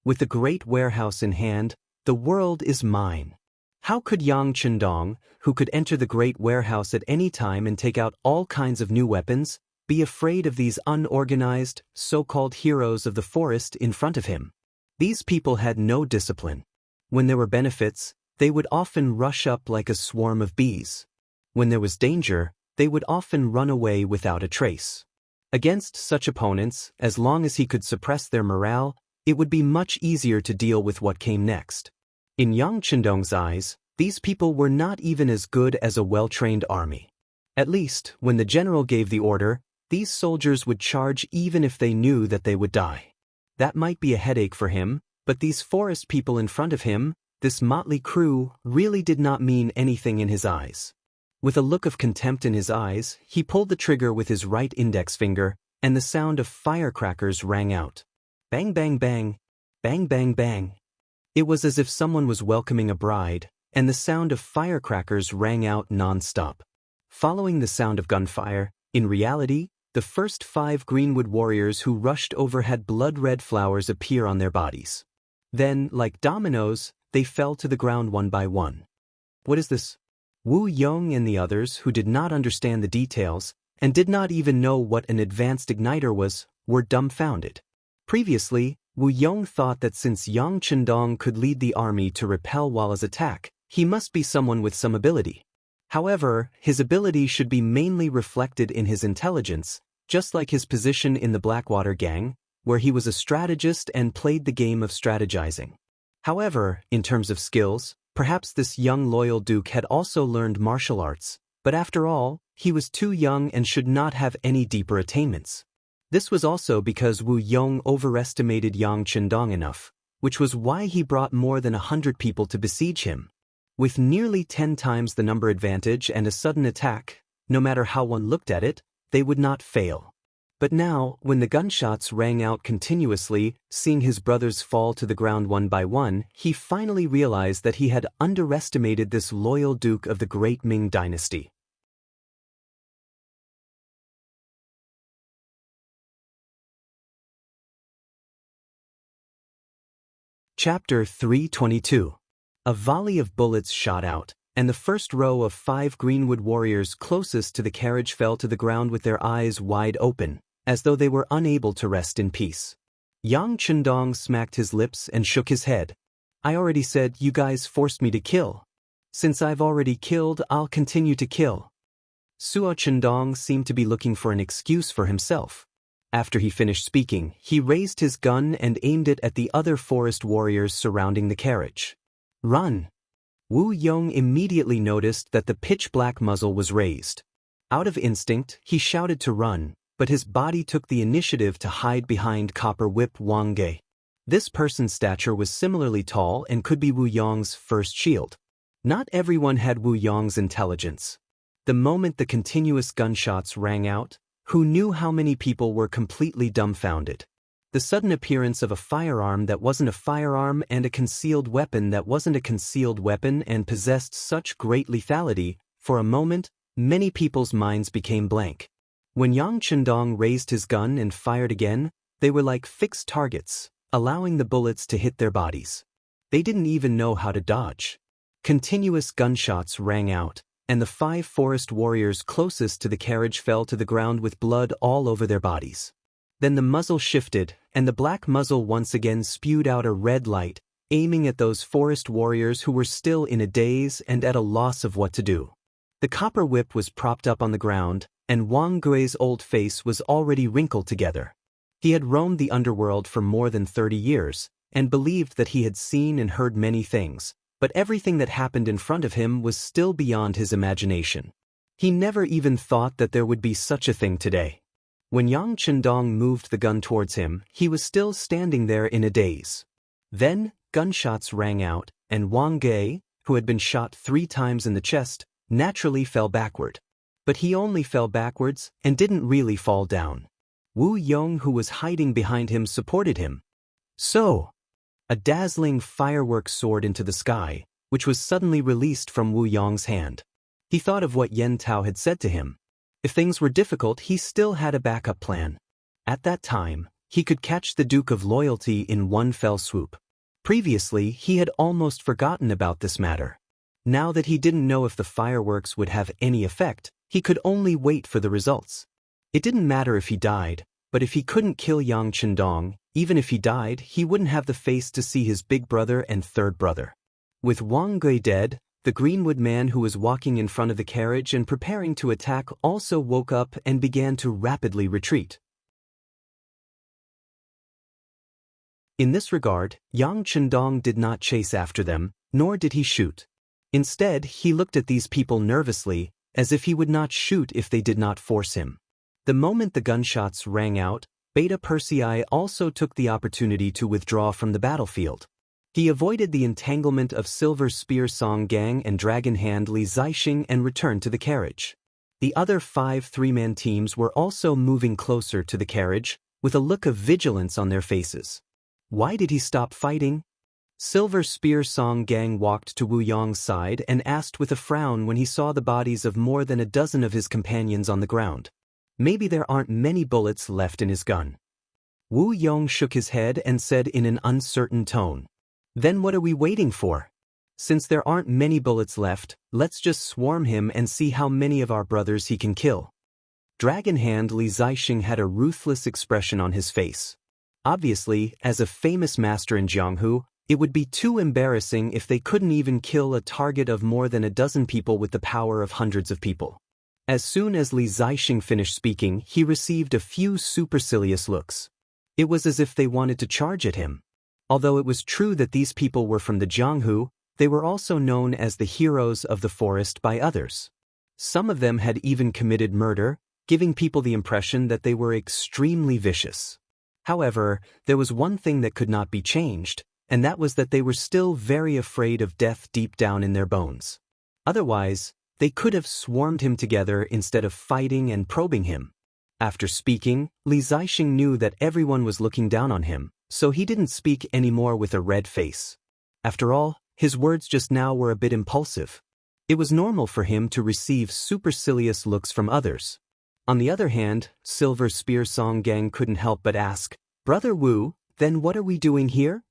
With the great warehouse in hand, the world is mine. How could Yang Chendong, who could enter the great warehouse at any time and take out all kinds of new weapons, be afraid of these unorganized, so-called heroes of the forest in front of him? These people had no discipline. When there were benefits, they would often rush up like a swarm of bees. When there was danger, they would often run away without a trace. Against such opponents, as long as he could suppress their morale, it would be much easier to deal with what came next. In Yang Chendong's eyes, these people were not even as good as a well-trained army. At least, when the general gave the order, these soldiers would charge even if they knew that they would die. That might be a headache for him, but these forest people in front of him, this motley crew, really did not mean anything in his eyes. With a look of contempt in his eyes, he pulled the trigger with his right index finger, and the sound of firecrackers rang out. Bang bang bang, bang bang bang. It was as if someone was welcoming a bride, and the sound of firecrackers rang out non-stop. Following the sound of gunfire, in reality, the first 5 Greenwood warriors who rushed over had blood-red flowers appear on their bodies. Then, like dominoes, they fell to the ground one by one. What is this? Wu Yong and the others, who did not understand the details, and did not even know what an advanced igniter was, were dumbfounded. Previously, Wu Yong thought that since Yang Chendong could lead the army to repel Walla's attack, he must be someone with some ability. However, his ability should be mainly reflected in his intelligence, just like his position in the Blackwater gang, where he was a strategist and played the game of strategizing. However, in terms of skills, perhaps this young loyal duke had also learned martial arts, but after all, he was too young and should not have any deeper attainments. This was also because Wu Yong overestimated Yang Chendong enough, which was why he brought more than 100 people to besiege him. With nearly 10 times the number advantage and a sudden attack, no matter how one looked at it, they would not fail. But now, when the gunshots rang out continuously, seeing his brothers fall to the ground one by one, he finally realized that he had underestimated this loyal duke of the great Ming dynasty. Chapter 322. A volley of bullets shot out, and the first row of 5 Greenwood warriors closest to the carriage fell to the ground with their eyes wide open, as though they were unable to rest in peace. Yang Chendong smacked his lips and shook his head. I already said you guys forced me to kill. Since I've already killed, I'll continue to kill. Suo Chendong seemed to be looking for an excuse for himself. After he finished speaking, he raised his gun and aimed it at the other forest warriors surrounding the carriage. Run! Wu Yong immediately noticed that the pitch-black muzzle was raised. Out of instinct, he shouted to run, but his body took the initiative to hide behind Copper Whip Wang Ge. This person's stature was similarly tall and could be Wu Yong's first shield. Not everyone had Wu Yong's intelligence. The moment the continuous gunshots rang out, who knew how many people were completely dumbfounded? The sudden appearance of a firearm that wasn't a firearm and a concealed weapon that wasn't a concealed weapon and possessed such great lethality, for a moment, many people's minds became blank. When Yang Chendong raised his gun and fired again, they were like fixed targets, allowing the bullets to hit their bodies. They didn't even know how to dodge. Continuous gunshots rang out, and the 5 forest warriors closest to the carriage fell to the ground with blood all over their bodies. Then the muzzle shifted, and the black muzzle once again spewed out a red light, aiming at those forest warriors who were still in a daze and at a loss of what to do. The copper whip was propped up on the ground, and Wang Gui's old face was already wrinkled together. He had roamed the underworld for more than 30 years, and believed that he had seen and heard many things, but everything that happened in front of him was still beyond his imagination. He never even thought that there would be such a thing today. When Yang Chendong moved the gun towards him, he was still standing there in a daze. Then, gunshots rang out, and Wang Ge, who had been shot 3 times in the chest, naturally fell backward. But he only fell backwards and didn't really fall down. Wu Yong, who was hiding behind him, supported him. So, a dazzling firework soared into the sky, which was suddenly released from Wu Yong's hand. He thought of what Yen Tao had said to him. If things were difficult, he still had a backup plan. At that time, he could catch the Duke of Loyalty in one fell swoop. Previously, he had almost forgotten about this matter. Now that he didn't know if the fireworks would have any effect, he could only wait for the results. It didn't matter if he died, but if he couldn't kill Yang Chendong, even if he died, he wouldn't have the face to see his big brother and third brother. With Wang Gui dead, the Greenwood man who was walking in front of the carriage and preparing to attack also woke up and began to rapidly retreat. In this regard, Yang Chendong did not chase after them, nor did he shoot. Instead, he looked at these people nervously, as if he would not shoot if they did not force him. The moment the gunshots rang out, Beta Persei also took the opportunity to withdraw from the battlefield. He avoided the entanglement of Silver Spear Song Gang and Dragon Hand Li Zixing and returned to the carriage. The other 5 three-man teams were also moving closer to the carriage, with a look of vigilance on their faces. Why did he stop fighting? Silver Spear Song Gang walked to Wu Yong's side and asked with a frown when he saw the bodies of more than a dozen of his companions on the ground. Maybe there aren't many bullets left in his gun. Wu Yong shook his head and said in an uncertain tone, "Then what are we waiting for? Since there aren't many bullets left, let's just swarm him and see how many of our brothers he can kill." Dragon Hand Li Zixing had a ruthless expression on his face. Obviously, as a famous master in Jianghu, it would be too embarrassing if they couldn't even kill a target of more than a dozen people with the power of hundreds of people. As soon as Li Zixing finished speaking, he received a few supercilious looks. It was as if they wanted to charge at him. Although it was true that these people were from the Jianghu, they were also known as the heroes of the forest by others. Some of them had even committed murder, giving people the impression that they were extremely vicious. However, there was one thing that could not be changed, and that was that they were still very afraid of death deep down in their bones. Otherwise, they could have swarmed him together instead of fighting and probing him. After speaking, Li Zixing knew that everyone was looking down on him, so he didn't speak anymore with a red face. After all, his words just now were a bit impulsive. It was normal for him to receive supercilious looks from others. On the other hand, Silver Spear Song Gang couldn't help but ask, "Brother Wu, then what are we doing here?"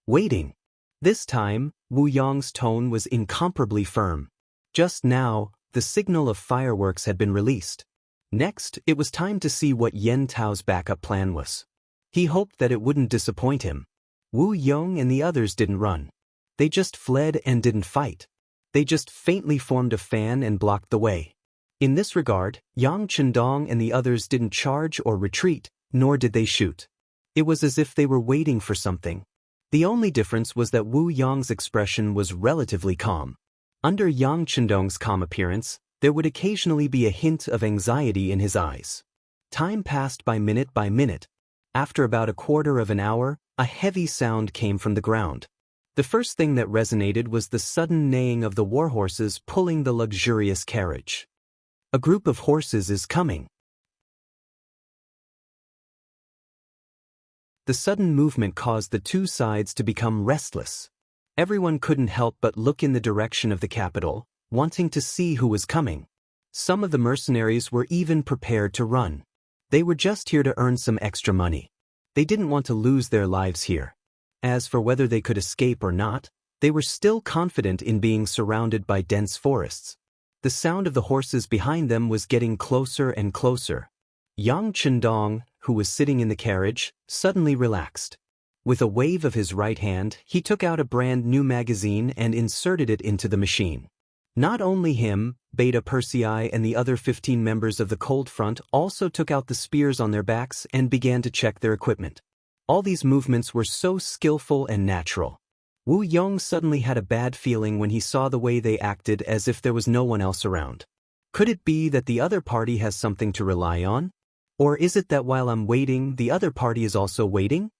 "Waiting." This time, Wu Yong's tone was incomparably firm. Just now, the signal of fireworks had been released. Next, it was time to see what Yen Tao's backup plan was. He hoped that it wouldn't disappoint him. Wu Yong and the others didn't run. They just fled and didn't fight. They just faintly formed a fan and blocked the way. In this regard, Yang Chendong and the others didn't charge or retreat, nor did they shoot. It was as if they were waiting for something. The only difference was that Wu Yong's expression was relatively calm. Under Yang Chendong's calm appearance, there would occasionally be a hint of anxiety in his eyes. Time passed by minute by minute. After about a quarter of an hour, a heavy sound came from the ground. The first thing that resonated was the sudden neighing of the war horses pulling the luxurious carriage. A group of horses is coming. The sudden movement caused the two sides to become restless. Everyone couldn't help but look in the direction of the capital, wanting to see who was coming. Some of the mercenaries were even prepared to run. They were just here to earn some extra money. They didn't want to lose their lives here. As for whether they could escape or not, they were still confident in being surrounded by dense forests. The sound of the horses behind them was getting closer and closer. Yang Chendong, who was sitting in the carriage, suddenly relaxed. With a wave of his right hand, he took out a brand new magazine and inserted it into the machine. Not only him, Beta Persei and the other 15 members of the Cold Front also took out the spears on their backs and began to check their equipment. All these movements were so skillful and natural. Wu Yong suddenly had a bad feeling when he saw the way they acted, as if there was no one else around. Could it be that the other party has something to rely on? Or is it that while I'm waiting, the other party is also waiting?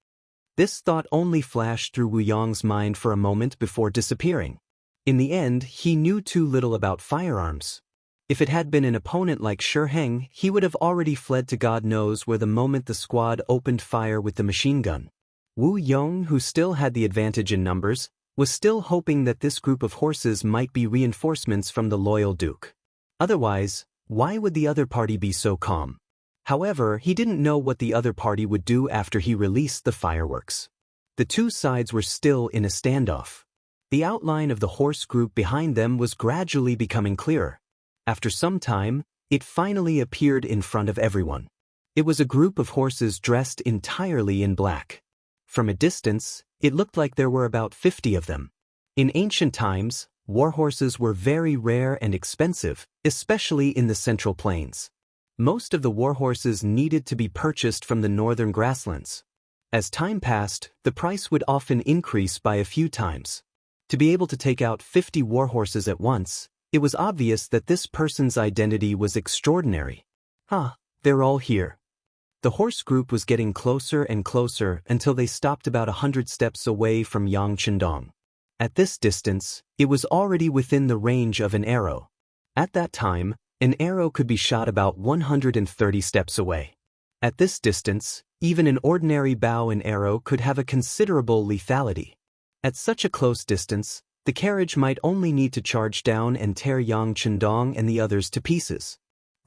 This thought only flashed through Wu Yong's mind for a moment before disappearing. In the end, he knew too little about firearms. If it had been an opponent like Shi Heng, he would have already fled to God knows where the moment the squad opened fire with the machine gun. Wu Yong, who still had the advantage in numbers, was still hoping that this group of horses might be reinforcements from the loyal duke. Otherwise, why would the other party be so calm? However, he didn't know what the other party would do after he released the fireworks. The two sides were still in a standoff. The outline of the horse group behind them was gradually becoming clearer. After some time, it finally appeared in front of everyone. It was a group of horses dressed entirely in black. From a distance, it looked like there were about 50 of them. In ancient times, war horses were very rare and expensive, especially in the Central Plains. Most of the war horses needed to be purchased from the northern grasslands. As time passed, the price would often increase by a few times. To be able to take out 50 war horses at once, it was obvious that this person's identity was extraordinary. They're all here. The horse group was getting closer and closer until they stopped about 100 steps away from Yang Chendong. At this distance, it was already within the range of an arrow. At that time, an arrow could be shot about 130 steps away. At this distance, even an ordinary bow and arrow could have a considerable lethality. At such a close distance, the carriage might only need to charge down and tear Yang Chendong and the others to pieces.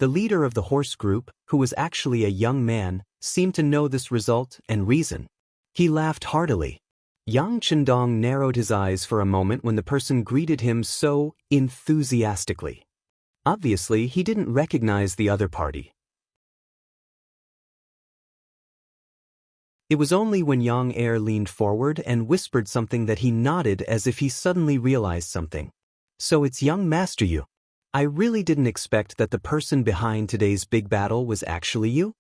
The leader of the horse group, who was actually a young man, seemed to know this result and reason. He laughed heartily. Yang Chendong narrowed his eyes for a moment when the person greeted him so enthusiastically. Obviously, he didn't recognize the other party. It was only when Yang Er leaned forward and whispered something that he nodded as if he suddenly realized something. So it's young Master Yu. I really didn't expect that the person behind today's big battle was actually you.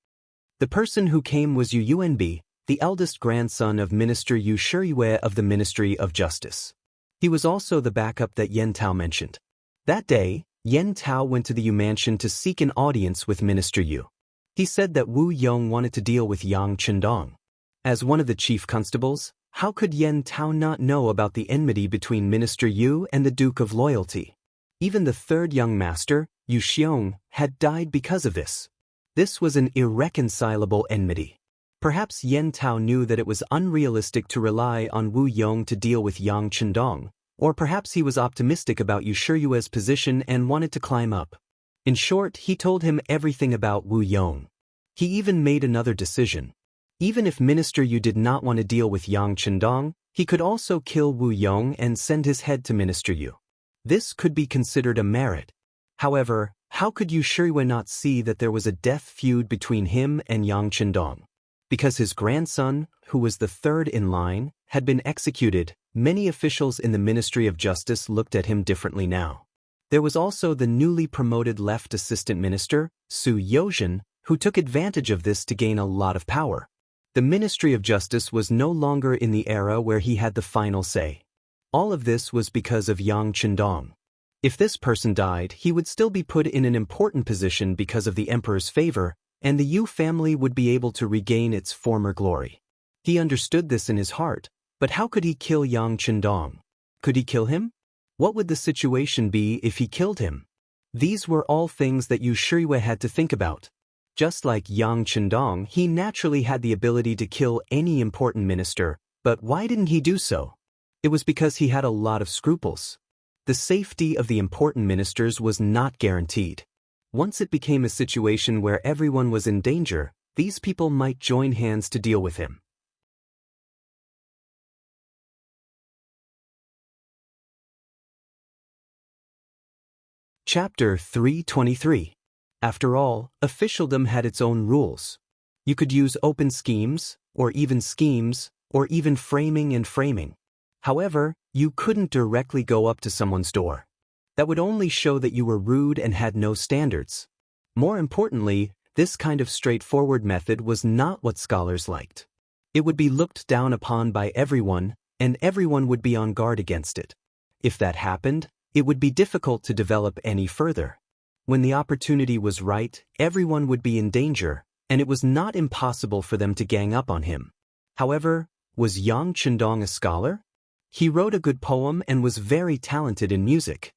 The person who came was Yu Yuanbi, the eldest grandson of Minister Yu Shiyue of the Ministry of Justice. He was also the backup that Yen Tao mentioned. That day, Yen Tao went to the Yu mansion to seek an audience with Minister Yu. He said that Wu Yong wanted to deal with Yang Chendong. As one of the chief constables, how could Yen Tao not know about the enmity between Minister Yu and the Duke of Loyalty? Even the third young master, Yu Xiong, had died because of this. This was an irreconcilable enmity. Perhaps Yen Tao knew that it was unrealistic to rely on Wu Yong to deal with Yang Chendong, or perhaps he was optimistic about Yu Shiyue's position and wanted to climb up. In short, he told him everything about Wu Yong. He even made another decision. Even if Minister Yu did not want to deal with Yang Chendong, he could also kill Wu Yong and send his head to Minister Yu. This could be considered a merit. However, how could Yu Shiyue not see that there was a death feud between him and Yang Chendong? Because his grandson, who was the third in line, had been executed, many officials in the Ministry of Justice looked at him differently now. There was also the newly promoted left assistant minister, Su Yozhen, who took advantage of this to gain a lot of power. The Ministry of Justice was no longer in the era where he had the final say. All of this was because of Yang Chendong. If this person died, he would still be put in an important position because of the emperor's favor, and the Yu family would be able to regain its former glory. He understood this in his heart, but how could he kill Yang Chendong? Could he kill him? What would the situation be if he killed him? These were all things that Yu Shiyue had to think about. Just like Yang Chendong, he naturally had the ability to kill any important minister, but why didn't he do so? It was because he had a lot of scruples. The safety of the important ministers was not guaranteed. Once it became a situation where everyone was in danger, these people might join hands to deal with him. Chapter 323. After all, officialdom had its own rules. You could use open schemes, or even framing and framing. However, you couldn't directly go up to someone's door. That would only show that you were rude and had no standards. More importantly, this kind of straightforward method was not what scholars liked. It would be looked down upon by everyone, and everyone would be on guard against it. If that happened, it would be difficult to develop any further. When the opportunity was right, everyone would be in danger, and it was not impossible for them to gang up on him. However, was Yang Chendong a scholar? He wrote a good poem and was very talented in music.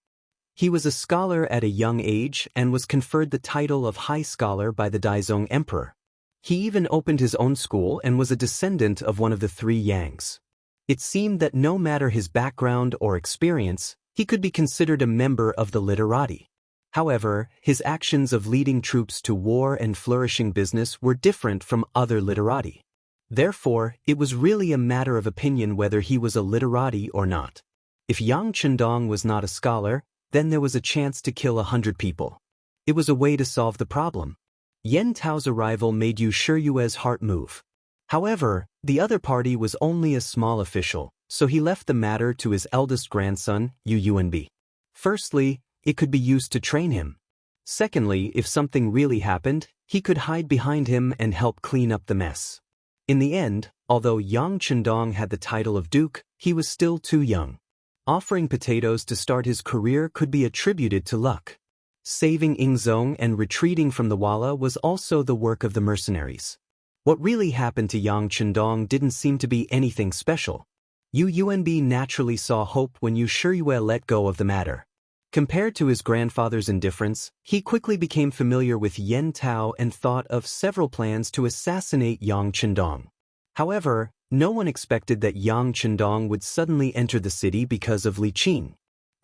He was a scholar at a young age and was conferred the title of High Scholar by the Daizong Emperor. He even opened his own school and was a descendant of one of the three Yangs. It seemed that no matter his background or experience, he could be considered a member of the literati. However, his actions of leading troops to war and flourishing business were different from other literati. Therefore, it was really a matter of opinion whether he was a literati or not. If Yang Chendong was not a scholar, then there was a chance to kill 100 people. It was a way to solve the problem. Yen Tao's arrival made Yu Shiyue's heart move. However, the other party was only a small official, so he left the matter to his eldest grandson, Yu Yuanbi. Firstly, it could be used to train him. Secondly, if something really happened, he could hide behind him and help clean up the mess. In the end, although Yang Chendong had the title of duke, he was still too young. Offering potatoes to start his career could be attributed to luck. Saving Ingzong and retreating from the Walla was also the work of the mercenaries. What really happened to Yang Chendong didn't seem to be anything special. Yu Yuanbi naturally saw hope when Yu Shiyue let go of the matter. Compared to his grandfather's indifference, he quickly became familiar with Yen Tao and thought of several plans to assassinate Yang Chendong. However, no one expected that Yang Chendong would suddenly enter the city because of Li Qin.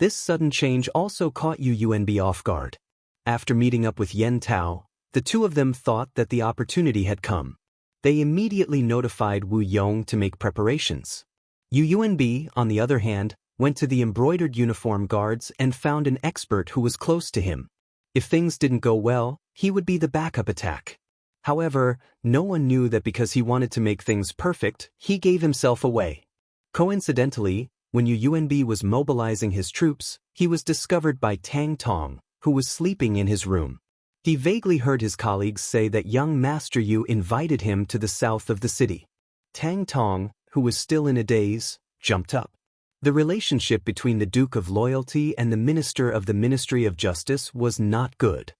This sudden change also caught Yu Yuanbi off guard. After meeting up with Yen Tao, the two of them thought that the opportunity had come. They immediately notified Wu Yong to make preparations. Yu Yuanbi, on the other hand, went to the embroidered uniform guards and found an expert who was close to him. If things didn't go well, he would be the backup attack. However, no one knew that because he wanted to make things perfect, he gave himself away. Coincidentally, when Yu Yuanbi was mobilizing his troops, he was discovered by Tang Tong, who was sleeping in his room. He vaguely heard his colleagues say that young Master Yu invited him to the south of the city. Tang Tong, who was still in a daze, jumped up. The relationship between the Duke of Loyalty and the Minister of the Ministry of Justice was not good.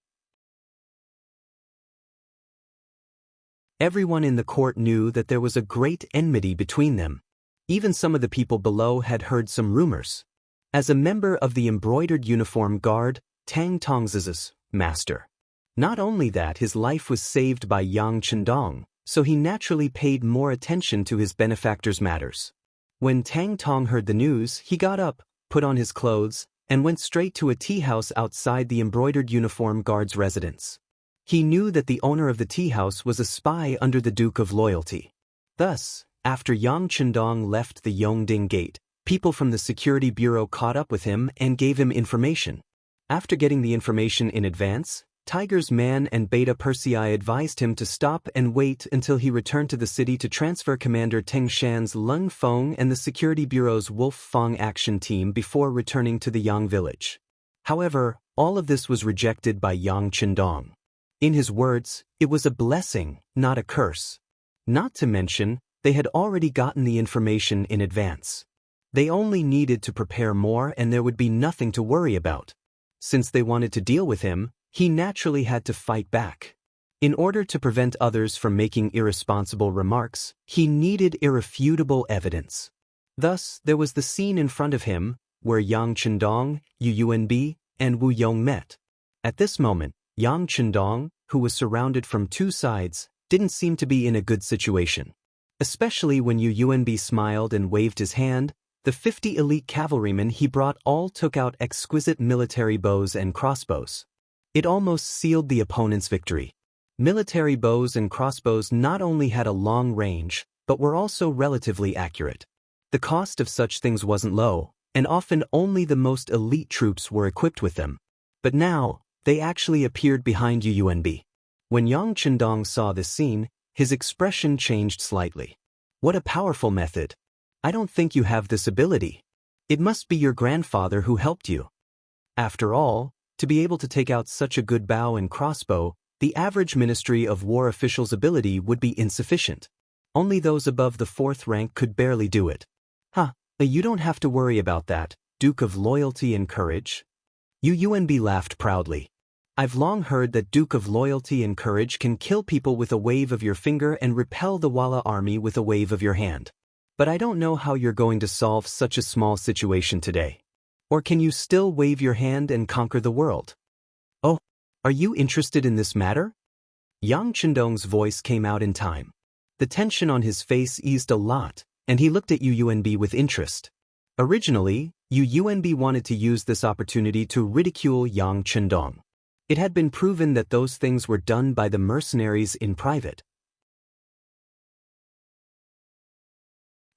Everyone in the court knew that there was a great enmity between them. Even some of the people below had heard some rumors. As a member of the embroidered uniform guard, Tang Tong's master. Not only that, his life was saved by Yang Chendong, so he naturally paid more attention to his benefactor's matters. When Tang Tong heard the news, he got up, put on his clothes, and went straight to a tea house outside the embroidered uniform guard's residence. He knew that the owner of the tea house was a spy under the Duke of Loyalty. Thus, after Yang Chendong left the Yongding Gate, people from the security bureau caught up with him and gave him information. After getting the information in advance, Tiger's Man and Beta Persei advised him to stop and wait until he returned to the city to transfer Commander Teng Shan's Lung Feng and the Security Bureau's Wolf Fang action team before returning to the Yang village. However, all of this was rejected by Yang Chendong. In his words, it was a blessing, not a curse. Not to mention, they had already gotten the information in advance. They only needed to prepare more and there would be nothing to worry about. Since they wanted to deal with him, he naturally had to fight back. In order to prevent others from making irresponsible remarks, he needed irrefutable evidence. Thus, there was the scene in front of him, where Yang Chendong, Yu Yuanbi, and Wu Yong met. At this moment, Yang Chendong, who was surrounded from two sides, didn't seem to be in a good situation. Especially when Yu Yuanbi smiled and waved his hand, the 50 elite cavalrymen he brought all took out exquisite military bows and crossbows. It almost sealed the opponent's victory. Military bows and crossbows not only had a long range, but were also relatively accurate. The cost of such things wasn't low, and often only the most elite troops were equipped with them. But now, they actually appeared behind Yu Yuanbi. When Yang Chendong saw this scene, his expression changed slightly. What a powerful method. I don't think you have this ability. It must be your grandfather who helped you. After all, to be able to take out such a good bow and crossbow, the average Ministry of War official's ability would be insufficient. Only those above the 4th rank could barely do it. You don't have to worry about that, Duke of Loyalty and Courage. Yu Yuanbi laughed proudly. I've long heard that Duke of Loyalty and Courage can kill people with a wave of your finger and repel the Walla army with a wave of your hand. But I don't know how you're going to solve such a small situation today. Or can you still wave your hand and conquer the world? Oh, are you interested in this matter? Yang Chendong's voice came out in time. The tension on his face eased a lot, and he looked at Yu Yuanbi with interest. Originally, Yu Yuanbi wanted to use this opportunity to ridicule Yang Chendong. It had been proven that those things were done by the mercenaries in private.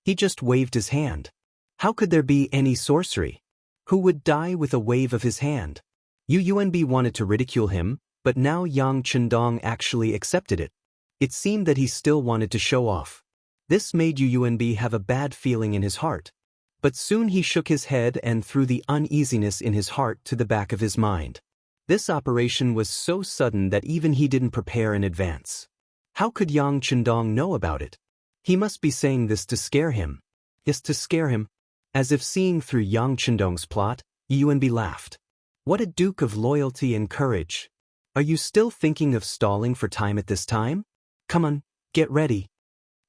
He just waved his hand. How could there be any sorcery? Who would die with a wave of his hand? Yu Yuanbi wanted to ridicule him, but now Yang Chendong actually accepted it. It seemed that he still wanted to show off. This made Yu Yuanbi have a bad feeling in his heart. But soon he shook his head and threw the uneasiness in his heart to the back of his mind. This operation was so sudden that even he didn't prepare in advance. How could Yang Chendong know about it? He must be saying this to scare him. Yes, to scare him. As if seeing through Yang Chendong's plot, Yu Yuanbi laughed. What a duke of loyalty and courage. Are you still thinking of stalling for time at this time? Come on, get ready.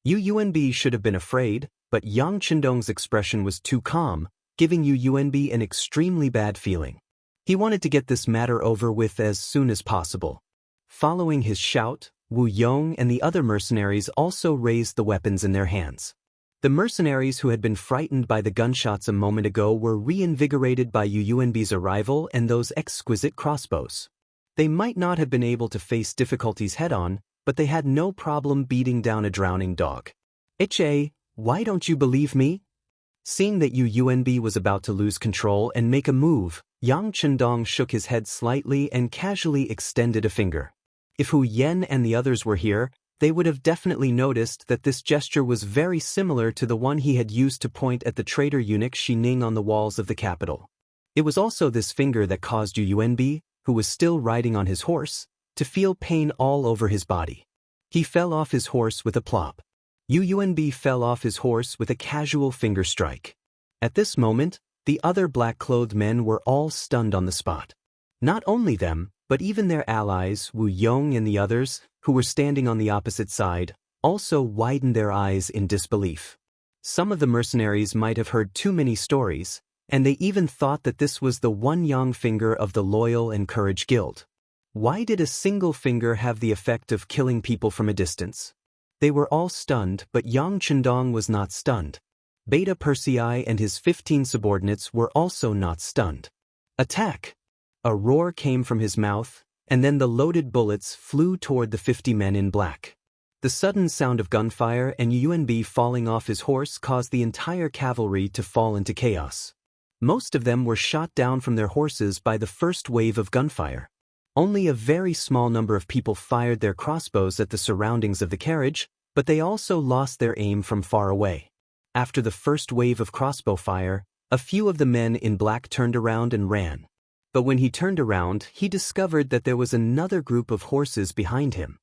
Yu Yuanbi should have been afraid, but Yang Chendong's expression was too calm, giving Yu Yuanbi an extremely bad feeling. He wanted to get this matter over with as soon as possible. Following his shout, Wu Yong and the other mercenaries also raised the weapons in their hands. The mercenaries who had been frightened by the gunshots a moment ago were reinvigorated by Yu Yuanbi's arrival and those exquisite crossbows. They might not have been able to face difficulties head-on, but they had no problem beating down a drowning dog. Why don't you believe me? Seeing that Yu Yuanbi was about to lose control and make a move, Yang Chendong shook his head slightly and casually extended a finger. If Hu Yen and the others were here, they would have definitely noticed that this gesture was very similar to the one he had used to point at the traitor eunuch Shi Ning on the walls of the capital. It was also this finger that caused Yu Yuanbi, who was still riding on his horse, to feel pain all over his body. He fell off his horse with a plop. Yu Yuanbi fell off his horse with a casual finger strike. At this moment, the other black-clothed men were all stunned on the spot. Not only them, but even their allies, Wu Yong and the others, who were standing on the opposite side, also widened their eyes in disbelief. Some of the mercenaries might have heard too many stories, and they even thought that this was the one yang finger of the Loyal and Courage Guild. Why did a single finger have the effect of killing people from a distance? They were all stunned, but Yang Chendong was not stunned. Beta Persei and his 15 subordinates were also not stunned. Attack! A roar came from his mouth, and then the loaded bullets flew toward the 50 men in black. The sudden sound of gunfire and Yu Yuanbi falling off his horse caused the entire cavalry to fall into chaos. Most of them were shot down from their horses by the first wave of gunfire. Only a very small number of people fired their crossbows at the surroundings of the carriage, but they also lost their aim from far away. After the first wave of crossbow fire, a few of the men in black turned around and ran. But when he turned around, he discovered that there was another group of horses behind him.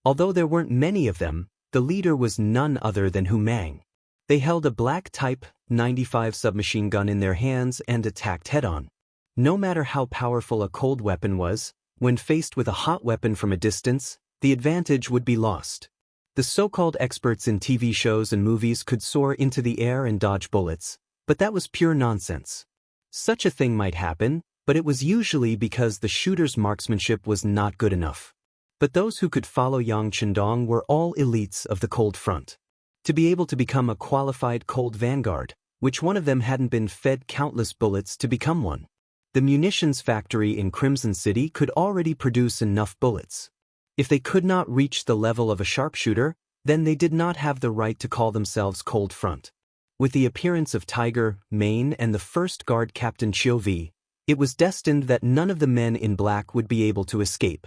Although there weren't many of them, the leader was none other than Hu Mang. They held a black Type 95 submachine gun in their hands and attacked head-on. No matter how powerful a cold weapon was, when faced with a hot weapon from a distance, the advantage would be lost. The so-called experts in TV shows and movies could soar into the air and dodge bullets, but that was pure nonsense. Such a thing might happen, but it was usually because the shooter's marksmanship was not good enough. But those who could follow Yang Chendong were all elites of the cold front. To be able to become a qualified cold vanguard, which one of them hadn't been fed countless bullets to become one. The munitions factory in Crimson City could already produce enough bullets. If they could not reach the level of a sharpshooter, then they did not have the right to call themselves Cold Front. With the appearance of Tiger, Mane, and the first guard Captain Chiovi, it was destined that none of the men in black would be able to escape.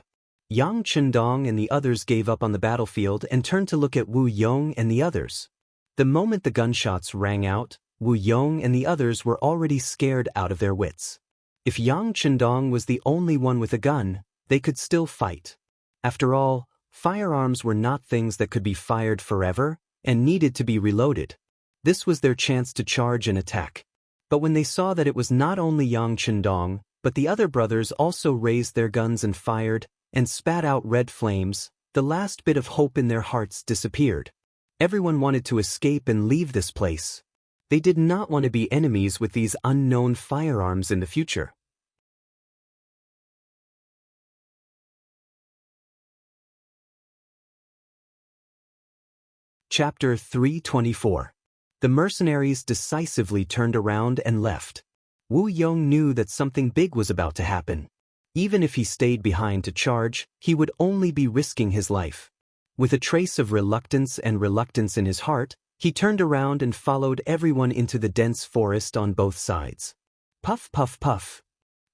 Yang Chendong and the others gave up on the battlefield and turned to look at Wu Yong and the others. The moment the gunshots rang out, Wu Yong and the others were already scared out of their wits. If Yang Chendong was the only one with a gun, they could still fight. After all, firearms were not things that could be fired forever and needed to be reloaded. This was their chance to charge and attack. But when they saw that it was not only Yang Chendong, but the other brothers also raised their guns and fired, and spat out red flames, the last bit of hope in their hearts disappeared. Everyone wanted to escape and leave this place. They did not want to be enemies with these unknown firearms in the future. Chapter 324. The mercenaries decisively turned around and left. Wu Yong knew that something big was about to happen. Even if he stayed behind to charge, he would only be risking his life. With a trace of reluctance in his heart, he turned around and followed everyone into the dense forest on both sides. Puff, puff, puff.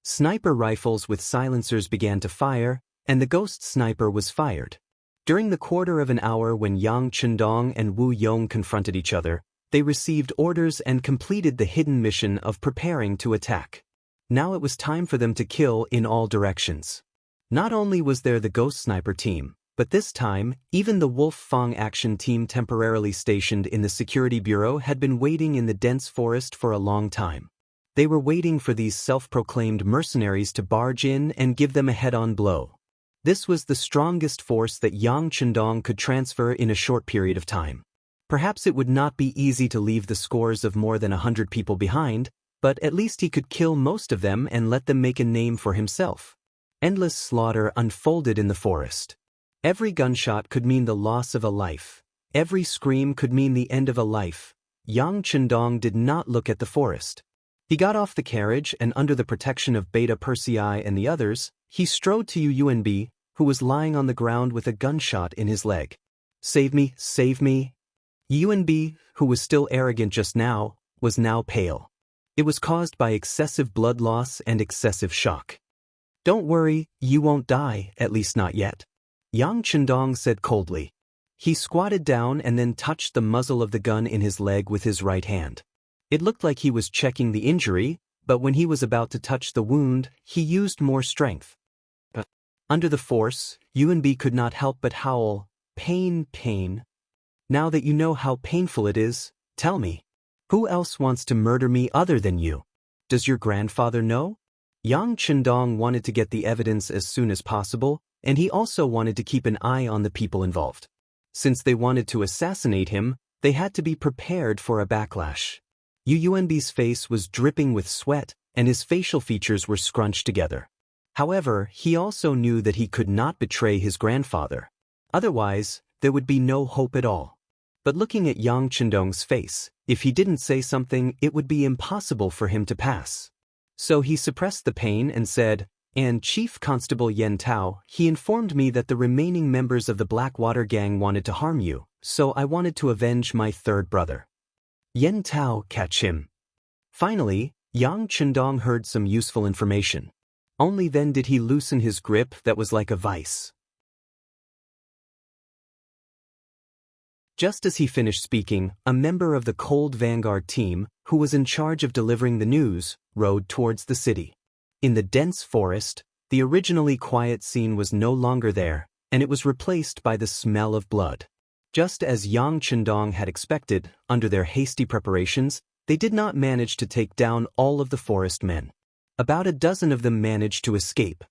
Sniper rifles with silencers began to fire, and the ghost sniper was fired. During the quarter of an hour when Yang Chendong and Wu Yong confronted each other, they received orders and completed the hidden mission of preparing to attack. Now it was time for them to kill in all directions. Not only was there the ghost sniper team, but this time, even the Wolf Fang action team temporarily stationed in the security bureau had been waiting in the dense forest for a long time. They were waiting for these self-proclaimed mercenaries to barge in and give them a head-on blow. This was the strongest force that Yang Chendong could transfer in a short period of time. Perhaps it would not be easy to leave the scores of more than 100 people behind, but at least he could kill most of them and let them make a name for himself. Endless slaughter unfolded in the forest. Every gunshot could mean the loss of a life. Every scream could mean the end of a life. Yang Chendong did not look at the forest. He got off the carriage and under the protection of Beta Persei and the others, he strode to Yunbi, who was lying on the ground with a gunshot in his leg. Save me, save me. Yunbi, who was still arrogant just now, was now pale. It was caused by excessive blood loss and excessive shock. Don't worry, you won't die, at least not yet. Yang Chendong said coldly. He squatted down and then touched the muzzle of the gun in his leg with his right hand. It looked like he was checking the injury, but when he was about to touch the wound, he used more strength. Under the force, Yunbi could not help but howl, "Pain, pain. Now that you know how painful it is, tell me, who else wants to murder me other than you? Does your grandfather know?" Yang Chendong wanted to get the evidence as soon as possible, and he also wanted to keep an eye on the people involved. Since they wanted to assassinate him, they had to be prepared for a backlash. Yunbi's face was dripping with sweat, and his facial features were scrunched together. However, he also knew that he could not betray his grandfather. Otherwise, there would be no hope at all. But looking at Yang Chendong's face, if he didn't say something, it would be impossible for him to pass. So he suppressed the pain and said, "And Chief Constable Yen Tao, he informed me that the remaining members of the Blackwater gang wanted to harm you, so I wanted to avenge my third brother." Yen Tao, catch him. Finally, Yang Chendong heard some useful information. Only then did he loosen his grip that was like a vice. Just as he finished speaking, a member of the Cold Vanguard team, who was in charge of delivering the news, rode towards the city. In the dense forest, the originally quiet scene was no longer there, and it was replaced by the smell of blood. Just as Yang Chendong had expected, under their hasty preparations, they did not manage to take down all of the forest men. About a dozen of them managed to escape.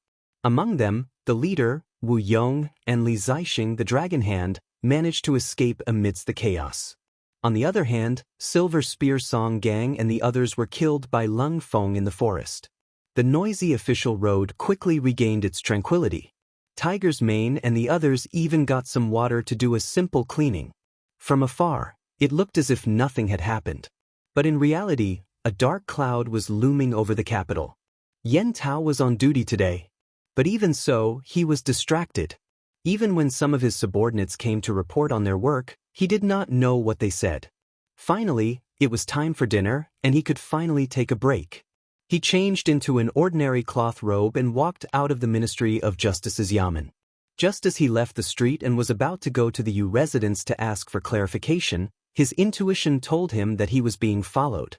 Among them, the leader, Wu Yong, and Li Zixing, the Dragon Hand, managed to escape amidst the chaos. On the other hand, Silver Spear Song Gang and the others were killed by Lung Feng in the forest. The noisy official road quickly regained its tranquility. Tiger's Mane and the others even got some water to do a simple cleaning. From afar, it looked as if nothing had happened. But in reality, a dark cloud was looming over the capital. Yen Tao was on duty today. But even so, he was distracted. Even when some of his subordinates came to report on their work, he did not know what they said. Finally, it was time for dinner, and he could finally take a break. He changed into an ordinary cloth robe and walked out of the Ministry of Justice's yamen. Just as he left the street and was about to go to the U residence to ask for clarification, his intuition told him that he was being followed.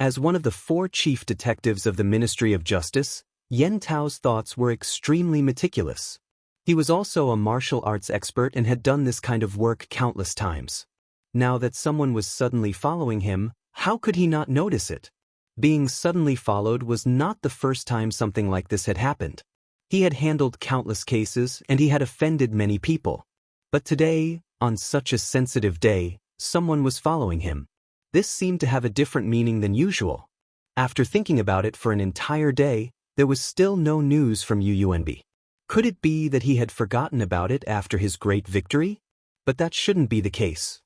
As one of the 4 chief detectives of the Ministry of Justice, Yen Tao's thoughts were extremely meticulous. He was also a martial arts expert and had done this kind of work countless times. Now that someone was suddenly following him, how could he not notice it? Being suddenly followed was not the first time something like this had happened. He had handled countless cases and he had offended many people. But today, on such a sensitive day, someone was following him. This seemed to have a different meaning than usual. After thinking about it for an entire day, there was still no news from Yunbi. Could it be that he had forgotten about it after his great victory? But that shouldn't be the case.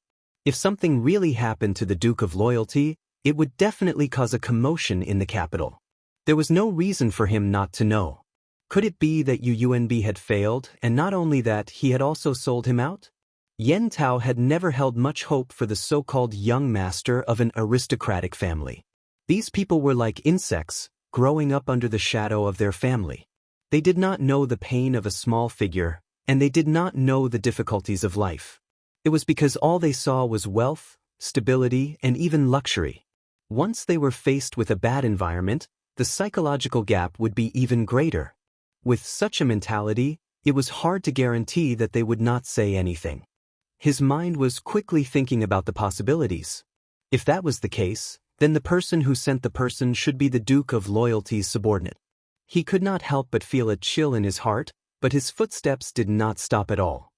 If something really happened to the Duke of Loyalty, it would definitely cause a commotion in the capital. There was no reason for him not to know. Could it be that Yunb had failed, and not only that, he had also sold him out? Yen Tao had never held much hope for the so-called young master of an aristocratic family. These people were like insects, growing up under the shadow of their family. They did not know the pain of a small figure, and they did not know the difficulties of life. It was because all they saw was wealth, stability, and even luxury. Once they were faced with a bad environment, the psychological gap would be even greater. With such a mentality, it was hard to guarantee that they would not say anything. His mind was quickly thinking about the possibilities. If that was the case, then the person who sent the person should be the Duke of Loyalty's subordinate. He could not help but feel a chill in his heart, but his footsteps did not stop at all.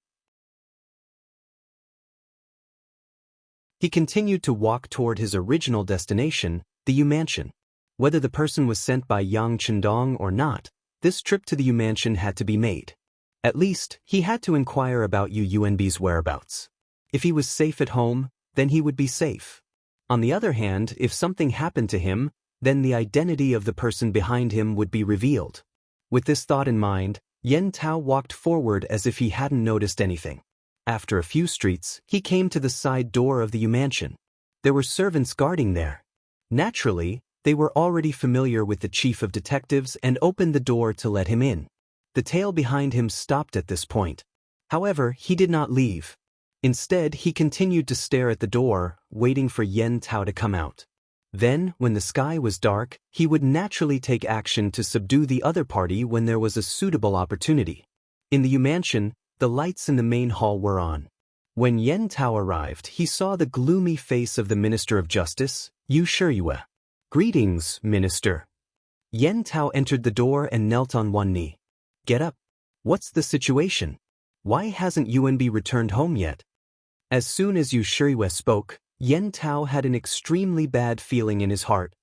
He continued to walk toward his original destination, the Yu Mansion. Whether the person was sent by Yang Chendong or not, this trip to the Yu Mansion had to be made. At least, he had to inquire about Yunb's whereabouts. If he was safe at home, then he would be safe. On the other hand, if something happened to him, then the identity of the person behind him would be revealed. With this thought in mind, Yen Tao walked forward as if he hadn't noticed anything. After a few streets, he came to the side door of the Yu Mansion. There were servants guarding there. Naturally, they were already familiar with the chief of detectives and opened the door to let him in. The tail behind him stopped at this point. However, he did not leave. Instead, he continued to stare at the door, waiting for Yen Tao to come out. Then, when the sky was dark, he would naturally take action to subdue the other party when there was a suitable opportunity. In the Yu Mansion, the lights in the main hall were on. When Yen Tao arrived, he saw the gloomy face of the Minister of Justice, Yu Shiyue. "Greetings, Minister." Yen Tao entered the door and knelt on one knee. "Get up. What's the situation? Why hasn't Yunb returned home yet?" As soon as Yu Shiyue spoke, Yen Tao had an extremely bad feeling in his heart.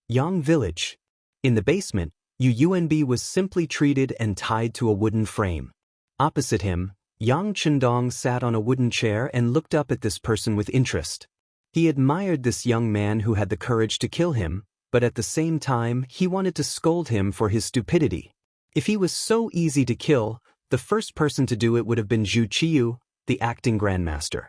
Yang Village. In the basement, Yunb was simply treated and tied to a wooden frame. Opposite him, Yang Chendong sat on a wooden chair and looked up at this person with interest. He admired this young man who had the courage to kill him, but at the same time he wanted to scold him for his stupidity. If he was so easy to kill, the first person to do it would have been Zhu Qiyu, the acting grandmaster.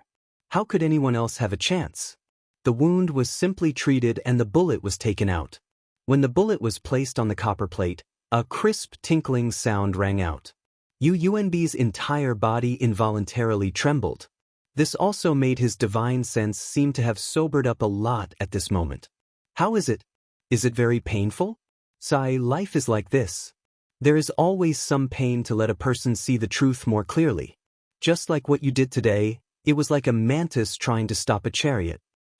How could anyone else have a chance? The wound was simply treated and the bullet was taken out. When the bullet was placed on the copper plate, a crisp tinkling sound rang out. Yunb's entire body involuntarily trembled. This also made his divine sense seem to have sobered up a lot at this moment. How is it? Is it very painful? Sai, life is like this. There is always some pain to let a person see the truth more clearly. Just like what you did today, it was like a mantis trying to stop a chariot.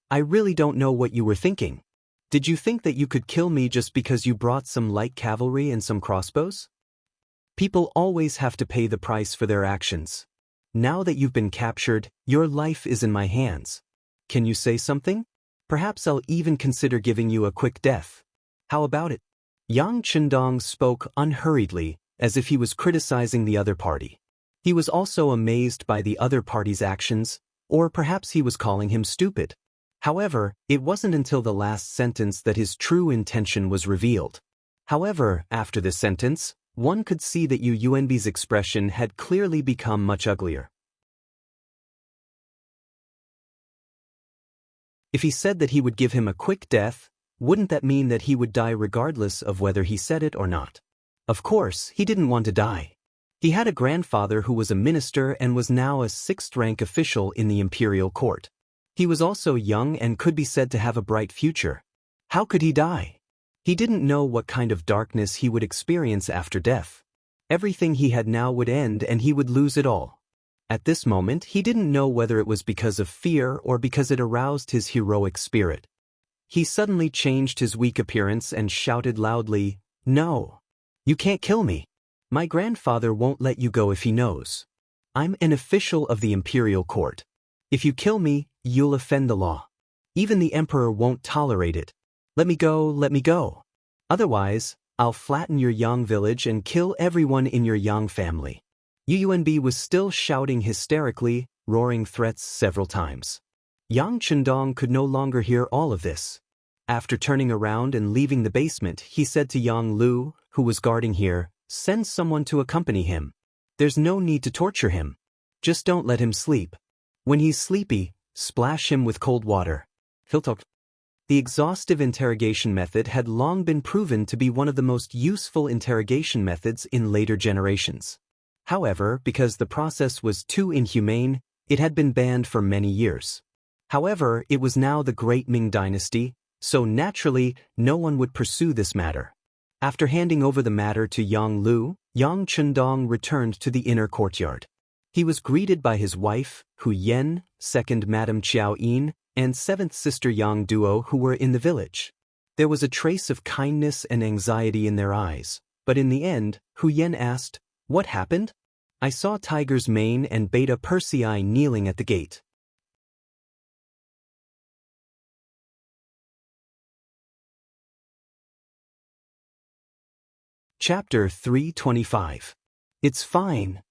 I really don't know what you were thinking. Did you think that you could kill me just because you brought some light cavalry and some crossbows? People always have to pay the price for their actions. Now that you've been captured, your life is in my hands. Can you say something? Perhaps I'll even consider giving you a quick death. How about it? Yang Chendong spoke unhurriedly, as if he was criticizing the other party. He was also amazed by the other party's actions, or perhaps he was calling him stupid. However, it wasn't until the last sentence that his true intention was revealed. However, after this sentence, one could see that Yunb's expression had clearly become much uglier. If he said that he would give him a quick death, wouldn't that mean that he would die regardless of whether he said it or not? Of course, he didn't want to die. He had a grandfather who was a minister and was now a sixth-rank official in the imperial court. He was also young and could be said to have a bright future. How could he die? He didn't know what kind of darkness he would experience after death. Everything he had now would end and he would lose it all. At this moment, he didn't know whether it was because of fear or because it aroused his heroic spirit. He suddenly changed his weak appearance and shouted loudly, "No! You can't kill me! My grandfather won't let you go if he knows. I'm an official of the imperial court. If you kill me, you'll offend the law. Even the emperor won't tolerate it. Let me go, let me go. Otherwise, I'll flatten your Yang village and kill everyone in your Yang family." Yunb was still shouting hysterically, roaring threats several times. Yang Chendong could no longer hear all of this. After turning around and leaving the basement, he said to Yang Lu, who was guarding here, "Send someone to accompany him. There's no need to torture him. Just don't let him sleep. When he's sleepy, splash him with cold water." The exhaustive interrogation method had long been proven to be one of the most useful interrogation methods in later generations. However, because the process was too inhumane, it had been banned for many years. However, it was now the Great Ming Dynasty, so naturally, no one would pursue this matter. After handing over the matter to Yang Lu, Yang Chendong returned to the inner courtyard. He was greeted by his wife, Hu Yen, second Madame Qiao Yin, and seventh sister Yang Duo, who were in the village. There was a trace of kindness and anxiety in their eyes, but in the end, Hu Yen asked, "What happened?" "I saw Tiger's Mane and Beta Persei kneeling at the gate." Chapter 325. It's fine.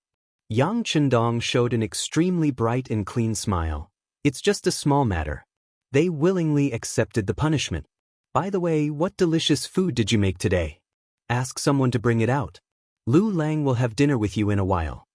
Yang Chendong showed an extremely bright and clean smile. "It's just a small matter." They willingly accepted the punishment. "By the way, what delicious food did you make today? Ask someone to bring it out. Lu Lang will have dinner with you in a while."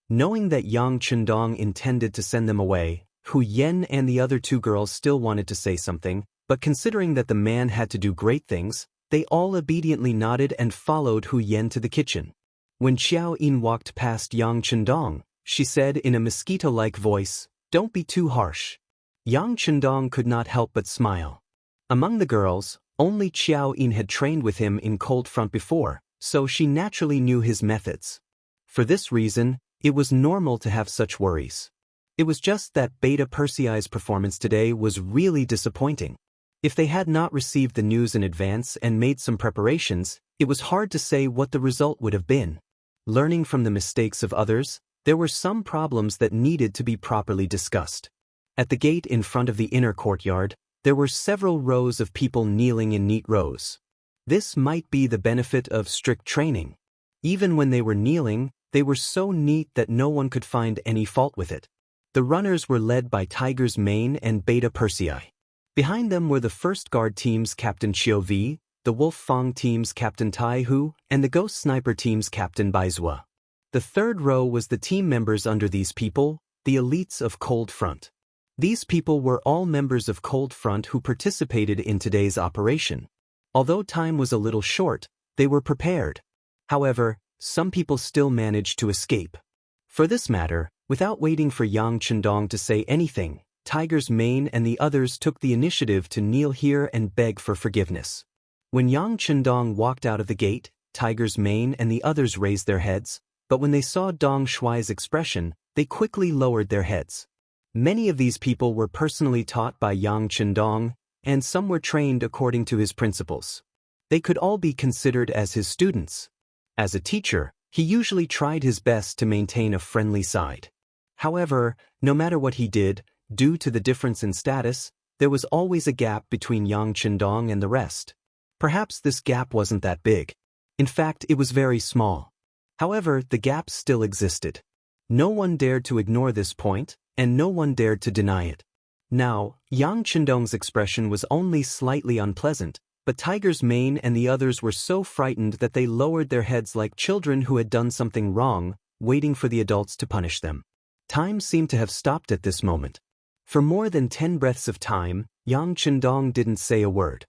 Knowing that Yang Chendong intended to send them away, Hu Yen and the other two girls still wanted to say something, but considering that the man had to do great things, they all obediently nodded and followed Hu Yen to the kitchen. When Qiao Yin walked past Yang Chendong, she said in a mosquito-like voice, "Don't be too harsh." Yang Chendong could not help but smile. Among the girls, only Qiao Yin had trained with him in cold front before, so she naturally knew his methods. For this reason, it was normal to have such worries. It was just that Beta Persei's performance today was really disappointing. If they had not received the news in advance and made some preparations, it was hard to say what the result would have been. Learning from the mistakes of others, there were some problems that needed to be properly discussed. At the gate in front of the inner courtyard, there were several rows of people kneeling in neat rows. This might be the benefit of strict training. Even when they were kneeling, they were so neat that no one could find any fault with it. The runners were led by Tiger's Mane and Beta Persei. Behind them were the First Guard Team's Captain Xiao Vi, the Wolf Fang Team's Captain Tai Hu, and the Ghost Sniper Team's Captain Bai Zua. The third row was the team members under these people, the elites of Cold Front. These people were all members of Cold Front who participated in today's operation. Although time was a little short, they were prepared. However, some people still managed to escape. For this matter, without waiting for Yang Chendong to say anything, Tiger's Mane and the others took the initiative to kneel here and beg for forgiveness. When Yang Chendong walked out of the gate, Tiger's Mane and the others raised their heads, but when they saw Dong Shuai's expression, they quickly lowered their heads. Many of these people were personally taught by Yang Chendong, and some were trained according to his principles. They could all be considered as his students. As a teacher, he usually tried his best to maintain a friendly side. However, no matter what he did, due to the difference in status, there was always a gap between Yang Chendong and the rest. Perhaps this gap wasn't that big. In fact, it was very small. However, the gap still existed. No one dared to ignore this point, and no one dared to deny it. Now, Yang Chendong's expression was only slightly unpleasant, but Tiger's Mane and the others were so frightened that they lowered their heads like children who had done something wrong, waiting for the adults to punish them. Time seemed to have stopped at this moment. For more than 10 breaths of time, Yang Chendong didn't say a word.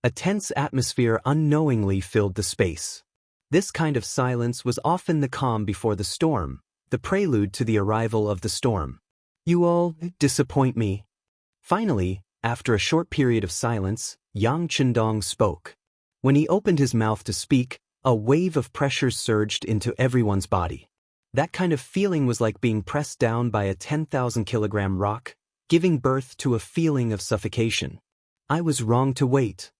A tense atmosphere unknowingly filled the space. This kind of silence was often the calm before the storm, the prelude to the arrival of the storm. "You all disappoint me." Finally, after a short period of silence, Yang Chendong spoke. When he opened his mouth to speak, a wave of pressure surged into everyone's body. That kind of feeling was like being pressed down by a 10,000-kilogram rock, giving birth to a feeling of suffocation. "I was wrong to wait."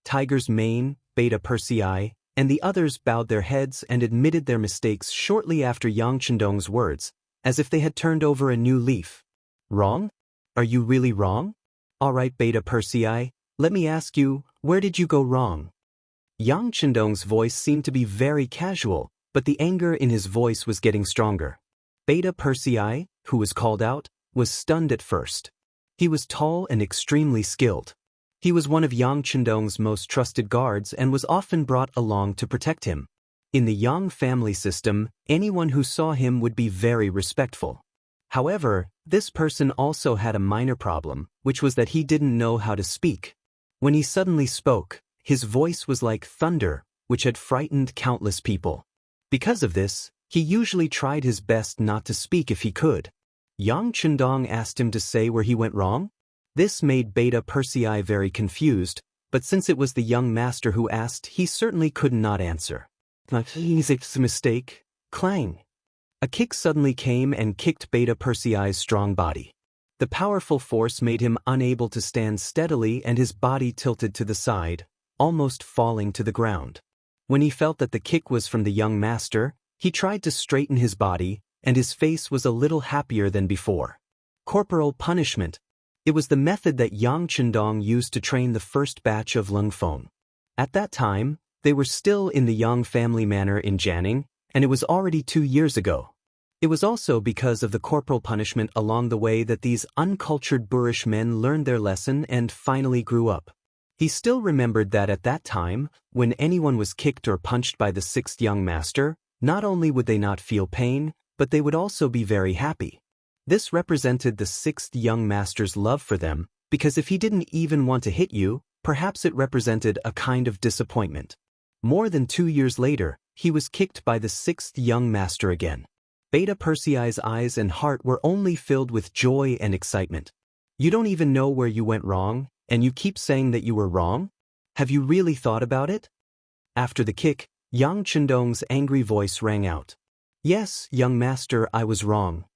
Tiger's Mane, Beta Persei, and the others bowed their heads and admitted their mistakes shortly after Yang Chendong's words, as if they had turned over a new leaf. "Wrong? Are you really wrong? All right, Beta Persei, let me ask you, where did you go wrong?" Yang Chendong's voice seemed to be very casual, but the anger in his voice was getting stronger. Beta Persei, who was called out, was stunned at first. He was tall and extremely skilled. He was one of Yang Chendong's most trusted guards and was often brought along to protect him. In the Yang family system, anyone who saw him would be very respectful. However, this person also had a minor problem, which was that he didn't know how to speak. When he suddenly spoke, his voice was like thunder, which had frightened countless people. Because of this, he usually tried his best not to speak if he could. Yang Chendong asked him to say where he went wrong. This made Beta Persei very confused, but since it was the young master who asked, he certainly could not answer. It's a mistake. Clang. A kick suddenly came and kicked Beta Persei's strong body. The powerful force made him unable to stand steadily and his body tilted to the side, almost falling to the ground. When he felt that the kick was from the young master, he tried to straighten his body, and his face was a little happier than before. Corporal punishment. It was the method that Yang Chendong used to train the first batch of Lung Feng. At that time, they were still in the Yang family manor in Jianing, and it was already 2 years ago. It was also because of the corporal punishment along the way that these uncultured boorish men learned their lesson and finally grew up. He still remembered that at that time, when anyone was kicked or punched by the sixth young master, not only would they not feel pain, but they would also be very happy. This represented the sixth young master's love for them, because if he didn't even want to hit you, perhaps it represented a kind of disappointment. More than 2 years later, he was kicked by the sixth young master again. Beta Persei's eyes and heart were only filled with joy and excitement. You don't even know where you went wrong, and you keep saying that you were wrong? Have you really thought about it? After the kick, Yang Chendong's angry voice rang out. Yes, young master, I was wrong.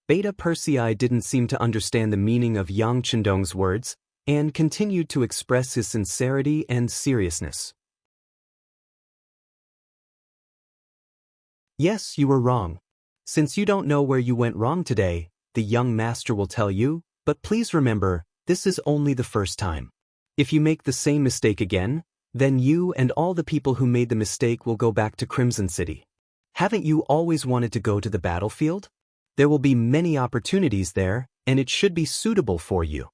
Beta Persei didn't seem to understand the meaning of Yang Chendong's words, and continued to express his sincerity and seriousness. Yes, you were wrong. Since you don't know where you went wrong today, the young master will tell you, but please remember, this is only the first time. If you make the same mistake again, then you and all the people who made the mistake will go back to Crimson City. Haven't you always wanted to go to the battlefield? There will be many opportunities there, and it should be suitable for you.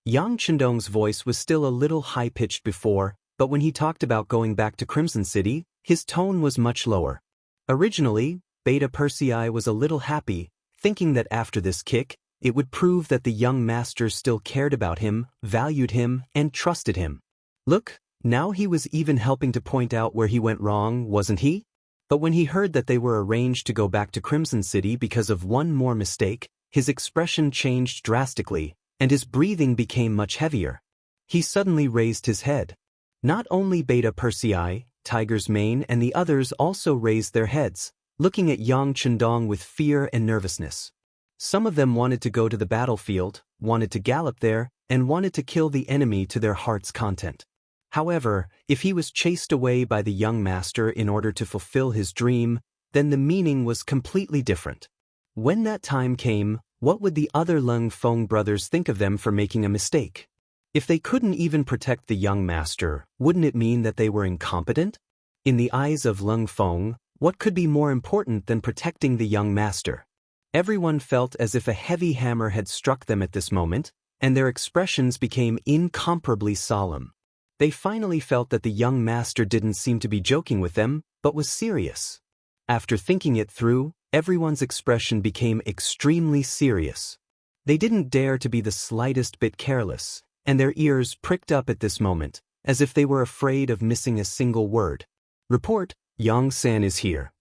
Yang Chendong's voice was still a little high-pitched before, but when he talked about going back to Crimson City, his tone was much lower. Originally, Beta Persei was a little happy, thinking that after this kick, it would prove that the young master still cared about him, valued him, and trusted him. Look, now he was even helping to point out where he went wrong, wasn't he? But when he heard that they were arranged to go back to Crimson City because of one more mistake, his expression changed drastically, and his breathing became much heavier. He suddenly raised his head. Not only Beta Persei, Tiger's Mane and the others also raised their heads, looking at Yang Chendong with fear and nervousness. Some of them wanted to go to the battlefield, wanted to gallop there, and wanted to kill the enemy to their heart's content. However, if he was chased away by the young master in order to fulfill his dream, then the meaning was completely different. When that time came, what would the other Lung Feng brothers think of them for making a mistake? If they couldn't even protect the young master, wouldn't it mean that they were incompetent? In the eyes of Lung Feng, what could be more important than protecting the young master? Everyone felt as if a heavy hammer had struck them at this moment, and their expressions became incomparably solemn. They finally felt that the young master didn't seem to be joking with them, but was serious. After thinking it through, everyone's expression became extremely serious. They didn't dare to be the slightest bit careless, and their ears pricked up at this moment, as if they were afraid of missing a single word. Report, Yang San is here.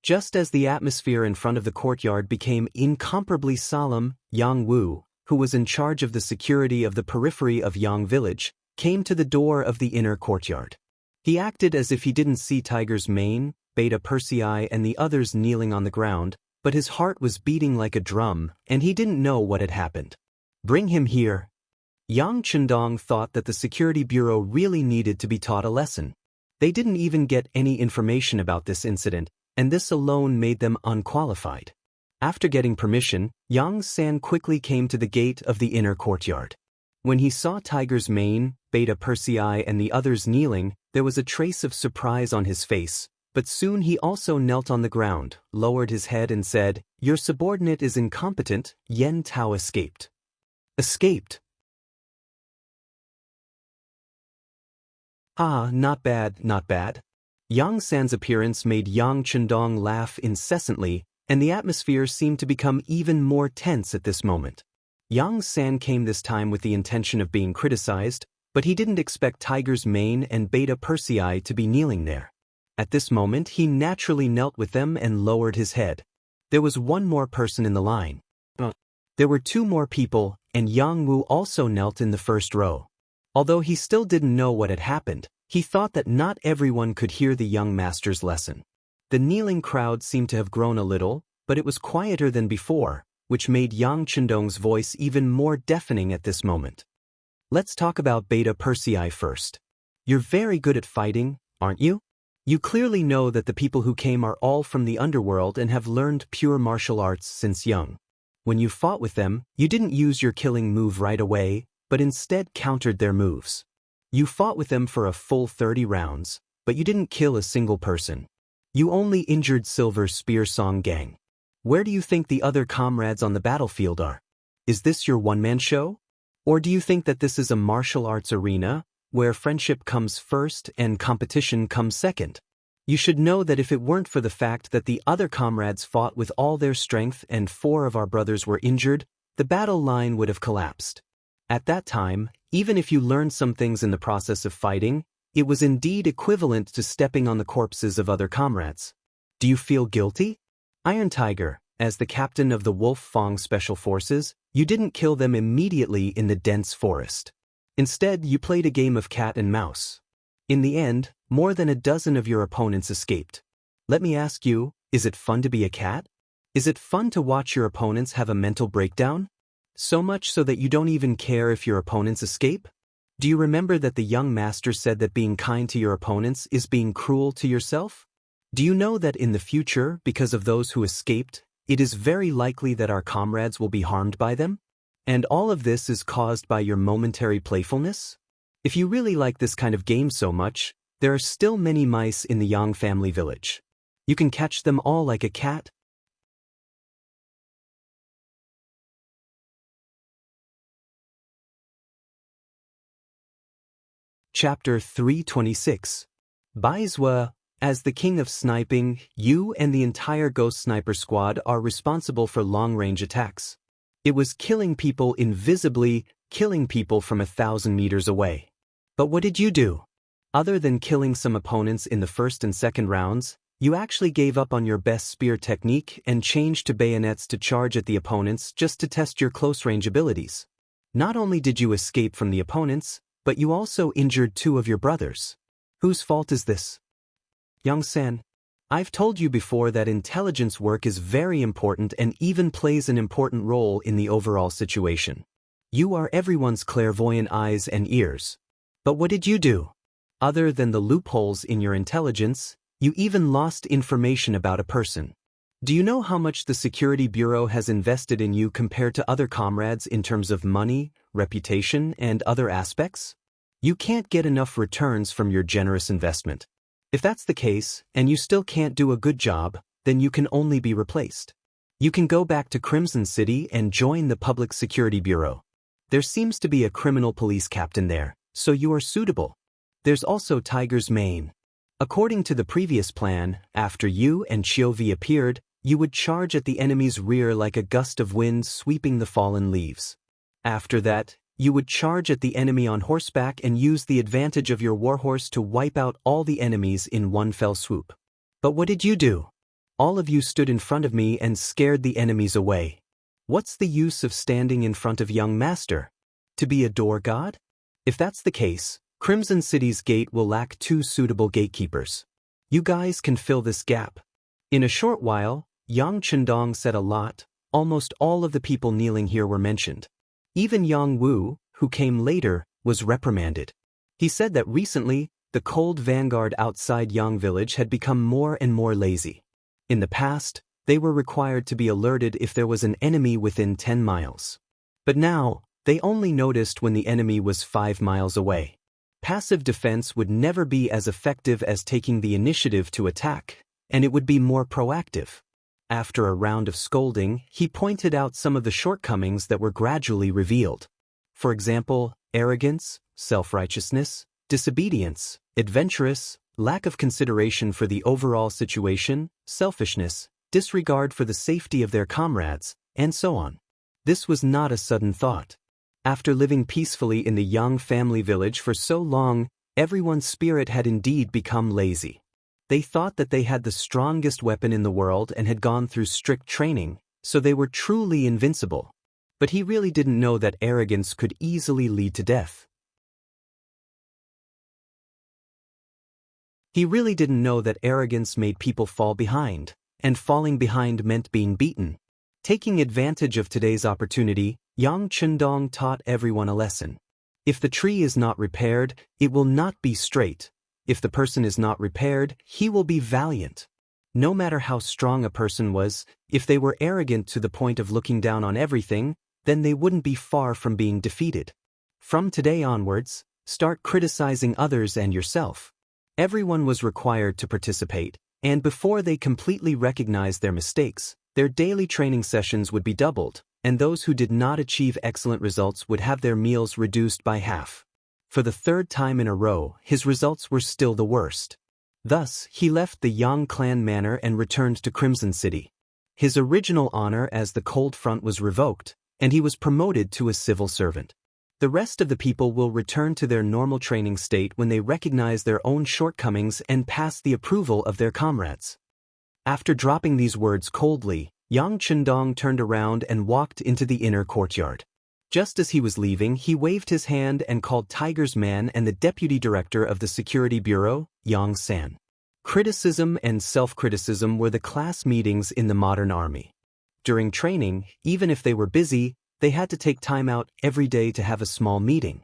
Just as the atmosphere in front of the courtyard became incomparably solemn, Yang Wu, who was in charge of the security of the periphery of Yang Village, came to the door of the inner courtyard. He acted as if he didn't see Tiger's Mane, Beta Persei and the others kneeling on the ground, but his heart was beating like a drum, and he didn't know what had happened. Bring him here. Yang Chendong thought that the security bureau really needed to be taught a lesson. They didn't even get any information about this incident, and this alone made them unqualified. After getting permission, Yang San quickly came to the gate of the inner courtyard. When he saw Tiger's Mane, Beta Persei and the others kneeling, there was a trace of surprise on his face, But soon he also knelt on the ground, lowered his head and said, "Your subordinate is incompetent." Yen Tao escaped. Escaped? Ah, not bad, not bad. Yang San's appearance made Yang Chendong laugh incessantly, and the atmosphere seemed to become even more tense at this moment. Yang San came this time with the intention of being criticized, but he didn't expect Tiger's Mane and Beta Persei to be kneeling there. At this moment he naturally knelt with them and lowered his head. There was one more person in the line. There were two more people, and Yang Wu also knelt in the first row. Although he still didn't know what had happened, he thought that not everyone could hear the young master's lesson. The kneeling crowd seemed to have grown a little, but it was quieter than before, which made Yang Chendong's voice even more deafening at this moment. Let's talk about Beta Persei first. You're very good at fighting, aren't you? You clearly know that the people who came are all from the underworld and have learned pure martial arts since young. When you fought with them, you didn't use your killing move right away, but instead countered their moves. You fought with them for a full 30 rounds, but you didn't kill a single person. You only injured Silver Spear Song Gang. Where do you think the other comrades on the battlefield are? Is this your one-man show? Or do you think that this is a martial arts arena, where friendship comes first and competition comes second? You should know that if it weren't for the fact that the other comrades fought with all their strength and 4 of our brothers were injured, the battle line would have collapsed. At that time, even if you learned some things in the process of fighting, it was indeed equivalent to stepping on the corpses of other comrades. Do you feel guilty? Iron Tiger, as the captain of the Wolf Fong Special Forces, you didn't kill them immediately in the dense forest. Instead, you played a game of cat and mouse. In the end, more than a dozen of your opponents escaped. Let me ask you, is it fun to be a cat? Is it fun to watch your opponents have a mental breakdown? So much so that you don't even care if your opponents escape? Do you remember that the young master said that being kind to your opponents is being cruel to yourself? Do you know that in the future, because of those who escaped, it is very likely that our comrades will be harmed by them? And all of this is caused by your momentary playfulness? If you really like this kind of game so much, there are still many mice in the Yang family village. You can catch them all like a cat. Chapter 326. Baizhua, as the king of sniping, you and the entire Ghost Sniper squad are responsible for long-range attacks. It was killing people invisibly, killing people from 1,000 meters away. But what did you do? Other than killing some opponents in the first and second rounds, you actually gave up on your best spear technique and changed to bayonets to charge at the opponents just to test your close-range abilities. Not only did you escape from the opponents, but you also injured 2 of your brothers. Whose fault is this? Yang San, I've told you before that intelligence work is very important and even plays an important role in the overall situation. You are everyone's clairvoyant eyes and ears. But what did you do? Other than the loopholes in your intelligence, you even lost information about a person. Do you know how much the Security Bureau has invested in you compared to other comrades in terms of money, reputation, and other aspects? You can't get enough returns from your generous investment. If that's the case, and you still can't do a good job, then you can only be replaced. You can go back to Crimson City and join the Public Security Bureau. There seems to be a criminal police captain there, so you are suitable. There's also Tiger's Mane. According to the previous plan, after you and Chiovi appeared, you would charge at the enemy's rear like a gust of wind sweeping the fallen leaves. After that, you would charge at the enemy on horseback and use the advantage of your warhorse to wipe out all the enemies in one fell swoop. But what did you do? All of you stood in front of me and scared the enemies away. What's the use of standing in front of young master? To be a door god? If that's the case, Crimson City's gate will lack 2 suitable gatekeepers. You guys can fill this gap. In a short while, Yang Chendong said a lot. Almost all of the people kneeling here were mentioned. Even Yang Wu, who came later, was reprimanded. He said that recently, the cold vanguard outside Yang Village had become more and more lazy. In the past, they were required to be alerted if there was an enemy within 10 miles. But now, they only noticed when the enemy was 5 miles away. Passive defense would never be as effective as taking the initiative to attack, and it would be more proactive. After a round of scolding, he pointed out some of the shortcomings that were gradually revealed. For example, arrogance, self-righteousness, disobedience, adventurous, lack of consideration for the overall situation, selfishness, disregard for the safety of their comrades, and so on. This was not a sudden thought. After living peacefully in the Yang family village for so long, everyone's spirit had indeed become lazy. They thought that they had the strongest weapon in the world and had gone through strict training, so they were truly invincible. But he really didn't know that arrogance could easily lead to death. He really didn't know that arrogance made people fall behind, and falling behind meant being beaten. Taking advantage of today's opportunity, Yang Chundong taught everyone a lesson. If the tree is not repaired, it will not be straight. If the person is not repaired, he will be valiant. No matter how strong a person was, if they were arrogant to the point of looking down on everything, then they wouldn't be far from being defeated. From today onwards, start criticizing others and yourself. Everyone was required to participate, and before they completely recognized their mistakes, their daily training sessions would be doubled, and those who did not achieve excellent results would have their meals reduced by half. For the third time in a row, his results were still the worst. Thus, he left the Yang clan manor and returned to Crimson City. His original honor as the Cold Front was revoked, and he was promoted to a civil servant. The rest of the people will return to their normal training state when they recognize their own shortcomings and pass the approval of their comrades. After dropping these words coldly, Yang Chundong turned around and walked into the inner courtyard. Just as he was leaving, he waved his hand and called Tiger's man and the deputy director of the security bureau, Yang San. Criticism and self-criticism were the class meetings in the modern army. During training, even if they were busy, they had to take time out every day to have a small meeting.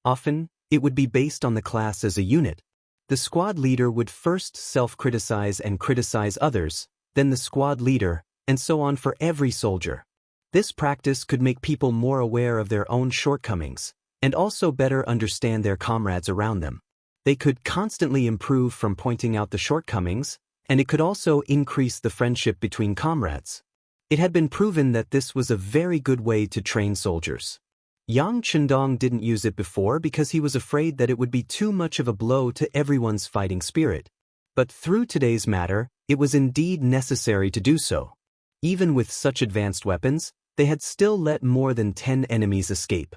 Often, it would be based on the class as a unit. The squad leader would first self-criticize and criticize others, then the squad leader, and so on for every soldier. This practice could make people more aware of their own shortcomings, and also better understand their comrades around them. They could constantly improve from pointing out the shortcomings, and it could also increase the friendship between comrades. It had been proven that this was a very good way to train soldiers. Yang Chundong didn't use it before because he was afraid that it would be too much of a blow to everyone's fighting spirit. But through today's matter, it was indeed necessary to do so. Even with such advanced weapons, they had still let more than 10 enemies escape.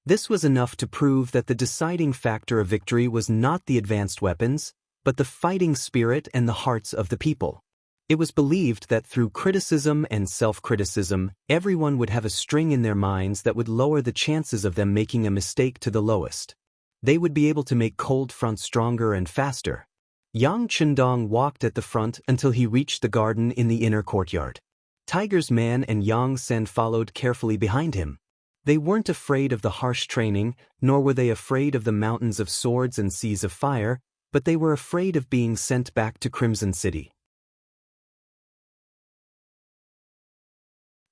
This was enough to prove that the deciding factor of victory was not the advanced weapons, but the fighting spirit and the hearts of the people. It was believed that through criticism and self-criticism, everyone would have a string in their minds that would lower the chances of them making a mistake to the lowest. They would be able to make Cold Front stronger and faster. Yang Chundong walked at the front until he reached the garden in the inner courtyard. Tiger's man and Yang Sen followed carefully behind him. They weren't afraid of the harsh training, nor were they afraid of the mountains of swords and seas of fire, but they were afraid of being sent back to Crimson City.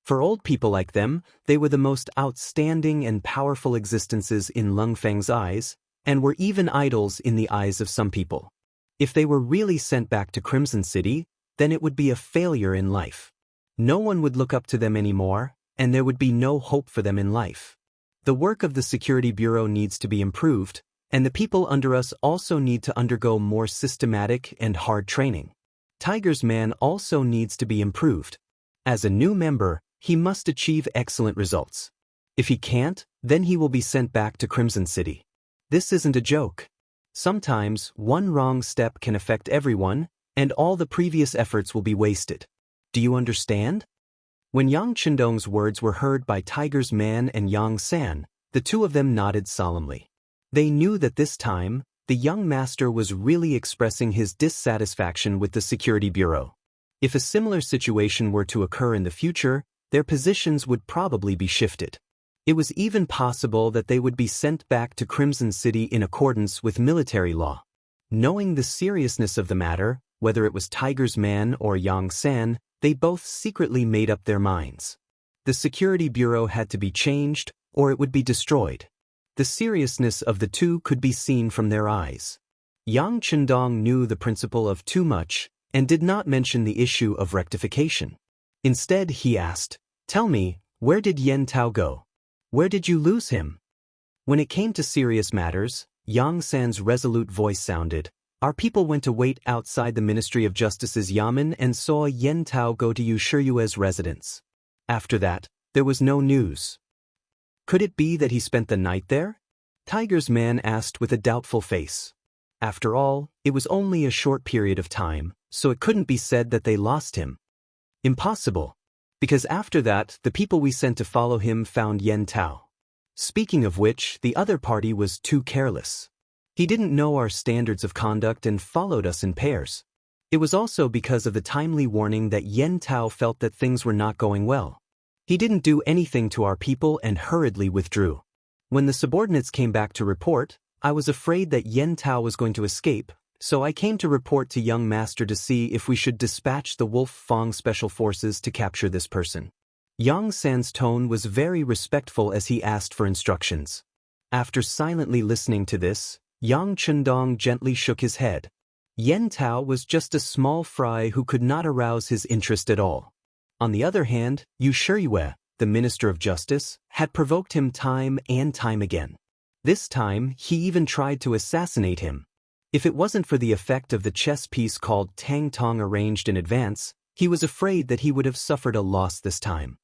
For old people like them, they were the most outstanding and powerful existences in Lung Feng's eyes, and were even idols in the eyes of some people. If they were really sent back to Crimson City, then it would be a failure in life. No one would look up to them anymore, and there would be no hope for them in life. The work of the Security Bureau needs to be improved, and the people under us also need to undergo more systematic and hard training. Tiger's man also needs to be improved. As a new member, he must achieve excellent results. If he can't, then he will be sent back to Crimson City. This isn't a joke. Sometimes, one wrong step can affect everyone, and all the previous efforts will be wasted. Do you understand? When Yang Chundong's words were heard by Tiger's man and Yang San, the two of them nodded solemnly. They knew that this time, the young master was really expressing his dissatisfaction with the Security Bureau. If a similar situation were to occur in the future, their positions would probably be shifted. It was even possible that they would be sent back to Crimson City in accordance with military law. Knowing the seriousness of the matter, whether it was Tiger's man or Yang San, they both secretly made up their minds. The Security Bureau had to be changed, or it would be destroyed. The seriousness of the two could be seen from their eyes. Yang Chendong knew the principle of too much and did not mention the issue of rectification. Instead, he asked, "Tell me, where did Yen Tao go? Where did you lose him?" When it came to serious matters, Yang San's resolute voice sounded, "Our people went to wait outside the Ministry of Justice's Yamen and saw Yen Tao go to Yu Shiyue's residence. After that, there was no news." "Could it be that he spent the night there?" Tiger's man asked with a doubtful face. After all, it was only a short period of time, so it couldn't be said that they lost him. "Impossible. Because after that, the people we sent to follow him found Yen Tao. Speaking of which, the other party was too careless. He didn't know our standards of conduct and followed us in pairs. It was also because of the timely warning that Yen Tao felt that things were not going well. He didn't do anything to our people and hurriedly withdrew. When the subordinates came back to report, I was afraid that Yen Tao was going to escape, so I came to report to young master to see if we should dispatch the Wolf Fong special forces to capture this person." Yang San's tone was very respectful as he asked for instructions. After silently listening to this, Yang Chendong gently shook his head. Yen Tao was just a small fry who could not arouse his interest at all. On the other hand, Yu Shiyue, the Minister of Justice, had provoked him time and time again. This time, he even tried to assassinate him. If it wasn't for the effect of the chess piece called Tang Tong arranged in advance, he was afraid that he would have suffered a loss this time.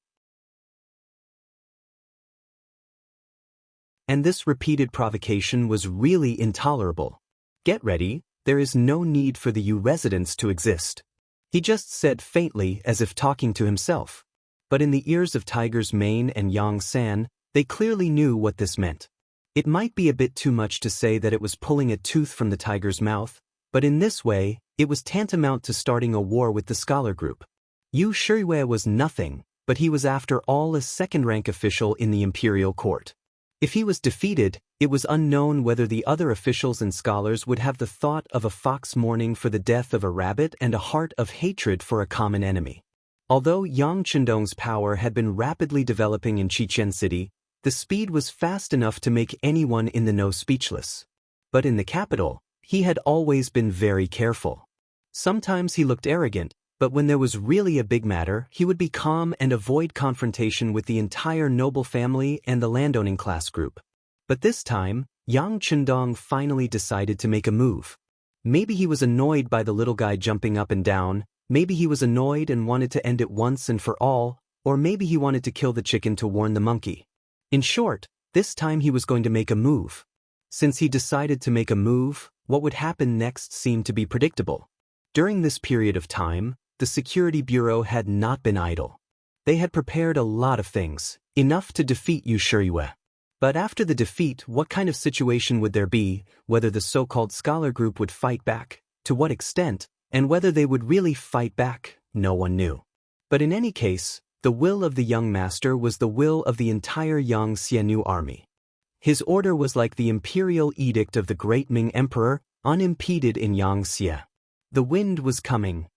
And this repeated provocation was really intolerable. "Get ready, there is no need for the Yu residents to exist," he just said faintly as if talking to himself. But in the ears of Tiger's Mane and Yang San, they clearly knew what this meant. It might be a bit too much to say that it was pulling a tooth from the tiger's mouth, but in this way, it was tantamount to starting a war with the scholar group. Yu Shiyue was nothing, but he was after all a second-rank official in the imperial court. If he was defeated, it was unknown whether the other officials and scholars would have the thought of a fox mourning for the death of a rabbit and a heart of hatred for a common enemy. Although Yang Chendong's power had been rapidly developing in Chichen City, the speed was fast enough to make anyone in the know speechless. But in the capital, he had always been very careful. Sometimes he looked arrogant, but when there was really a big matter, he would be calm and avoid confrontation with the entire noble family and the landowning class group. But this time, Yang Chendong finally decided to make a move. Maybe he was annoyed by the little guy jumping up and down, maybe he was annoyed and wanted to end it once and for all, or maybe he wanted to kill the chicken to warn the monkey. In short, this time he was going to make a move. Since he decided to make a move, what would happen next seemed to be predictable. During this period of time, the Security Bureau had not been idle. They had prepared a lot of things, enough to defeat Yu Shiyue. But after the defeat, what kind of situation would there be, whether the so-called scholar group would fight back, to what extent, and whether they would really fight back, no one knew. But in any case, the will of the young master was the will of the entire Yang Xianu army. His order was like the imperial edict of the great Ming emperor, unimpeded in Yangtze. The wind was coming.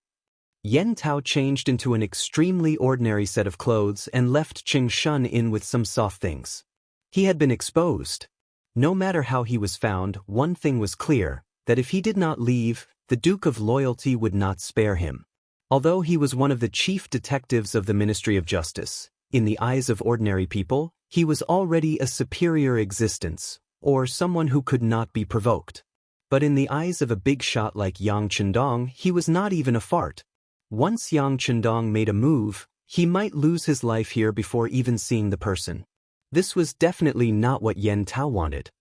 Yen Tao changed into an extremely ordinary set of clothes and left Qing Shun in with some soft things. He had been exposed. No matter how he was found, one thing was clear, that if he did not leave, the Duke of Loyalty would not spare him. Although he was one of the chief detectives of the Ministry of Justice, in the eyes of ordinary people, he was already a superior existence, or someone who could not be provoked. But in the eyes of a big shot like Yang Chendong, he was not even a fart. Once Yang Chendong made a move, he might lose his life here before even seeing the person. This was definitely not what Yen Tao wanted.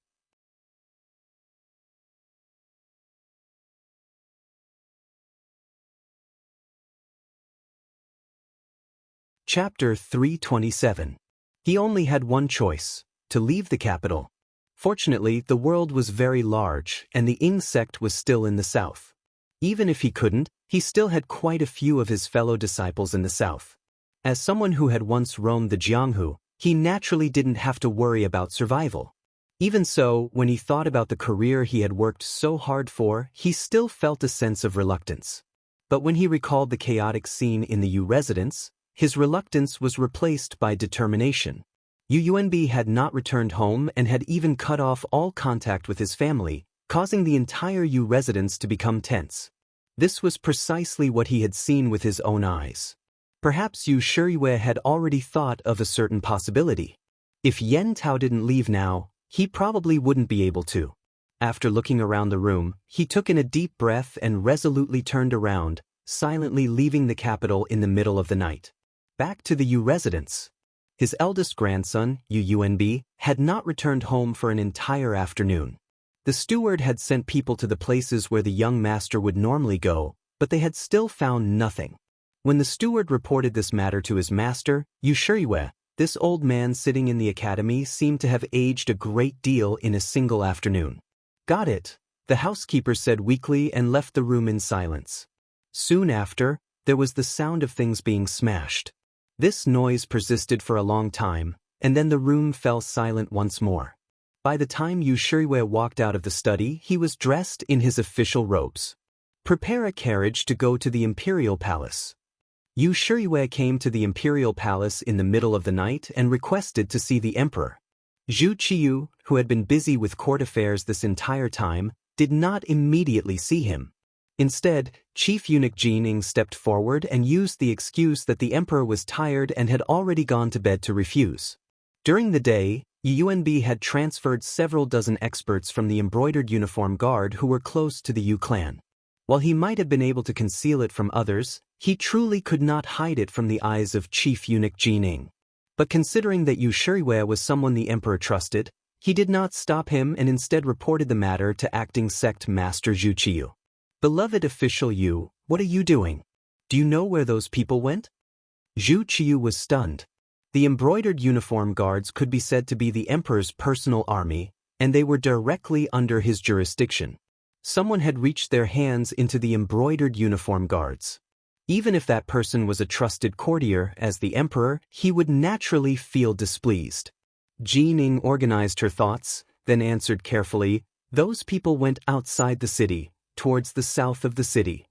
Chapter 327. He only had one choice, to leave the capital. Fortunately, the world was very large, and the Ing sect was still in the south. Even if he couldn't, he still had quite a few of his fellow disciples in the south. As someone who had once roamed the Jianghu, he naturally didn't have to worry about survival. Even so, when he thought about the career he had worked so hard for, he still felt a sense of reluctance. But when he recalled the chaotic scene in the Yu residence, his reluctance was replaced by determination. Yunb had not returned home and had even cut off all contact with his family, causing the entire Yu residence to become tense. This was precisely what he had seen with his own eyes. Perhaps Yu Shiyue had already thought of a certain possibility. If Yen Tao didn't leave now, he probably wouldn't be able to. After looking around the room, he took in a deep breath and resolutely turned around, silently leaving the capital in the middle of the night. Back to the Yu residence. His eldest grandson, Yunb, had not returned home for an entire afternoon. The steward had sent people to the places where the young master would normally go, but they had still found nothing. When the steward reported this matter to his master, Yu Shiyue, this old man sitting in the academy seemed to have aged a great deal in a single afternoon. Got it, the housekeeper said weakly and left the room in silence. Soon after, there was the sound of things being smashed. This noise persisted for a long time, and then the room fell silent once more. By the time Yu Shiyue walked out of the study, he was dressed in his official robes. Prepare a carriage to go to the imperial palace. Yu Shiyue came to the imperial palace in the middle of the night and requested to see the emperor. Zhu Qiyu, who had been busy with court affairs this entire time, did not immediately see him. Instead, Chief Eunuch Jin Ing stepped forward and used the excuse that the emperor was tired and had already gone to bed to refuse. During the day, Yunb had transferred several dozen experts from the embroidered uniform guard who were close to the Yu clan. While he might have been able to conceal it from others, he truly could not hide it from the eyes of Chief Eunuch Jin Ing. But considering that Yu Shiyue was someone the emperor trusted, he did not stop him and instead reported the matter to acting sect master Zhu Qiyu. Beloved official Yu, what are you doing? Do you know where those people went? Zhu Qiyu was stunned. The embroidered uniform guards could be said to be the emperor's personal army, and they were directly under his jurisdiction. Someone had reached their hands into the embroidered uniform guards. Even if that person was a trusted courtier as the emperor, he would naturally feel displeased. Jin Ing organized her thoughts, then answered carefully, those people went outside the city, towards the south of the city.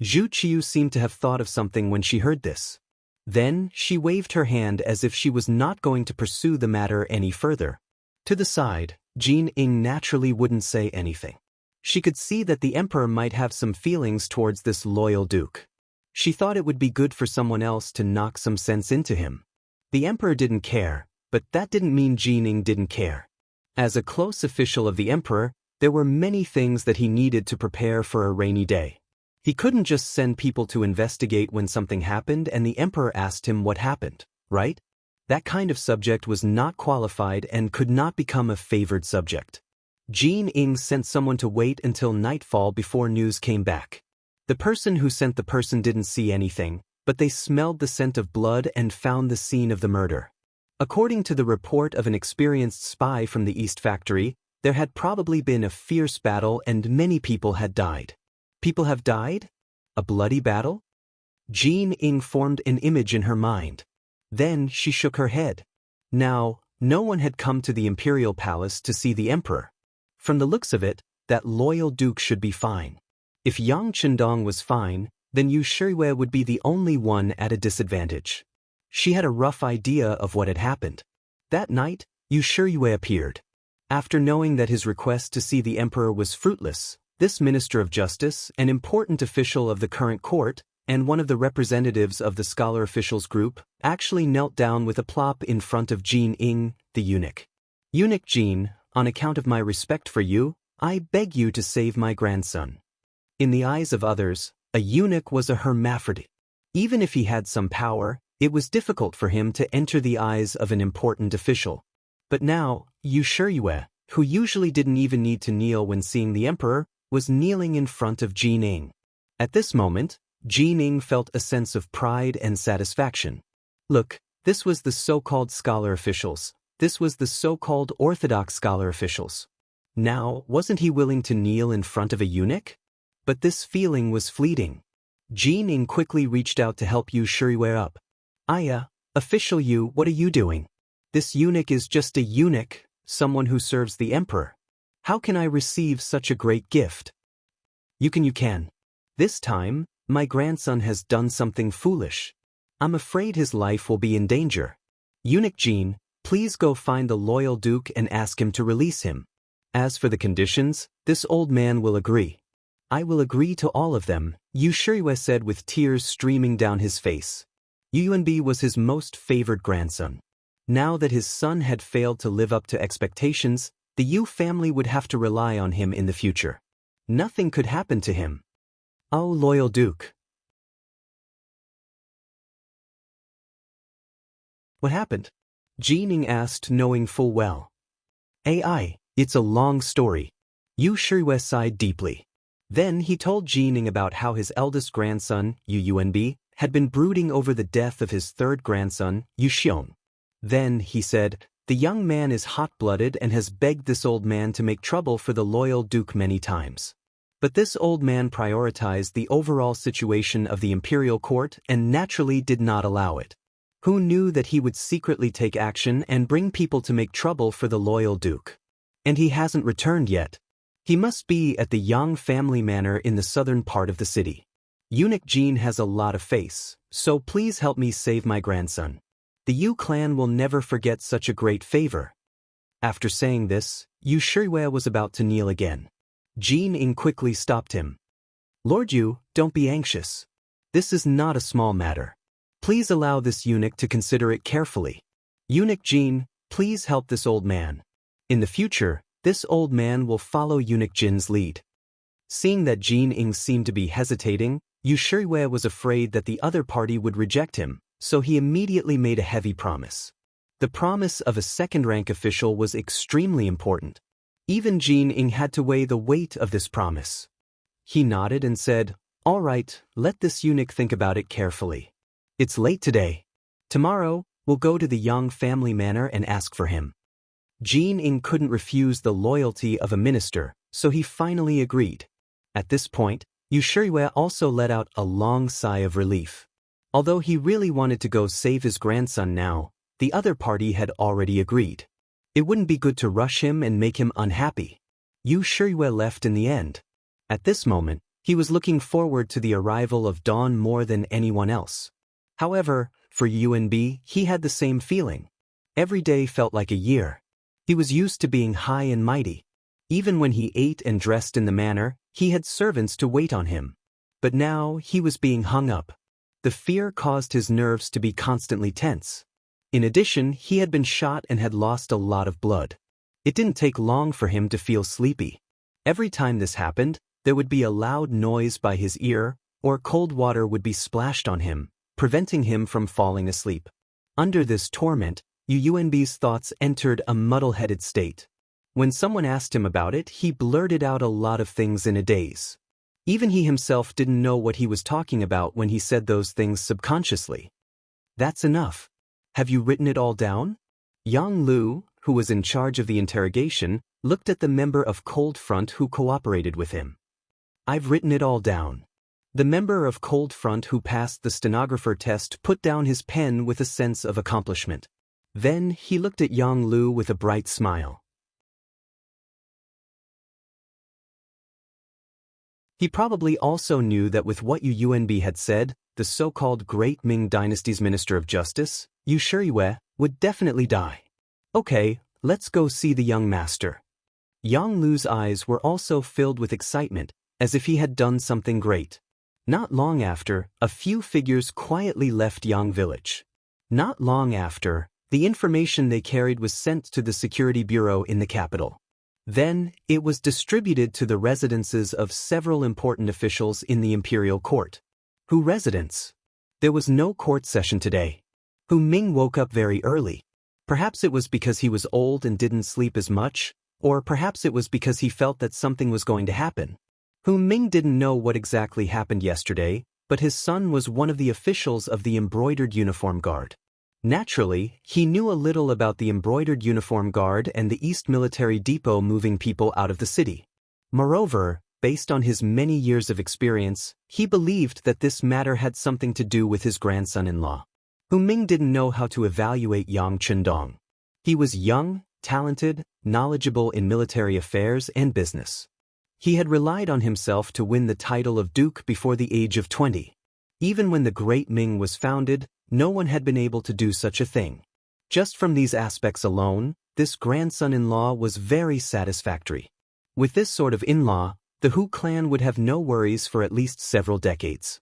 Zhu Qiyu seemed to have thought of something when she heard this. Then, she waved her hand as if she was not going to pursue the matter any further. To the side, Jin Ing naturally wouldn't say anything. She could see that the emperor might have some feelings towards this loyal duke. She thought it would be good for someone else to knock some sense into him. The emperor didn't care, but that didn't mean Jin Ing didn't care. As a close official of the emperor, there were many things that he needed to prepare for a rainy day. He couldn't just send people to investigate when something happened and the emperor asked him what happened, right? That kind of subject was not qualified and could not become a favored subject. Jin Ing sent someone to wait until nightfall before news came back. The person who sent the person didn't see anything, but they smelled the scent of blood and found the scene of the murder. According to the report of an experienced spy from the East Factory, there had probably been a fierce battle and many people had died. People have died? A bloody battle? Jin Ing formed an image in her mind. Then she shook her head. Now, no one had come to the imperial palace to see the emperor. From the looks of it, that loyal duke should be fine. If Yang Chendong was fine, then Yu Shiyue would be the only one at a disadvantage. She had a rough idea of what had happened. That night, Yu Shiyue appeared. After knowing that his request to see the emperor was fruitless, this Minister of Justice, an important official of the current court, and one of the representatives of the scholar officials group, actually knelt down with a plop in front of Jin Ing, the eunuch. Eunuch Jin, on account of my respect for you, I beg you to save my grandson. In the eyes of others, a eunuch was a hermaphrodite. Even if he had some power, it was difficult for him to enter the eyes of an important official. But now, Yu Shiyue, who usually didn't even need to kneel when seeing the emperor, was kneeling in front of Jin Ing. At this moment, Jin Ing felt a sense of pride and satisfaction. Look, this was the so-called scholar officials. This was the so-called orthodox scholar officials. Now, wasn't he willing to kneel in front of a eunuch? But this feeling was fleeting. Jin Ing quickly reached out to help Yu Shiyue up. Official Yu, what are you doing? This eunuch is just a eunuch, someone who serves the emperor. How can I receive such a great gift? You can. This time, My grandson has done something foolish. I'm afraid his life will be in danger. Eunuch Jin, please go find the loyal duke and ask him to release him. As for the conditions, this old man will agree. I will agree to all of them, Yu Shirue said with tears streaming down his face. Yu Yuanbi was his most favored grandson. Now that his son had failed to live up to expectations, the Yu family would have to rely on him in the future. Nothing could happen to him. Oh, loyal duke. What happened? Jining asked, knowing full well. AI, it's a long story. Yu Shirue sighed deeply. Then he told Jining about how his eldest grandson, Yu Yuanbi, had been brooding over the death of his third grandson, Yu Xiong. Then, he said, the young man is hot-blooded and has begged this old man to make trouble for the loyal duke many times. But this old man prioritized the overall situation of the imperial court and naturally did not allow it. Who knew that he would secretly take action and bring people to make trouble for the loyal duke? And he hasn't returned yet. He must be at the Yang family manor in the southern part of the city. Eunuch Jin has a lot of face, so please help me save my grandson. The Yu clan will never forget such a great favor. After saying this, Yu Shirue was about to kneel again. Jin Ing quickly stopped him. Lord Yu, don't be anxious. This is not a small matter. Please allow this eunuch to consider it carefully. Eunuch Jin, please help this old man. In the future, this old man will follow Eunuch Jin's lead. Seeing that Jin Ing seemed to be hesitating, Yu Shirue was afraid that the other party would reject him, so he immediately made a heavy promise. The promise of a second-rank official was extremely important. Even Jin Ing had to weigh the weight of this promise. He nodded and said, all right, let this eunuch think about it carefully. It's late today. Tomorrow, we'll go to the Yang family manor and ask for him. Jin Ing couldn't refuse the loyalty of a minister, so he finally agreed. At this point, Yu Shirue also let out a long sigh of relief. Although he really wanted to go save his grandson now, the other party had already agreed. It wouldn't be good to rush him and make him unhappy. Yu Shirue left in the end. At this moment, he was looking forward to the arrival of dawn more than anyone else. However, for Yuanbi, he had the same feeling. Every day felt like a year. He was used to being high and mighty. Even when he ate and dressed in the manor, he had servants to wait on him. But now he was being hung up. The fear caused his nerves to be constantly tense. In addition, he had been shot and had lost a lot of blood. It didn't take long for him to feel sleepy. Every time this happened, there would be a loud noise by his ear, or cold water would be splashed on him, preventing him from falling asleep. Under this torment, Yu Yuanbi's thoughts entered a muddle-headed state. When someone asked him about it, he blurted out a lot of things in a daze. Even he himself didn't know what he was talking about when he said those things subconsciously. That's enough. Have you written it all down? Yang Lu, who was in charge of the interrogation, looked at the member of Cold Front who cooperated with him. I've written it all down. The member of Cold Front who passed the stenographer test put down his pen with a sense of accomplishment. Then he looked at Yang Lu with a bright smile. He probably also knew that with what Yu Yuanbi had said, the so-called Great Ming Dynasty's Minister of Justice, Yu Shirue, would definitely die. Okay, let's go see the young master. Yang Lu's eyes were also filled with excitement, as if he had done something great. Not long after, a few figures quietly left Yang village. Not long after, the information they carried was sent to the security bureau in the capital. Then, it was distributed to the residences of several important officials in the imperial court. Who residence? There was no court session today. Hu Ming woke up very early. Perhaps it was because he was old and didn't sleep as much, or perhaps it was because he felt that something was going to happen. Hu Ming didn't know what exactly happened yesterday, but his son was one of the officials of the embroidered uniform guard. Naturally, he knew a little about the embroidered uniform guard and the East Military Depot moving people out of the city. Moreover, based on his many years of experience, he believed that this matter had something to do with his grandson-in-law. Hu Ming didn't know how to evaluate Yang Chundong. He was young, talented, knowledgeable in military affairs and business. He had relied on himself to win the title of duke before the age of 20. Even when the Great Ming was founded, no one had been able to do such a thing. Just from these aspects alone, this grandson-in-law was very satisfactory. With this sort of in-law, the Hu clan would have no worries for at least several decades.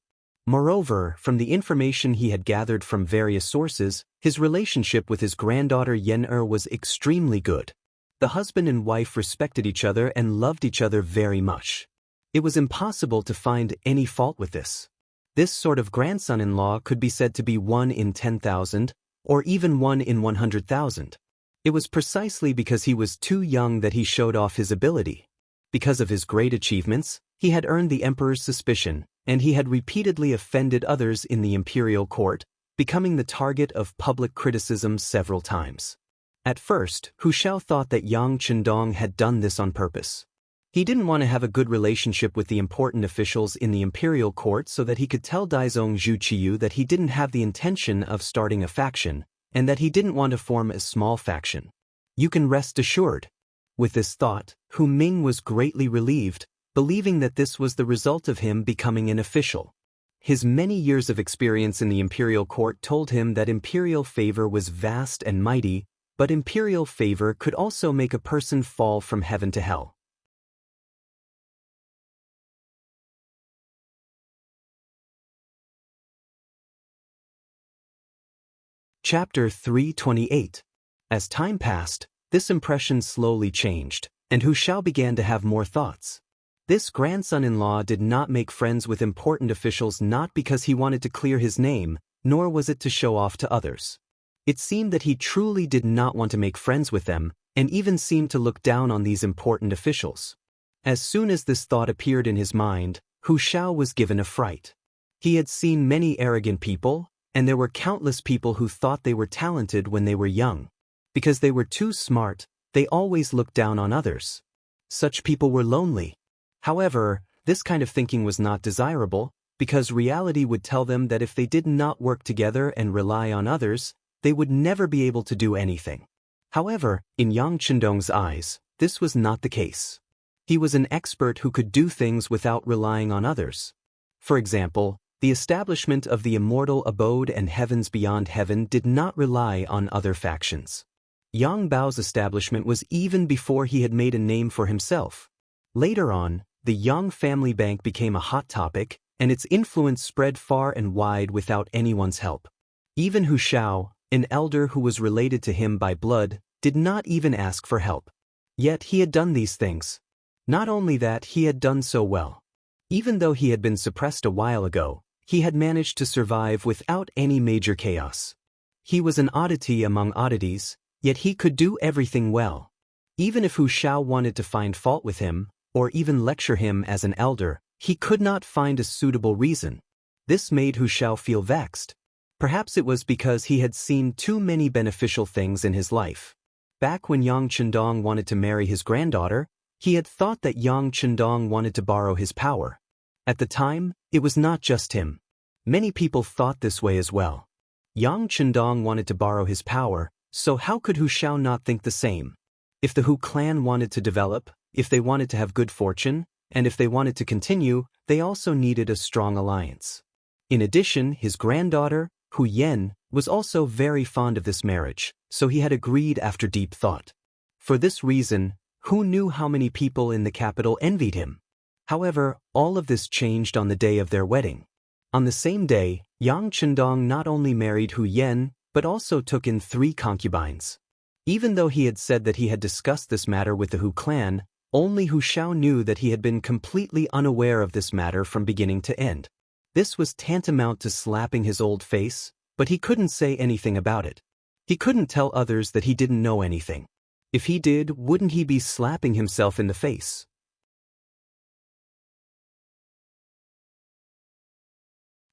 Moreover, from the information he had gathered from various sources, his relationship with his granddaughter Yen-er was extremely good. The husband and wife respected each other and loved each other very much. It was impossible to find any fault with this. This sort of grandson-in-law could be said to be 1 in 10,000, or even 1 in 100,000. It was precisely because he was too young that he showed off his ability. Because of his great achievements, he had earned the emperor's suspicion, and he had repeatedly offended others in the imperial court, becoming the target of public criticism several times. At first, Hu Shao thought that Yang Chendong had done this on purpose. He didn't want to have a good relationship with the important officials in the imperial court so that he could tell Daizong Zhuqiu that he didn't have the intention of starting a faction, and that he didn't want to form a small faction. You can rest assured. With this thought, Hu Ming was greatly relieved, believing that this was the result of him becoming an official. His many years of experience in the imperial court told him that imperial favor was vast and mighty, but imperial favor could also make a person fall from heaven to hell. Chapter 328. As time passed, this impression slowly changed, and Hu Shao began to have more thoughts. This grandson-in-law did not make friends with important officials not because he wanted to clear his name, nor was it to show off to others. It seemed that he truly did not want to make friends with them, and even seemed to look down on these important officials. As soon as this thought appeared in his mind, Hu Shao was given a fright. He had seen many arrogant people, and there were countless people who thought they were talented when they were young. Because they were too smart, they always looked down on others. Such people were lonely. However, this kind of thinking was not desirable, because reality would tell them that if they did not work together and rely on others, they would never be able to do anything. However, in Yang Chendong's eyes, this was not the case. He was an expert who could do things without relying on others. For example, the establishment of the immortal abode and heavens beyond heaven did not rely on other factions. Yang Bao's establishment was even before he had made a name for himself. Later on, the Yang family bank became a hot topic, and its influence spread far and wide without anyone's help. Even Hu Shao, an elder who was related to him by blood, did not even ask for help. Yet he had done these things. Not only that, he had done so well. Even though he had been suppressed a while ago, he had managed to survive without any major chaos. He was an oddity among oddities, yet he could do everything well. Even if Hu Shao wanted to find fault with him, or even lecture him as an elder, he could not find a suitable reason. This made Hu Shao feel vexed. Perhaps it was because he had seen too many beneficial things in his life. Back when Yang Chendong wanted to marry his granddaughter, he had thought that Yang Chendong wanted to borrow his power. At the time, it was not just him. Many people thought this way as well. Yang Chendong wanted to borrow his power, so how could Hu Shao not think the same? If the Hu clan wanted to develop, if they wanted to have good fortune, and if they wanted to continue, they also needed a strong alliance. In addition, his granddaughter, Hu Yen, was also very fond of this marriage, so he had agreed after deep thought. For this reason, Hu knew how many people in the capital envied him. However, all of this changed on the day of their wedding. On the same day, Yang Chendong not only married Hu Yen, but also took in 3 concubines. Even though he had said that he had discussed this matter with the Hu clan, only Hu Shao knew that he had been completely unaware of this matter from beginning to end. This was tantamount to slapping his old face, but he couldn't say anything about it. He couldn't tell others that he didn't know anything. If he did, wouldn't he be slapping himself in the face?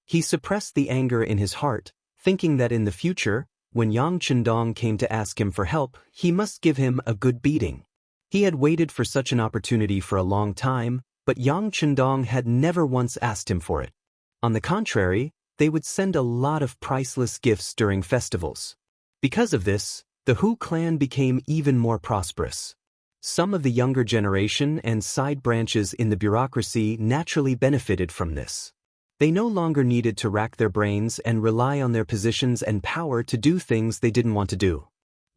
He suppressed the anger in his heart, thinking that in the future, when Yang Chendong came to ask him for help, he must give him a good beating. He had waited for such an opportunity for a long time, but Yang Chendong had never once asked him for it. On the contrary, they would send a lot of priceless gifts during festivals. Because of this, the Hu clan became even more prosperous. Some of the younger generation and side branches in the bureaucracy naturally benefited from this. They no longer needed to rack their brains and rely on their positions and power to do things they didn't want to do.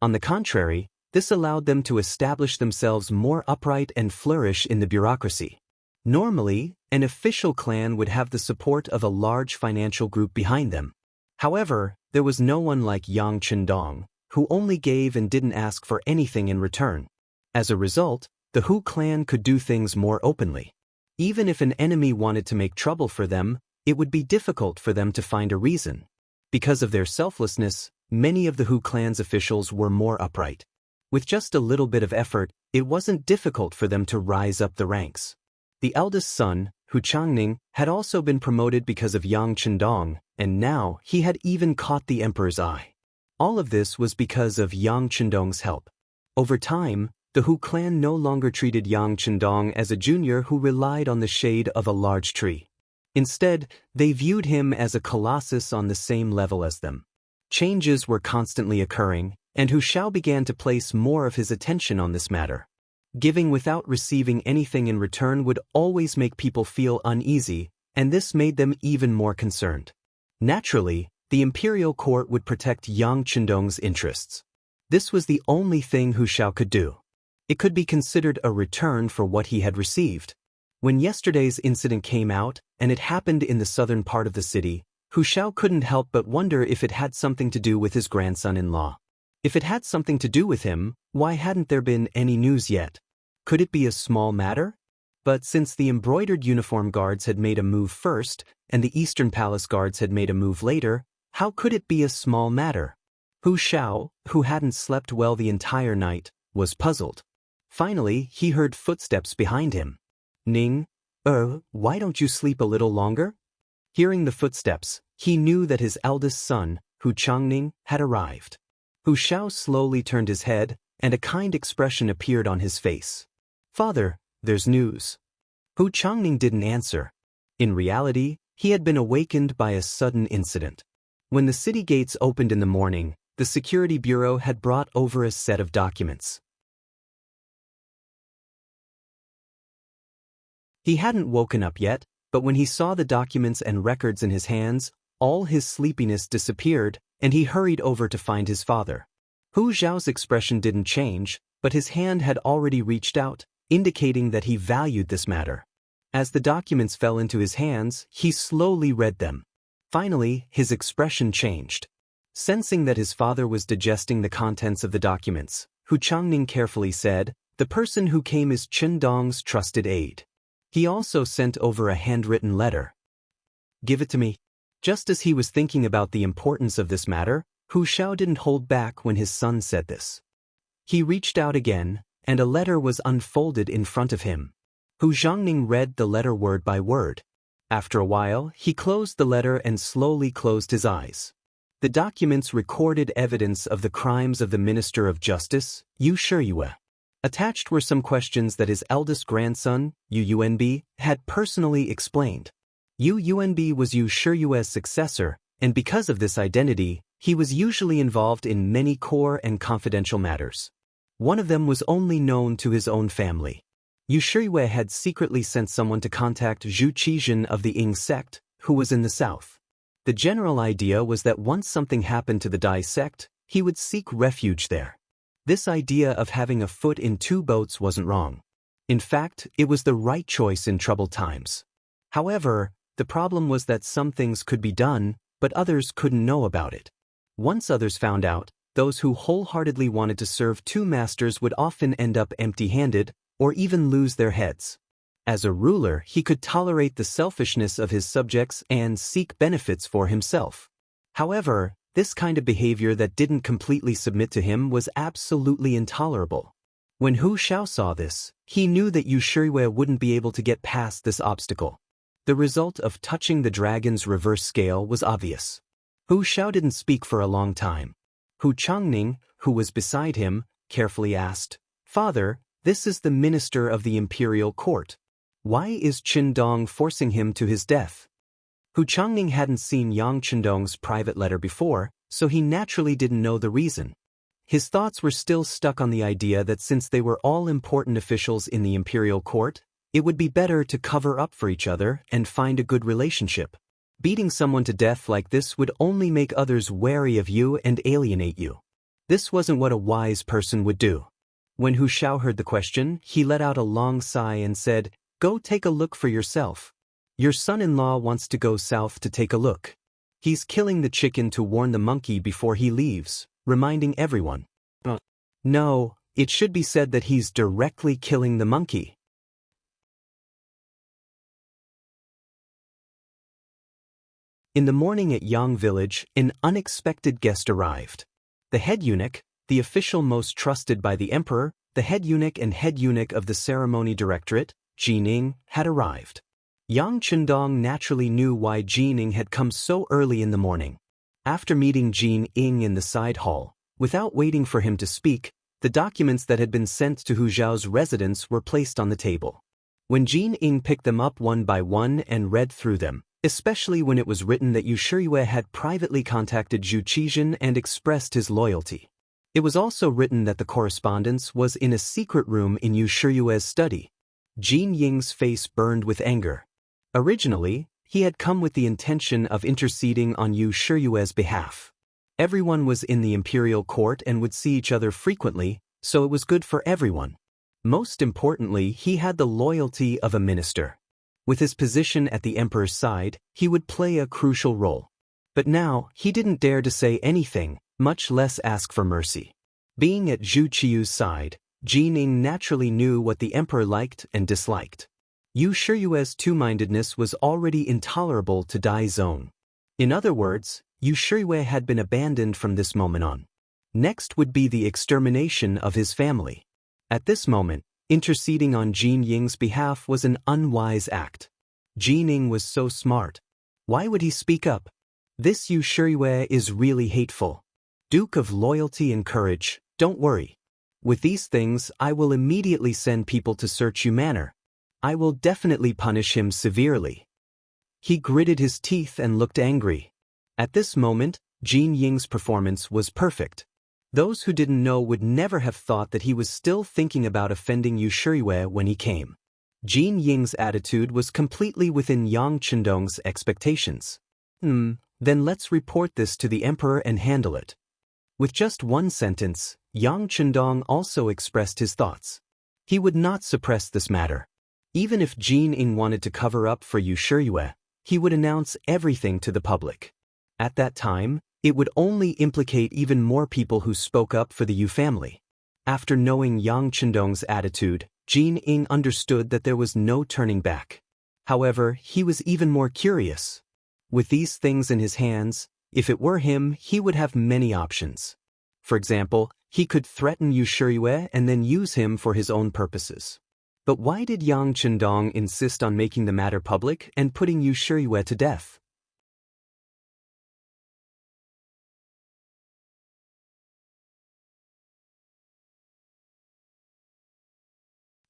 On the contrary, this allowed them to establish themselves more upright and flourish in the bureaucracy. Normally, an official clan would have the support of a large financial group behind them. However, there was no one like Yang Chendong, who only gave and didn't ask for anything in return. As a result, the Hu clan could do things more openly. Even if an enemy wanted to make trouble for them, it would be difficult for them to find a reason. Because of their selflessness, many of the Hu clan's officials were more upright. With just a little bit of effort, it wasn't difficult for them to rise up the ranks. The eldest son, Hu Changning, had also been promoted because of Yang Chendong, and now he had even caught the emperor's eye. All of this was because of Yang Chendong's help. Over time, the Hu clan no longer treated Yang Chendong as a junior who relied on the shade of a large tree. Instead, they viewed him as a colossus on the same level as them. Changes were constantly occurring, and Hu Shao began to place more of his attention on this matter. Giving without receiving anything in return would always make people feel uneasy, and this made them even more concerned. Naturally, the imperial court would protect Yang Chendong's interests. This was the only thing Hu Shao could do. It could be considered a return for what he had received. When yesterday's incident came out, and it happened in the southern part of the city, Hu Shao couldn't help but wonder if it had something to do with his grandson-in-law. If it had something to do with him, why hadn't there been any news yet? Could it be a small matter? But since the embroidered uniform guards had made a move first, and the Eastern Palace guards had made a move later, how could it be a small matter? Hu Shao, who hadn't slept well the entire night, was puzzled. Finally, he heard footsteps behind him. Ning, why don't you sleep a little longer? Hearing the footsteps, he knew that his eldest son, Hu Changning, had arrived. Hu Shao slowly turned his head, and a kind expression appeared on his face. Father, there's news. Hu Changning didn't answer. In reality, he had been awakened by a sudden incident. When the city gates opened in the morning, the security bureau had brought over a set of documents. He hadn't woken up yet, but when he saw the documents and records in his hands, all his sleepiness disappeared, and he hurried over to find his father. Hu Zhao's expression didn't change, but his hand had already reached out, indicating that he valued this matter. As the documents fell into his hands, he slowly read them. Finally, his expression changed. Sensing that his father was digesting the contents of the documents, Hu Changning carefully said, "The person who came is Chendong's trusted aide. He also sent over a handwritten letter. Give it to me." Just as he was thinking about the importance of this matter, Hu Shao didn't hold back when his son said this. He reached out again, and a letter was unfolded in front of him. Hu Zhangning read the letter word by word. After a while, he closed the letter and slowly closed his eyes. The documents recorded evidence of the crimes of the Minister of Justice, Yu Shiyue. Attached were some questions that his eldest grandson, Yu Yuanbi, had personally explained. Yu Yuanbi was Yu Shiyue's successor, and because of this identity, he was usually involved in many core and confidential matters. One of them was only known to his own family. Yu Shiyue had secretly sent someone to contact Zhu Qizhen of the Ying sect, who was in the south. The general idea was that once something happened to the Dai sect, he would seek refuge there. This idea of having a foot in two boats wasn't wrong. In fact, it was the right choice in troubled times. However, the problem was that some things could be done, but others couldn't know about it. Once others found out, those who wholeheartedly wanted to serve two masters would often end up empty-handed, or even lose their heads. As a ruler, he could tolerate the selfishness of his subjects and seek benefits for himself. However, this kind of behavior that didn't completely submit to him was absolutely intolerable. When Hu Shao saw this, he knew that Yu Shiyue wouldn't be able to get past this obstacle. The result of touching the dragon's reverse scale was obvious. Hu Shao didn't speak for a long time. Hu Changning, who was beside him, carefully asked, "Father, this is the minister of the imperial court. Why is Chendong forcing him to his death?" Hu Changning hadn't seen Yang Chendong's private letter before, so he naturally didn't know the reason. his thoughts were still stuck on the idea that since they were all important officials in the imperial court, it would be better to cover up for each other and find a good relationship. Beating someone to death like this would only make others wary of you and alienate you. This wasn't what a wise person would do. When Hu Shao heard the question, he let out a long sigh and said, "Go take a look for yourself. Your son-in-law wants to go south to take a look. He's killing the chicken to warn the monkey before he leaves, reminding everyone." No, it should be said that he's directly killing the monkey. In the morning at Yang village, an unexpected guest arrived. The head eunuch, the official most trusted by the emperor, the head eunuch and head eunuch of the ceremony directorate, Jining, had arrived. Yang Chendong naturally knew why Jining had come so early in the morning. After meeting Jining in the side hall, without waiting for him to speak, the documents that had been sent to Hu Zhao's residence were placed on the table. When Jining picked them up one by one and read through them, especially when it was written that Yu Shiyue had privately contacted Zhu Qizhen and expressed his loyalty. It was also written that the correspondence was in a secret room in Yu Shiyue's study. Jin Ying's face burned with anger. Originally, he had come with the intention of interceding on Yu Shiyue's behalf. Everyone was in the imperial court and would see each other frequently, so it was good for everyone. Most importantly, he had the loyalty of a minister. With his position at the emperor's side, he would play a crucial role. But now, he didn't dare to say anything, much less ask for mercy. Being at Zhu Qiyu's side, Jining naturally knew what the emperor liked and disliked. Yu Shiyue's two-mindedness was already intolerable to Dai Zone. In other words, Yu Shiyue had been abandoned from this moment on. Next would be the extermination of his family. At this moment, interceding on Jin Ying's behalf was an unwise act. Jining was so smart. Why would he speak up? This Yu Shiyue is really hateful. Duke of loyalty and courage, don't worry. With these things, I will immediately send people to search Yu Manor. I will definitely punish him severely. He gritted his teeth and looked angry. At this moment, Jin Ying's performance was perfect. Those who didn't know would never have thought that he was still thinking about offending Yu Shiyue when he came. Jin Ying's attitude was completely within Yang Chendong's expectations. Then let's report this to the emperor and handle it. With just one sentence, Yang Chendong also expressed his thoughts. He would not suppress this matter. Even if Jin Ying wanted to cover up for Yu Shiyue, he would announce everything to the public. At that time, it would only implicate even more people who spoke up for the Yu family. After knowing Yang Chendong's attitude, Jin Ying understood that there was no turning back. However, he was even more curious. With these things in his hands, if it were him, he would have many options. For example, he could threaten Yu Shiyue and then use him for his own purposes. But why did Yang Chendong insist on making the matter public and putting Yu Shiyue to death?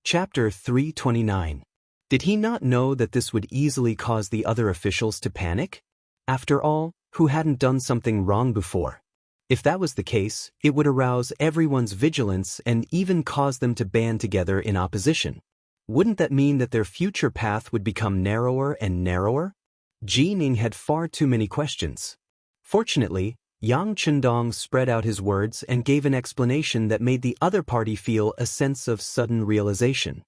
Chapter 329. Did he not know that this would easily cause the other officials to panic? After all, who hadn't done something wrong before? If that was the case, it would arouse everyone's vigilance and even cause them to band together in opposition. Wouldn't that mean that their future path would become narrower and narrower? Jining had far too many questions. Fortunately, Yang Chendong spread out his words and gave an explanation that made the other party feel a sense of sudden realization.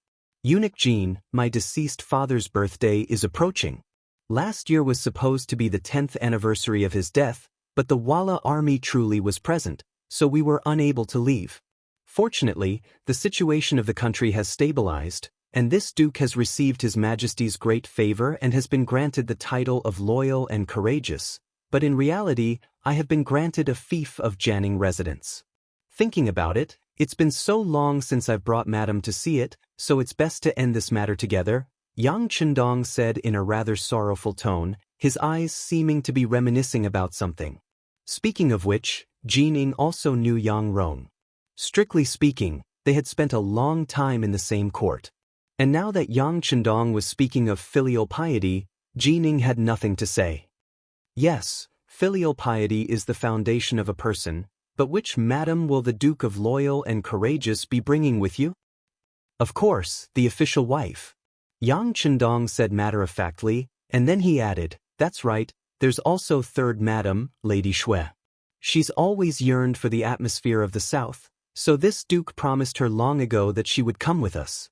Eunuch Jin, my deceased father's birthday is approaching. Last year was supposed to be the 10th anniversary of his death, but the Walla army truly was present, so we were unable to leave. Fortunately, the situation of the country has stabilized, and this duke has received His Majesty's great favor and has been granted the title of loyal and courageous. But in reality, I have been granted a fief of Jining residence. Thinking about it, it's been so long since I've brought Madam to see it, so it's best to end this matter together, Yang Chendong said in a rather sorrowful tone, his eyes seeming to be reminiscing about something. Speaking of which, Jining also knew Yang Rong. Strictly speaking, they had spent a long time in the same court. And now that Yang Chendong was speaking of filial piety, Jining had nothing to say. Yes, filial piety is the foundation of a person, But which madam will the Duke of Loyal and Courageous be bringing with you? Of course, the official wife. Yang Chendong said matter-of-factly, and then he added, that's right, there's also third madam, Lady Shui. She's always yearned for the atmosphere of the south, so this duke promised her long ago that she would come with us.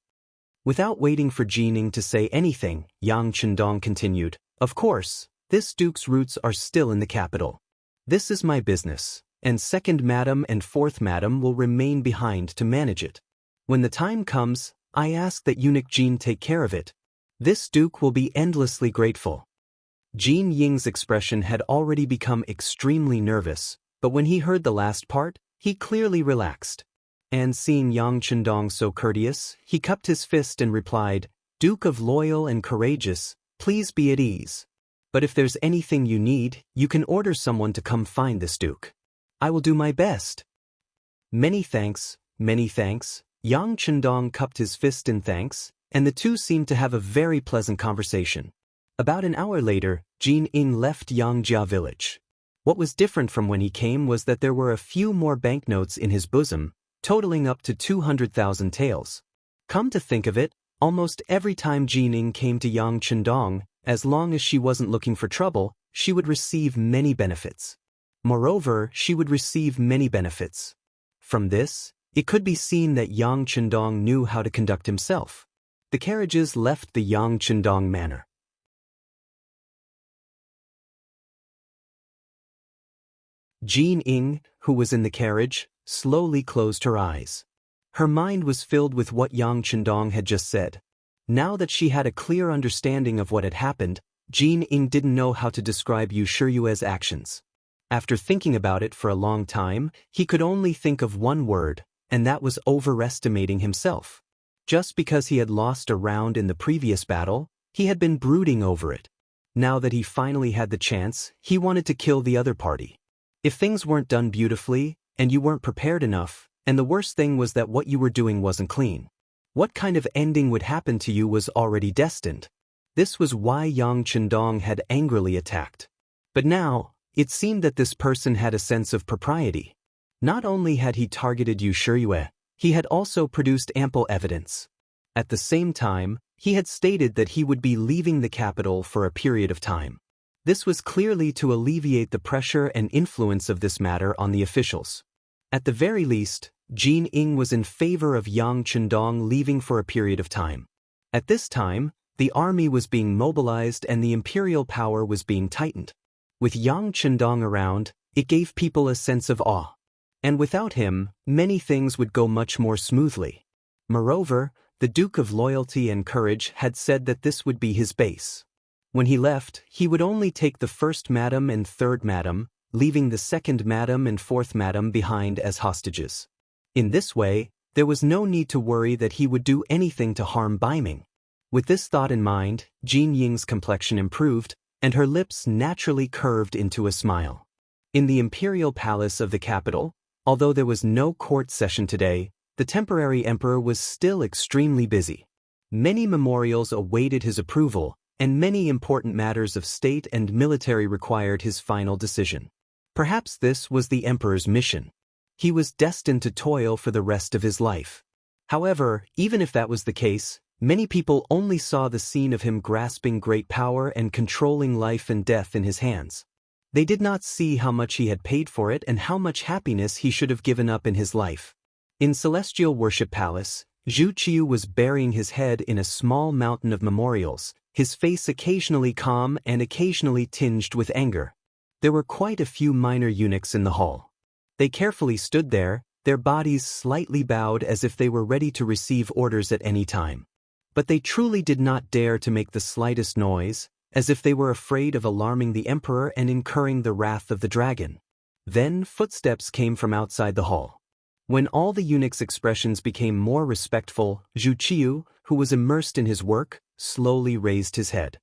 Without waiting for Jining to say anything, Yang Chendong continued, of course, this duke's roots are still in the capital. This is my business, and second madam and fourth madam will remain behind to manage it. When the time comes, I ask that eunuch Jin take care of it. This duke will be endlessly grateful. Jin Ying's expression had already become extremely nervous, but when he heard the last part, he clearly relaxed. And seeing Yang Chendong so courteous, he cupped his fist and replied, Duke of Loyal and Courageous, please be at ease. But if there's anything you need, you can order someone to come find this duke. I will do my best. Many thanks, Yang Chendong cupped his fist in thanks, and the two seemed to have a very pleasant conversation. About an hour later, Jin Ying left Yangjia village. What was different from when he came was that there were a few more banknotes in his bosom, totaling up to 200,000 taels. Come to think of it, almost every time Jin Ying came to Yang Chendong, as long as she wasn't looking for trouble, she would receive many benefits. Moreover, she would receive many benefits. From this, it could be seen that Yang Chendong knew how to conduct himself. The carriages left the Yang Chendong manor. Jin Ying, who was in the carriage, slowly closed her eyes. Her mind was filled with what Yang Chendong had just said. Now that she had a clear understanding of what had happened, Jin Ying didn't know how to describe Yu Shiyue's actions. After thinking about it for a long time, he could only think of one word, and that was overestimating himself. Just because he had lost a round in the previous battle, he had been brooding over it. Now that he finally had the chance, he wanted to kill the other party. If things weren't done beautifully, and you weren't prepared enough, and the worst thing was that what you were doing wasn't clean, what kind of ending would happen to you was already destined. This was why Yang Chendong had angrily attacked. But now, it seemed that this person had a sense of propriety. Not only had he targeted Yu Shiyue, he had also produced ample evidence. At the same time, he had stated that he would be leaving the capital for a period of time. This was clearly to alleviate the pressure and influence of this matter on the officials. At the very least, Jin Ying was in favor of Yang Chendong leaving for a period of time. At this time, the army was being mobilized and the imperial power was being tightened. With Yang Chendong around, it gave people a sense of awe. And without him, many things would go much more smoothly. Moreover, the Duke of Loyalty and Courage had said that this would be his base. When he left, he would only take the first madam and third madam, leaving the second madam and fourth madam behind as hostages. In this way, there was no need to worry that he would do anything to harm Baiming. With this thought in mind, Jin Ying's complexion improved, and her lips naturally curved into a smile. In the imperial palace of the capital, although there was no court session today, the temporary emperor was still extremely busy. Many memorials awaited his approval, and many important matters of state and military required his final decision. Perhaps this was the emperor's mission. He was destined to toil for the rest of his life. However, even if that was the case, many people only saw the scene of him grasping great power and controlling life and death in his hands. They did not see how much he had paid for it and how much happiness he should have given up in his life. In Celestial Worship Palace, Zhu Qiu was burying his head in a small mountain of memorials, his face occasionally calm and occasionally tinged with anger. There were quite a few minor eunuchs in the hall. They carefully stood there, their bodies slightly bowed as if they were ready to receive orders at any time. But they truly did not dare to make the slightest noise, as if they were afraid of alarming the emperor and incurring the wrath of the dragon. Then footsteps came from outside the hall. When all the eunuchs' expressions became more respectful, Zhu Qiu, who was immersed in his work, slowly raised his head.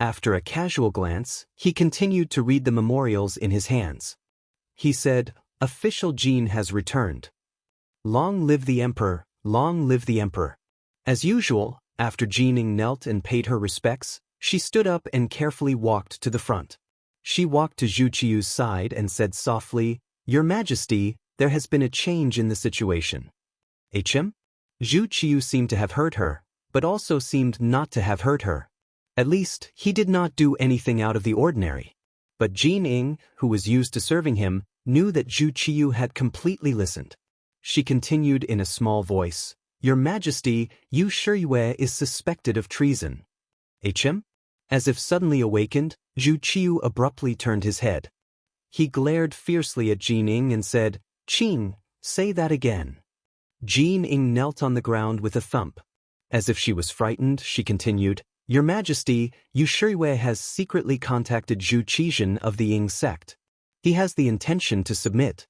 After a casual glance, he continued to read the memorials in his hands. He said, "Official Jin has returned. Long live the emperor, long live the emperor." As usual, after Jining knelt and paid her respects, She stood up and carefully walked to the front. She walked to Zhu Qiu's side and said softly, "Your Majesty, there has been a change in the situation." "HM?" Zhu Qiu seemed to have heard her, but also seemed not to have heard her. At least, he did not do anything out of the ordinary. But Jin Ying, who was used to serving him, knew that Zhu Qiu had completely listened. She continued in a small voice, "Your Majesty, Yu Shiyue is suspected of treason." "HM?" As if suddenly awakened, Zhu Qiu abruptly turned his head. He glared fiercely at Jin Ying and said, "Qing, say that again." Jin Ying knelt on the ground with a thump. As if she was frightened, she continued, "Your Majesty, Yu Shiyue has secretly contacted Zhu Qizhen of the Ying sect. He has the intention to submit."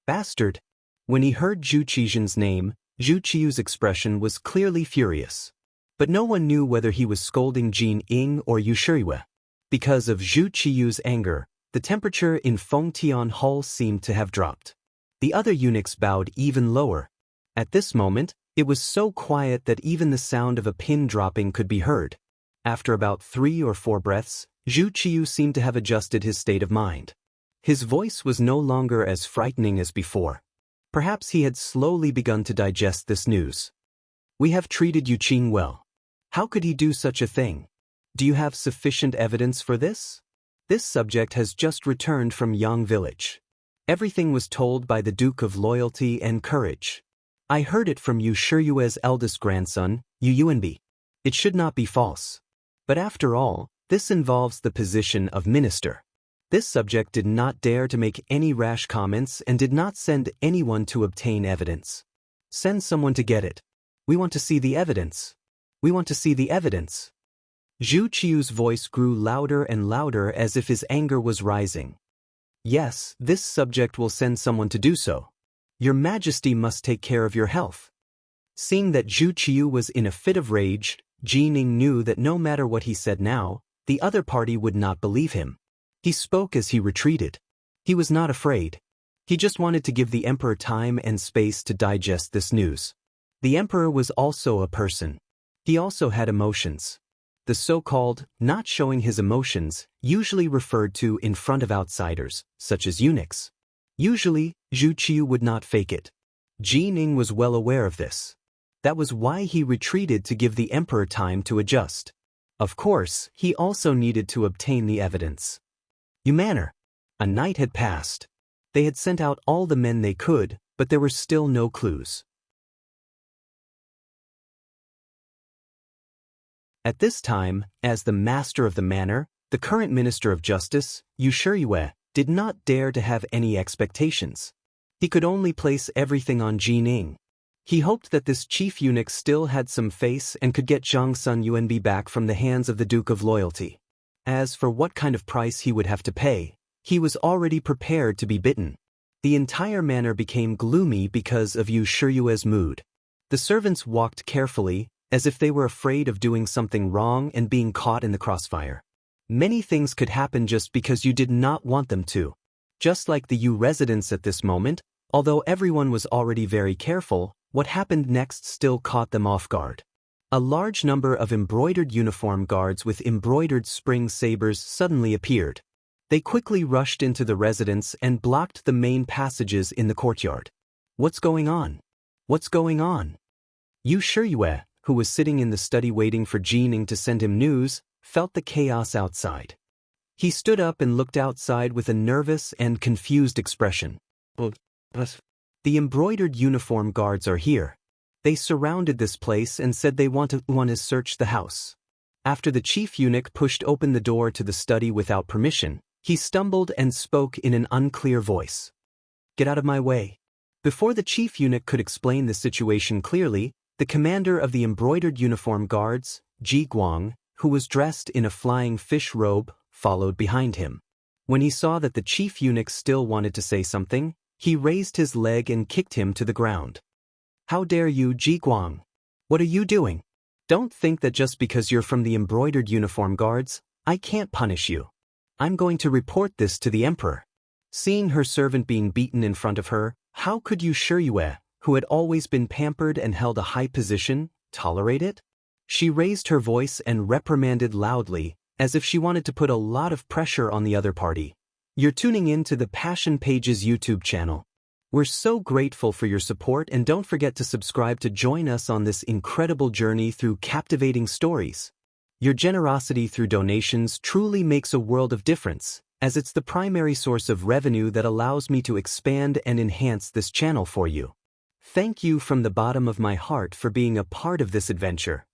"Bastard!" When he heard Zhu Qizhen's name, Zhu Qiu's expression was clearly furious. But no one knew whether he was scolding Jin Ying or Yu Shiyue. Because of Zhu Qiu's anger, the temperature in Fengtian Hall seemed to have dropped. The other eunuchs bowed even lower. At this moment, it was so quiet that even the sound of a pin dropping could be heard. After about 3 or 4 breaths, Zhu Qiu seemed to have adjusted his state of mind. His voice was no longer as frightening as before. Perhaps he had slowly begun to digest this news. "We have treated Yu Qing well. How could he do such a thing? Do you have sufficient evidence for this? This subject has just returned from Yang village. Everything was told by the Duke of Loyalty and Courage. I heard it from Yu Shiyue's eldest grandson, Yu Yuanbi. It should not be false. But after all, this involves the position of minister. This subject did not dare to make any rash comments and did not send anyone to obtain evidence. Send someone to get it. We want to see the evidence. We want to see the evidence." Zhu Qiu's voice grew louder and louder as if his anger was rising. "Yes, this subject will send someone to do so. Your Majesty must take care of your health." Seeing that Zhu Qiu was in a fit of rage, Jin Ying knew that no matter what he said now, the other party would not believe him. He spoke as he retreated. He was not afraid. He just wanted to give the emperor time and space to digest this news. The emperor was also a person. He also had emotions. The so-called not showing his emotions, usually referred to in front of outsiders, such as eunuchs. Usually, Zhu Qiu would not fake it. Jin Ying was well aware of this. That was why he retreated to give the emperor time to adjust. Of course, he also needed to obtain the evidence. Manner. A night had passed. They had sent out all the men they could, but there were still no clues. At this time, as the master of the manor, the current Minister of Justice, Yu Shiyue, did not dare to have any expectations. He could only place everything on Jin Ying. He hoped that this chief eunuch still had some face and could get Zhang Sun Yuanbi back from the hands of the Duke of Loyalty. As for what kind of price he would have to pay, he was already prepared to be bitten. The entire manor became gloomy because of Yu Shiyue's mood. The servants walked carefully, as if they were afraid of doing something wrong and being caught in the crossfire. Many things could happen just because you did not want them to. Just like the Yu residents at this moment, although everyone was already very careful, what happened next still caught them off guard. A large number of embroidered uniform guards with embroidered spring sabers suddenly appeared. They quickly rushed into the residence and blocked the main passages in the courtyard. "What's going on? What's going on?" Yu Shiyue, who was sitting in the study waiting for Jin Ying to send him news, felt the chaos outside. He stood up and looked outside with a nervous and confused expression. "The embroidered uniform guards are here. They surrounded this place and said they want to search the house." After the chief eunuch pushed open the door to the study without permission, he stumbled and spoke in an unclear voice. "Get out of my way." Before the chief eunuch could explain the situation clearly, the commander of the embroidered uniform guards, Ji Guang, who was dressed in a flying fish robe, followed behind him. When he saw that the chief eunuch still wanted to say something, he raised his leg and kicked him to the ground. "How dare you, Ji Guang? What are you doing? Don't think that just because you're from the embroidered uniform guards, I can't punish you. I'm going to report this to the emperor." Seeing her servant being beaten in front of her, how could Yu Shiyue, who had always been pampered and held a high position, tolerate it? She raised her voice and reprimanded loudly, as if she wanted to put a lot of pressure on the other party. You're tuning in to the Passion Pages YouTube channel. We're so grateful for your support, and don't forget to subscribe to join us on this incredible journey through captivating stories. Your generosity through donations truly makes a world of difference, as it's the primary source of revenue that allows me to expand and enhance this channel for you. Thank you from the bottom of my heart for being a part of this adventure.